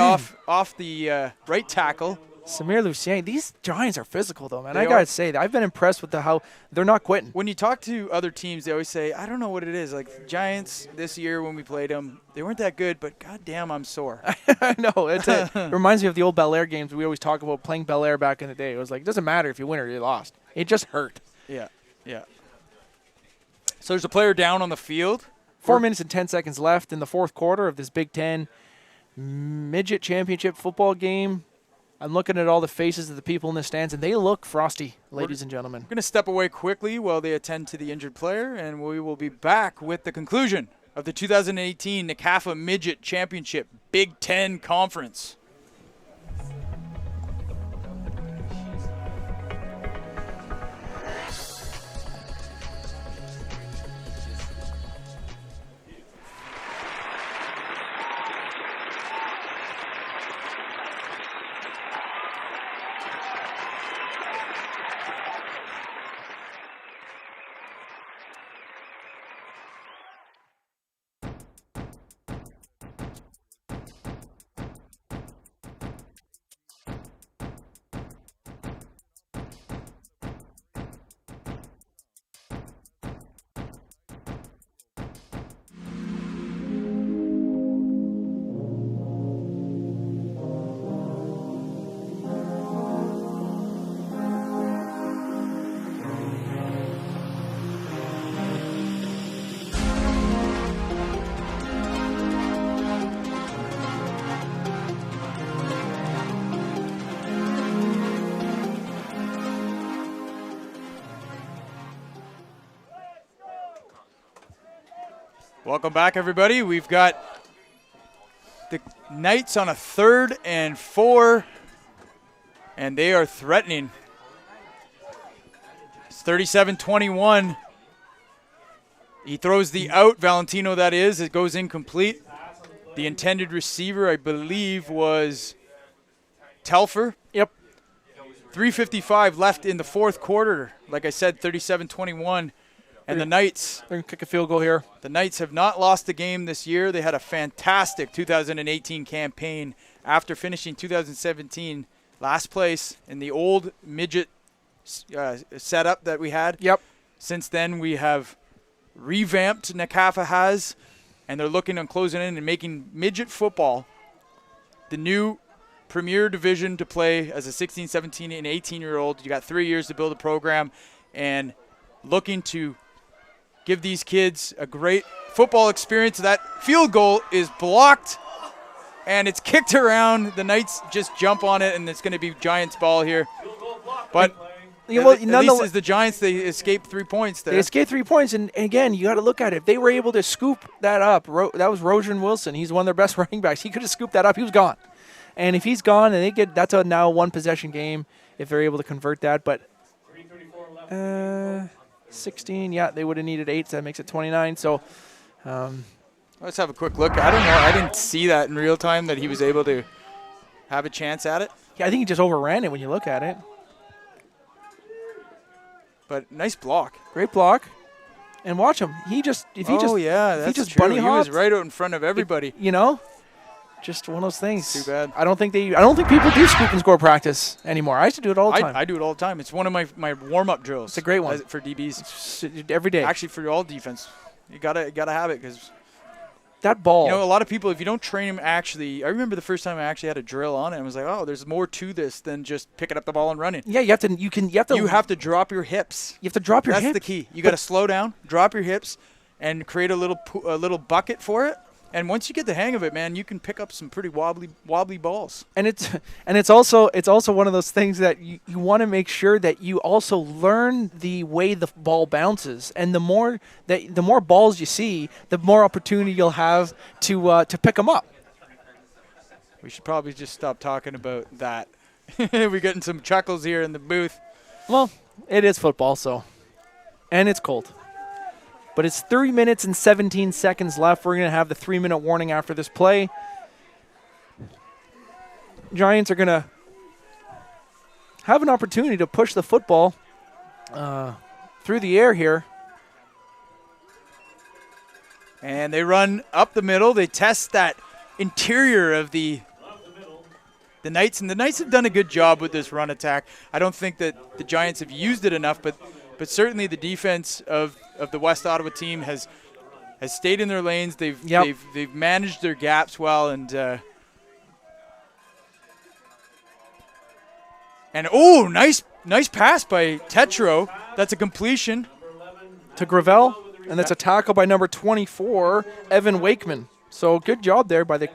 off the right tackle. Samir Lucien, these Giants are physical, though, man. I got to say that. I've been impressed with how they're not quitting. When you talk to other teams, they always say, I don't know what it is. Like Giants this year when we played them, they weren't that good, but goddamn, I'm sore. I know. It reminds me of the old Bel Air games. We always talk about playing Bel Air back in the day. It was like, it doesn't matter if you win or you lost. It just hurt. Yeah. So there's a player down on the field. 4 minutes and 10 seconds left in the fourth quarter of this Big Ten Midget Championship football game. I'm looking at all the faces of the people in the stands, and they look frosty, ladies and gentlemen. We're going to step away quickly while they attend to the injured player, and we will be back with the conclusion of the 2018 NCAFA Midget Championship Big Ten Conference. Welcome back, everybody. We've got the Knights on a 3rd and 4, and they are threatening. It's 37-21. He throws the out, Valentino that is. It goes incomplete. The intended receiver, I believe, was Telfer. Yep. 3:55 left in the fourth quarter. Like I said, 37-21. And the Knights, they're going to kick a field goal here. The Knights have not lost a game this year. They had a fantastic 2018 campaign after finishing 2017 last place in the old midget setup that we had. Yep. Since then, we have revamped, NCAFA has, and they're looking on closing in and making midget football the new premier division to play as a 16, 17, and 18-year-old. You got 3 years to build a program, and looking to give these kids a great football experience. That field goal is blocked, and it's kicked around. The Knights just jump on it, and it's going to be Giants ball here. But at least as the Giants, they escaped 3 points there. They escaped 3 points, and again, you got to look at it. If they were able to scoop that up, that was Rojan Wilson. He's one of their best running backs. He could have scooped that up. He was gone. And if he's gone, and that's a now one-possession game if they're able to convert that. But 16, yeah, they would have needed 8, so that makes it 29. So let's have a quick look. I don't know. I didn't see that in real time that he was able to have a chance at it. Yeah, I think he just overran it when you look at it. But nice block. Great block. And watch him. He just bunny hopped, he was right out in front of everybody. Just one of those things. Too bad. I don't think people do scoop and score practice anymore. I used to do it all the time. I do it all the time. It's one of my warm-up drills. It's a great one for DBs. Every day. Actually, for all defense, you gotta have it because that ball. A lot of people, if you don't train them, actually, I remember the first time I actually had a drill on it. I was like, oh, there's more to this than just picking up the ball and running. Yeah, you have to drop your hips. You have to drop your hips. That's the key. You got to slow down, drop your hips, and create a little bucket for it. And once you get the hang of it, man, you can pick up some pretty wobbly balls. And it's also one of those things that you want to make sure that you also learn the way the ball bounces. And the more balls you see, the more opportunity you'll have to pick them up. We should probably just stop talking about that. We're getting some chuckles here in the booth. Well, it is football, and it's cold. But it's 3 minutes and 17 seconds left. We're going to have the 3-minute warning after this play. Giants are going to have an opportunity to push the football through the air here. And they run up the middle. They test that interior of the Knights. And the Knights have done a good job with this run attack. I don't think that the Giants have used it enough, but certainly the defense of the West Ottawa team has stayed in their lanes. They've managed their gaps well, and nice pass by Tetro. That's a completion to Gravel, and that's a tackle by number 24, Evan Wakeman. So good job there by the.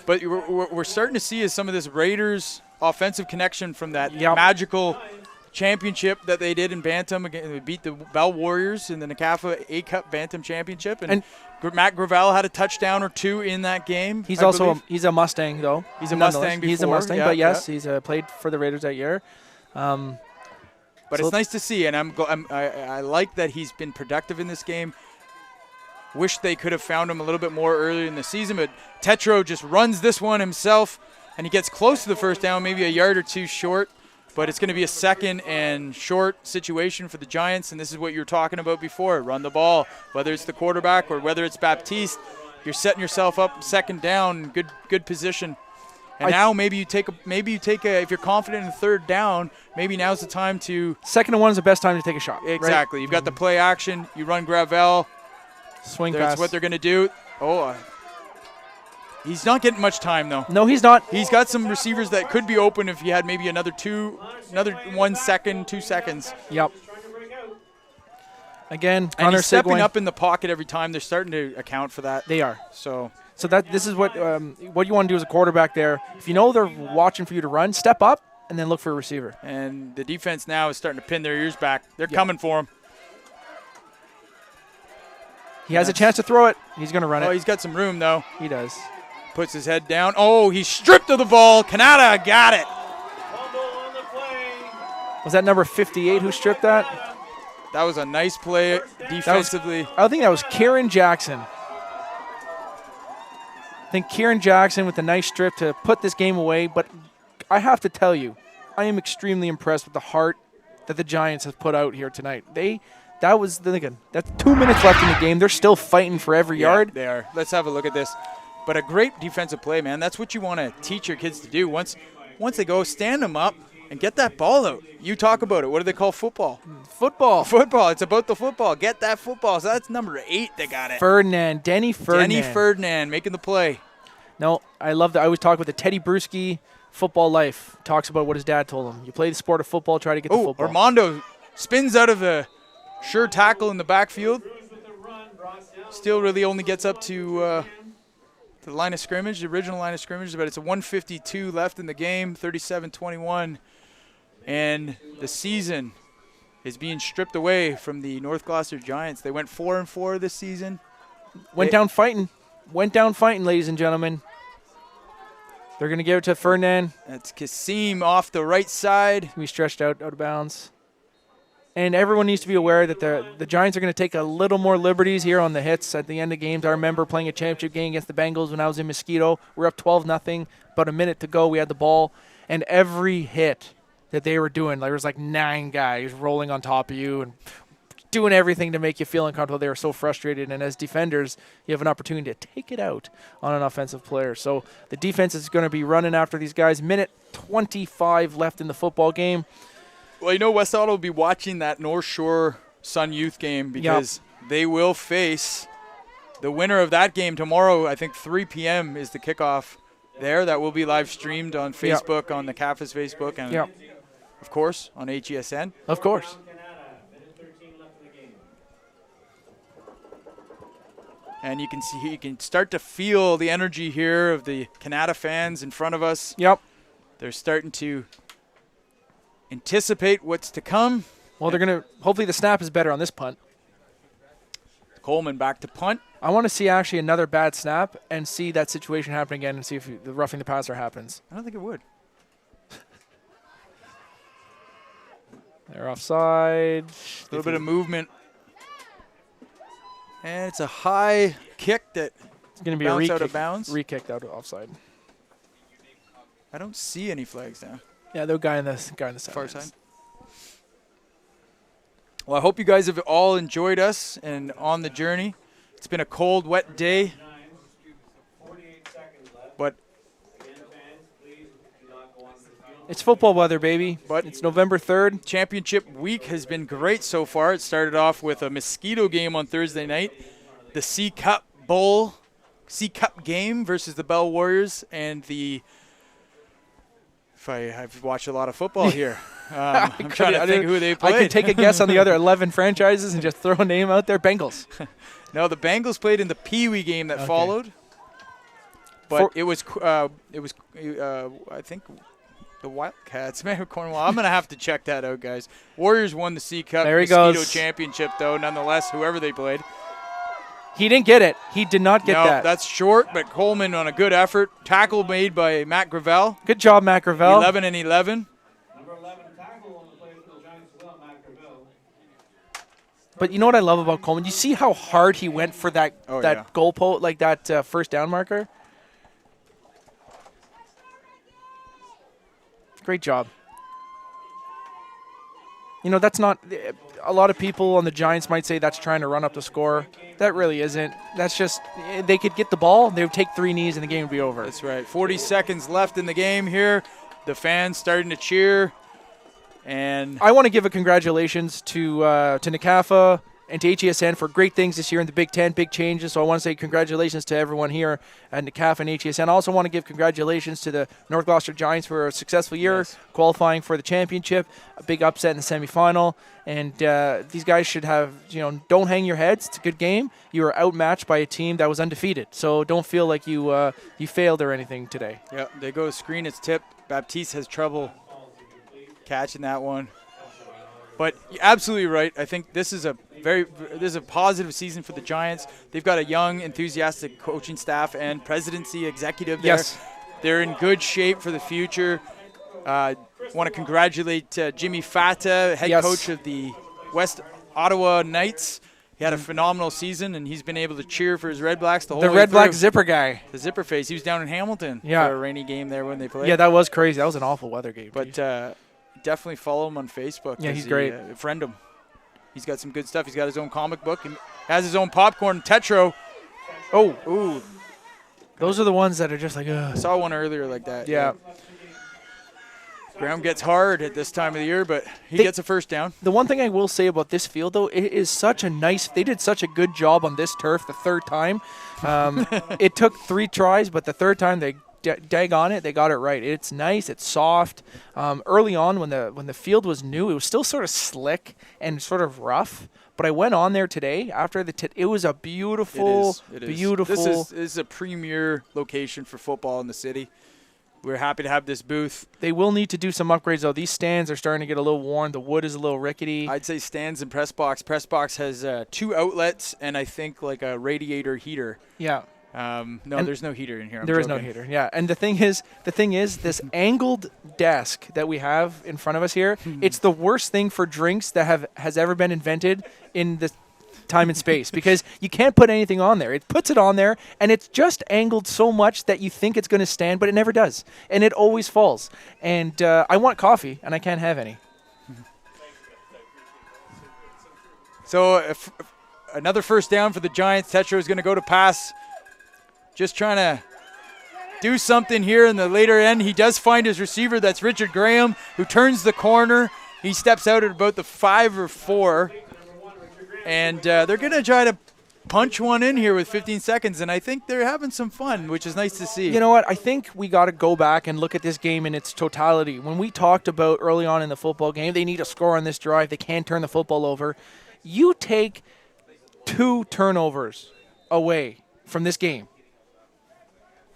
But we're starting to see some of this Raiders offensive connection from that magical championship that they did in Bantam. Again, they beat the Bell Warriors in the NCAFA A-Cup Bantam Championship, and Matt Gravel had a touchdown or two in that game. He's he's a Mustang though. He's a Mustang before. He's a Mustang, but yes, he's played for the Raiders that year. But it's nice to see, and I like that he's been productive in this game. Wish they could have found him a little bit more earlier in the season, but Tetro just runs this one himself, and he gets close to the first down, maybe a yard or two short. But it's going to be a second and short situation for the Giants, and this is what you were talking about before. Run the ball, whether it's the quarterback or whether it's Baptiste. You're setting yourself up second down, good position. And now maybe you take if you're confident in third down, maybe now's the time to. 2nd and 1 is the best time to take a shot. Exactly. Right? You've got the play action. You run Gravel. Swing pass. That's what they're going to do. He's not getting much time, though. No, he's not. He's got some receivers that could be open if he had maybe another 1 second, 2 seconds. Yep. Again, and Connor he's stepping Sigwin. up in the pocket every time. They're starting to account for that. They are. So this is what you want to do as a quarterback there. If you know they're watching for you to run, step up and then look for a receiver. And the defense now is starting to pin their ears back. They're coming for him. He has a chance to throw it. He's going to run it. Oh, he's got some room, though. He does. Puts his head down. Oh, he's stripped of the ball. Canada got it. Was that number 58 who stripped that? That was a nice play defensively. I think that was Kieran Jackson. I think Kieran Jackson with a nice strip to put this game away. But I have to tell you, I am extremely impressed with the heart that the Giants have put out here tonight. That's 2 minutes left in the game. They're still fighting for every yard. They are. Let's have a look at this. But a great defensive play, man. That's what you want to teach your kids to do. Once they go, stand them up, and get that ball out. You talk about it. What do they call football? Football. Football. It's about the football. Get that football. So that's number 8 that got it. Denny Ferdinand. Denny Ferdinand making the play. No, I love that. I always talk with the Teddy Bruschi football life. Talks about what his dad told him. You play the sport of football, try to get the football. Armando spins out of the sure tackle in the backfield. Still really only gets up to the line of scrimmage, the original line of scrimmage, but it's a 1:52 left in the game, 37-21. And the season is being stripped away from the North Gloucester Giants. They went 4-4 this season. Went down fighting, ladies and gentlemen. They're going to give it to Ferdinand. That's Kasim off the right side. We stretched out of bounds. And everyone needs to be aware that the Giants are going to take a little more liberties here on the hits at the end of games. I remember playing a championship game against the Bengals when I was in Mosquito. We're up 12-0, about a minute to go. We had the ball, and every hit that they were doing, there was like 9 guys rolling on top of you and doing everything to make you feel uncomfortable. They were so frustrated, and as defenders, you have an opportunity to take it out on an offensive player. So the defense is going to be running after these guys. Minute 25 left in the football game. Well, you know, West Ottawa will be watching that North Shore Sun Youth game because they will face the winner of that game tomorrow. I think 3 p.m. is the kickoff there. That will be live streamed on Facebook, on the CAFA's Facebook, and of course on HESN. Of course. And you can start to feel the energy here of the Canada fans in front of us. Yep. They're starting to anticipate what's to come. Well, they're going to – hopefully the snap is better on this punt. Coleman back to punt. I want to see actually another bad snap and see that situation happen again and see if the roughing the passer happens. I don't think it would. They're offside. A little bit of movement. And it's a high kick that it's going to be out of bounds. Re-kicked out of offside. I don't see any flags now. Yeah, the guy in the far side. Well, I hope you guys have all enjoyed us and on the journey. It's been a cold, wet day. But it's football weather, baby. But it's November 3rd. Championship week has been great so far. It started off with a Mosquito game on Thursday night. The C-Cup game versus the Bell Warriors and the I've watched a lot of football here. I'm trying to think who they played. I can take a guess on the other 11 franchises and just throw a name out there. Bengals. No, the Bengals played in the Pee Wee game that followed. But it was I think the Wildcats, maybe Cornwall. I'm going to have to check that out, guys. Warriors won the C-Cup Mosquito Championship, though, nonetheless, whoever they played. He didn't get it. He did not get that. That's short, but Coleman on a good effort. Tackle made by Matt Gravel. Good job, Matt Gravel. 11 and 11. Number 11 tackle on the play for the Giants as well, Matt Gravel. But you know what I love about Coleman? You see how hard he went for that goal post, like that first down marker? Great job. You know, that's not – a lot of people on the Giants might say that's trying to run up the score. That really isn't. That's just – they could get the ball, they would take 3 knees, and the game would be over. That's right. 40 seconds left in the game here. The fans starting to cheer. And I want to give a congratulations to NCAFA and to HESN for great things this year in the Big Ten, big changes. So I want to say congratulations to everyone here at NCAFA and HESN. I also want to give congratulations to the North Gloucester Giants for a successful year, qualifying for the championship, a big upset in the semifinal. And these guys should have, don't hang your heads. It's a good game. You were outmatched by a team that was undefeated. So don't feel like you failed or anything today. Yeah, they go screen, it's tipped. Baptiste has trouble catching that one. But you're absolutely right. I think this is a positive season for the Giants. They've got a young, enthusiastic coaching staff and presidency executive there. Yes. They're in good shape for the future. Want to congratulate Jimmy Fata, head coach of the West Ottawa Knights. He had a phenomenal season, and he's been able to cheer for his Red Blacks the whole way through. The Red Black zipper guy. The zipper face. He was down in Hamilton for a rainy game there when they played. Yeah, that was crazy. That was an awful weather game. But definitely follow him on Facebook. Yeah, he's great. Friend him. He's got some good stuff. He's got his own comic book. He has his own popcorn. Tetro. Oh. Ooh. Those are the ones that are just like, ugh. I saw one earlier like that. Yeah. Ground gets hard at this time of the year, but he gets a first down. The one thing I will say about this field, though, it is such a nice. They did such a good job on this turf the third time. It took 3 tries, but the third time they dag on it, they got it right. It's nice. It's soft. Early on, when the field was new, it was still sort of slick and sort of rough. But I went on there today after it was a beautiful, beautiful. This is a premier location for football in the city. We're happy to have this booth. They will need to do some upgrades, though. These stands are starting to get a little worn. The wood is a little rickety. I'd say stands and press box. Press box has 2 outlets and I think like a radiator heater. Yeah. There's no heater in here. There is no heater. Yeah. And the thing is, this angled desk that we have in front of us here, it's the worst thing for drinks that has ever been invented in the time and space, because you can't put anything on there. It puts it on there and it's just angled so much that you think it's going to stand, but it never does, and it always falls. And I want coffee and I can't have any. So another first down for the Giants. Tetra is going to go to pass, just trying to do something here in the later end. He does find his receiver. That's Richard Graham, who turns the corner. He steps out at about the 5 or 4. And they're going to try to punch one in here with 15 seconds, and I think they're having some fun, which is nice to see. You know what? I think we got to go back and look at this game in its totality. When we talked about early on in the football game, they need a score on this drive. They can't turn the football over. You take 2 turnovers away from this game,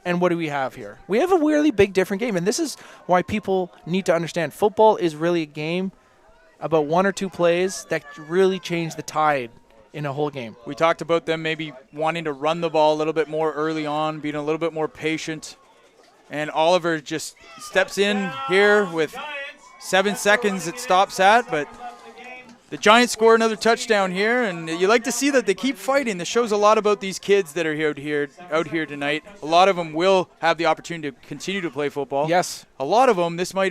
and what do we have here? We have a really big, different game, and this is why people need to understand football is really a game about 1 or 2 plays that really change the tide in a whole game. We talked about them maybe wanting to run the ball a little bit more early on, being a little bit more patient. And Oliver just steps in here with 7 seconds it stops at, but the Giants score another touchdown here, and you like to see that they keep fighting. This shows a lot about these kids that are out here tonight. A lot of them will have the opportunity to continue to play football. Yes. A lot of them, this might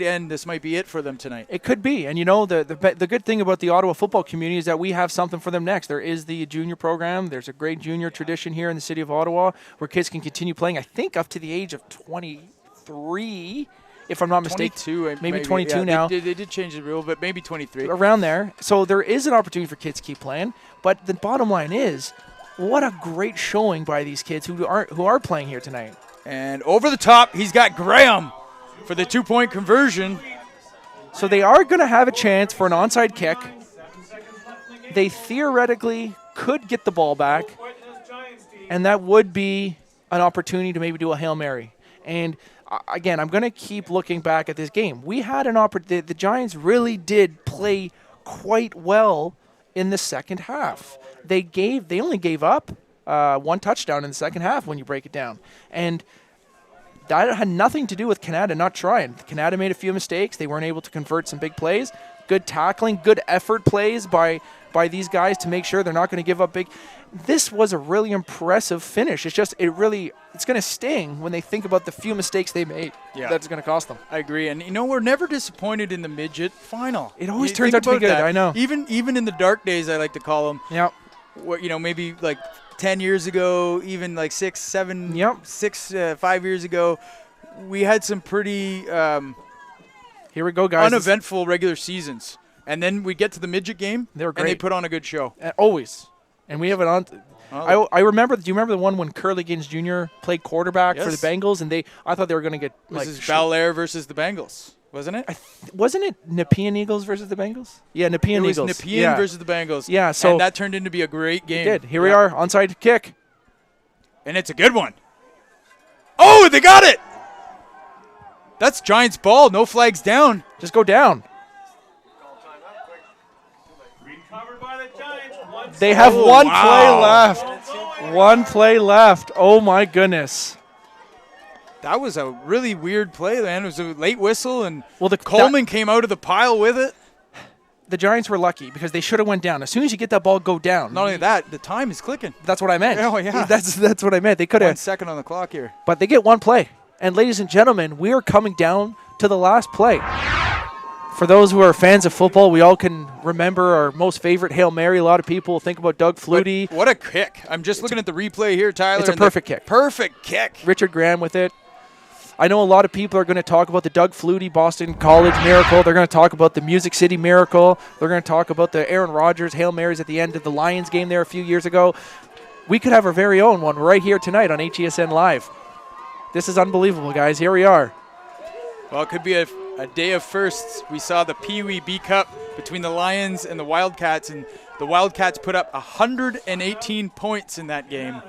be it for them tonight. It could be, and you know, the good thing about the Ottawa football community is that we have something for them next. There is the junior program. There's a great junior tradition here in the city of Ottawa where kids can continue playing, I think, up to the age of 23. If I'm not mistaken, 22, maybe 22 now. They did change the rule, but maybe 23. Around there. So there is an opportunity for kids to keep playing. But the bottom line is, what a great showing by these kids who are playing here tonight. And over the top, he's got Graham for the 2-point conversion. So they are going to have a chance for an onside kick. They theoretically could get the ball back, and that would be an opportunity to maybe do a Hail Mary. And again, I'm going to keep looking back at this game. We had an opportunity. The Giants really did play quite well in the second half. They only gave up 1 touchdown in the second half when you break it down. And that had nothing to do with Canada not trying. Canada made a few mistakes. They weren't able to convert some big plays. Good tackling, good effort plays by these guys to make sure they're not going to give up big. This was a really impressive finish. It's just it's going to sting when they think about the few mistakes they made. Yeah. That's going to cost them. I agree. And, we're never disappointed in the midget final. It always turns out to be good. That. I know. Even in the dark days, I like to call them. Yeah. Maybe like 10 years ago, even like 5 years ago, we had some pretty here we go, guys. Uneventful regular seasons. And then we get to the midget game, they were great. And they put on a good show. Always. And we have it on. I remember. Do you remember the one when Curly Gaines Jr. played quarterback for the Bengals, and I thought they were going to get this is Bel-Air versus the Bengals, wasn't it? Wasn't it Nepean Eagles versus the Bengals? Yeah, Nepean Eagles. It was Nepean versus the Bengals. Yeah, so and that turned into be a great game. It did. Here we are, onside kick, and it's a good one. Oh, they got it! That's Giants ball. No flags down. Just go down. They have one play left. 1 play left. Oh, my goodness. That was a really weird play, man. It was a late whistle, and Coleman came out of the pile with it. The Giants were lucky because they should have went down. As soon as you get that ball, go down. Not only that, the time is clicking. That's what I meant. Oh, yeah. That's what I meant. They could have 1 second on the clock here. But they get one play. And ladies and gentlemen, we are coming down to the last play. For those who are fans of football, we all can remember our most favorite Hail Mary. A lot of people think about Doug Flutie. What a kick. I'm just looking at the replay here, Tyler. It's a perfect kick. Perfect kick. Richard Graham with it. I know a lot of people are going to talk about the Doug Flutie Boston College miracle. They're going to talk about the Music City miracle. They're going to talk about the Aaron Rodgers Hail Marys at the end of the Lions game there a few years ago. We could have our very own one right here tonight on HESN Live. This is unbelievable, guys. Here we are. Well, it could be a day of firsts. We saw the Pee Wee B Cup between the Lions and the Wildcats, and the Wildcats put up 118 points in that game.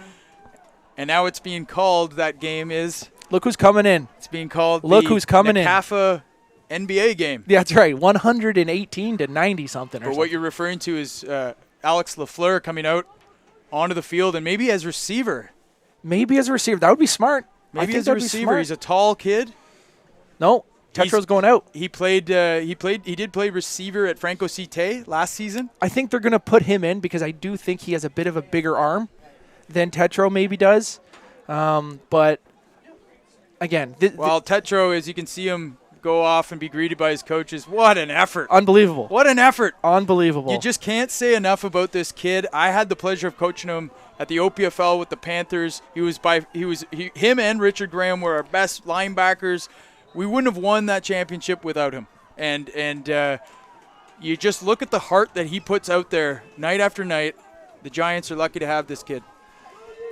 And now it's being called, that game is... Look who's coming in. It's being called Look who's coming in. NCAFA NBA game. Yeah, that's right. 118 to 90 something. But what you're referring to is Alex Lafleur coming out onto the field and maybe as receiver. Maybe as a receiver. That would be smart. Maybe as a receiver. He's a tall kid. No, Tetro's going out. He did play receiver at Franco Cité last season. I think they're going to put him in because I do think he has a bit of a bigger arm than Tetro maybe does. But again, Tetro, as you can see him go off and be greeted by his coaches, what an effort. Unbelievable. What an effort. Unbelievable. You just can't say enough about this kid. I had the pleasure of coaching him at the OPFL with the Panthers. Him and Richard Graham were our best linebackers. We wouldn't have won that championship without him. And you just look at the heart that he puts out there night after night. The Giants are lucky to have this kid.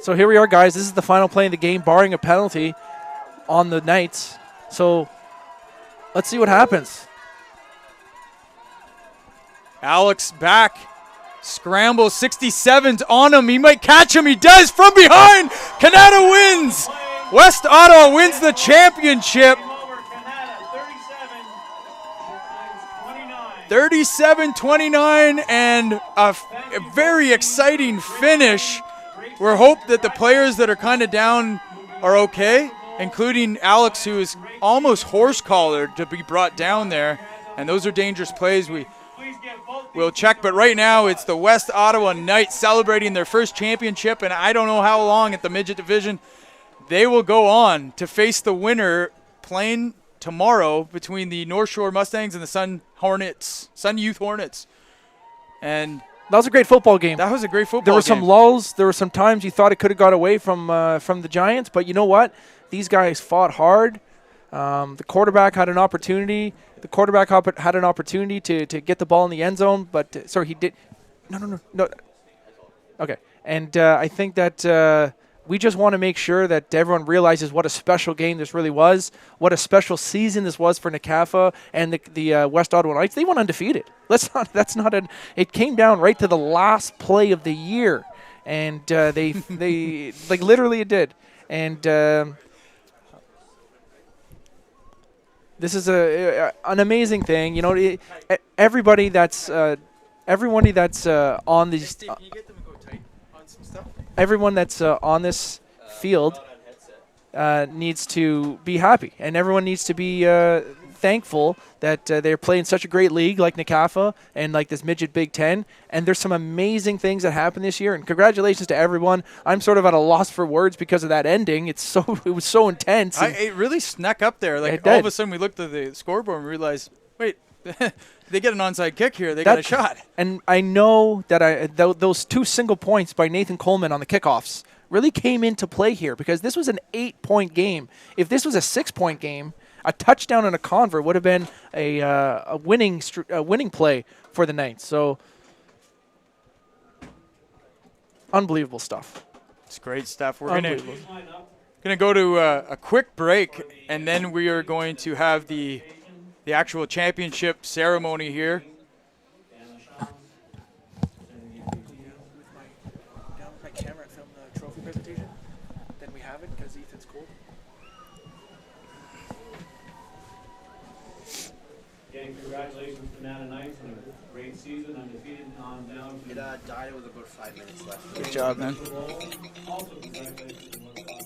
So here we are, guys. This is the final play of the game, barring a penalty on the Knights. So let's see what happens. Alex back. Scrambles. 67's on him. He might catch him. He does from behind. Canada wins. West Ottawa wins the championship. 37-29, and a very exciting finish. We hope that the players that are kind of down are okay, including Alex, who is almost horse-collared to be brought down there. And those are dangerous plays. We'll check, but right now it's the West Ottawa Knights celebrating their first championship, and I don't know how long at the midget division. They will go on to face the winner playing tomorrow between the North Shore Mustangs and the Sun Youth Hornets. And that was a great football game. That was a great football game. There were some lulls. There were some times you thought it could have got away from the Giants, but you know what? These guys fought hard. The quarterback had an opportunity. The quarterback had an opportunity to get the ball in the end zone, but he did. No. Okay, and I think that we just want to make sure that everyone realizes what a special game this really was, what a special season this was for NCAFA and the West Ottawa Knights. They went undefeated. It came down right to the last play of the year, and they like literally it did. And this is an amazing thing. You know, everybody that's on these. Everyone that's on this field needs to be happy, and everyone needs to be thankful that they're playing such a great league like NCAFA and like this Midget Big Ten, and there's some amazing things that happened this year, and congratulations to everyone. I'm sort of at a loss for words because of that ending. It was so intense. It really snuck up there. Like all of a sudden we looked at the scoreboard and realized, wait, they get an onside kick here. They got a shot. And I know that those 2 single points by Nathan Coleman on the kickoffs really came into play here because this was an 8-point game. If this was a 6-point game, a touchdown and a convert would have been a winning play for the Knights. So unbelievable stuff. It's great stuff. We're gonna go to a quick break, and then we are going to have the actual championship ceremony here. My camera and film the trophy presentation. Then we have it because Ethan's cool. Again, congratulations to Nana Knights on a great season, undefeated on down. It died with about 5 minutes left. Good job, man. Also, congratulations to West Ottawa.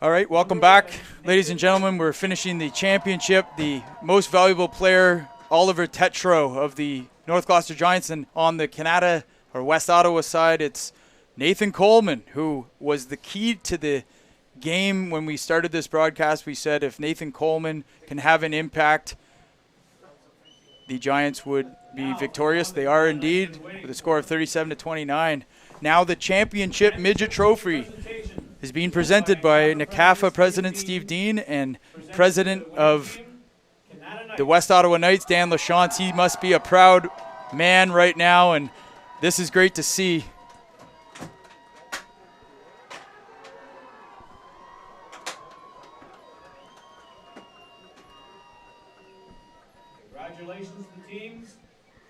All right, welcome back, ladies and gentlemen. We're finishing the championship. The most valuable player, Oliver Tetreault of the North Gloucester Giants, and on the Canada or West Ottawa side, it's Nathan Coleman, who was the key to the game when we started this broadcast. We said if Nathan Coleman can have an impact, the Giants would be victorious. They are indeed, with a score of 37-29. Now the championship midget trophy is being presented by NCAFA President Steve Dean and President of the West Ottawa Knights, Dan Lachance. He must be a proud man right now, and this is great to see. Congratulations to the teams.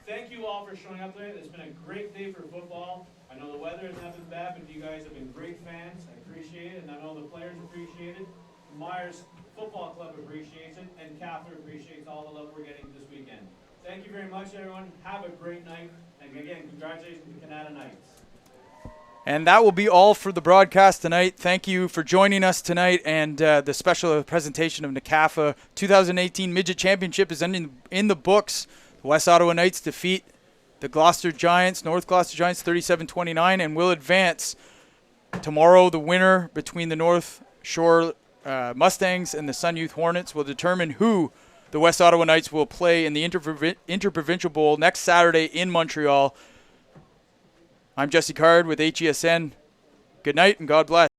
Thank you all for showing up today. It's been a great day for football. I know the weather has not been bad, but you guys have been great fans. I appreciate it, and I know the players appreciate it. Myers Football Club appreciates it, and NCAFA appreciates all the love we're getting this weekend. Thank you very much, everyone. Have a great night, and again, congratulations to Canada Knights. And that will be all for the broadcast tonight. Thank you for joining us tonight, and the special presentation of NCAFA 2018 Midget Championship is in the books. The West Ottawa Knights defeat the Gloucester Giants, North Gloucester Giants, 37-29, and will advance. Tomorrow, the winner between the North Shore Mustangs and the Sun Youth Hornets will determine who the West Ottawa Knights will play in the Interprovincial Bowl next Saturday in Montreal. I'm Jesse Card with HESN. Good night and God bless.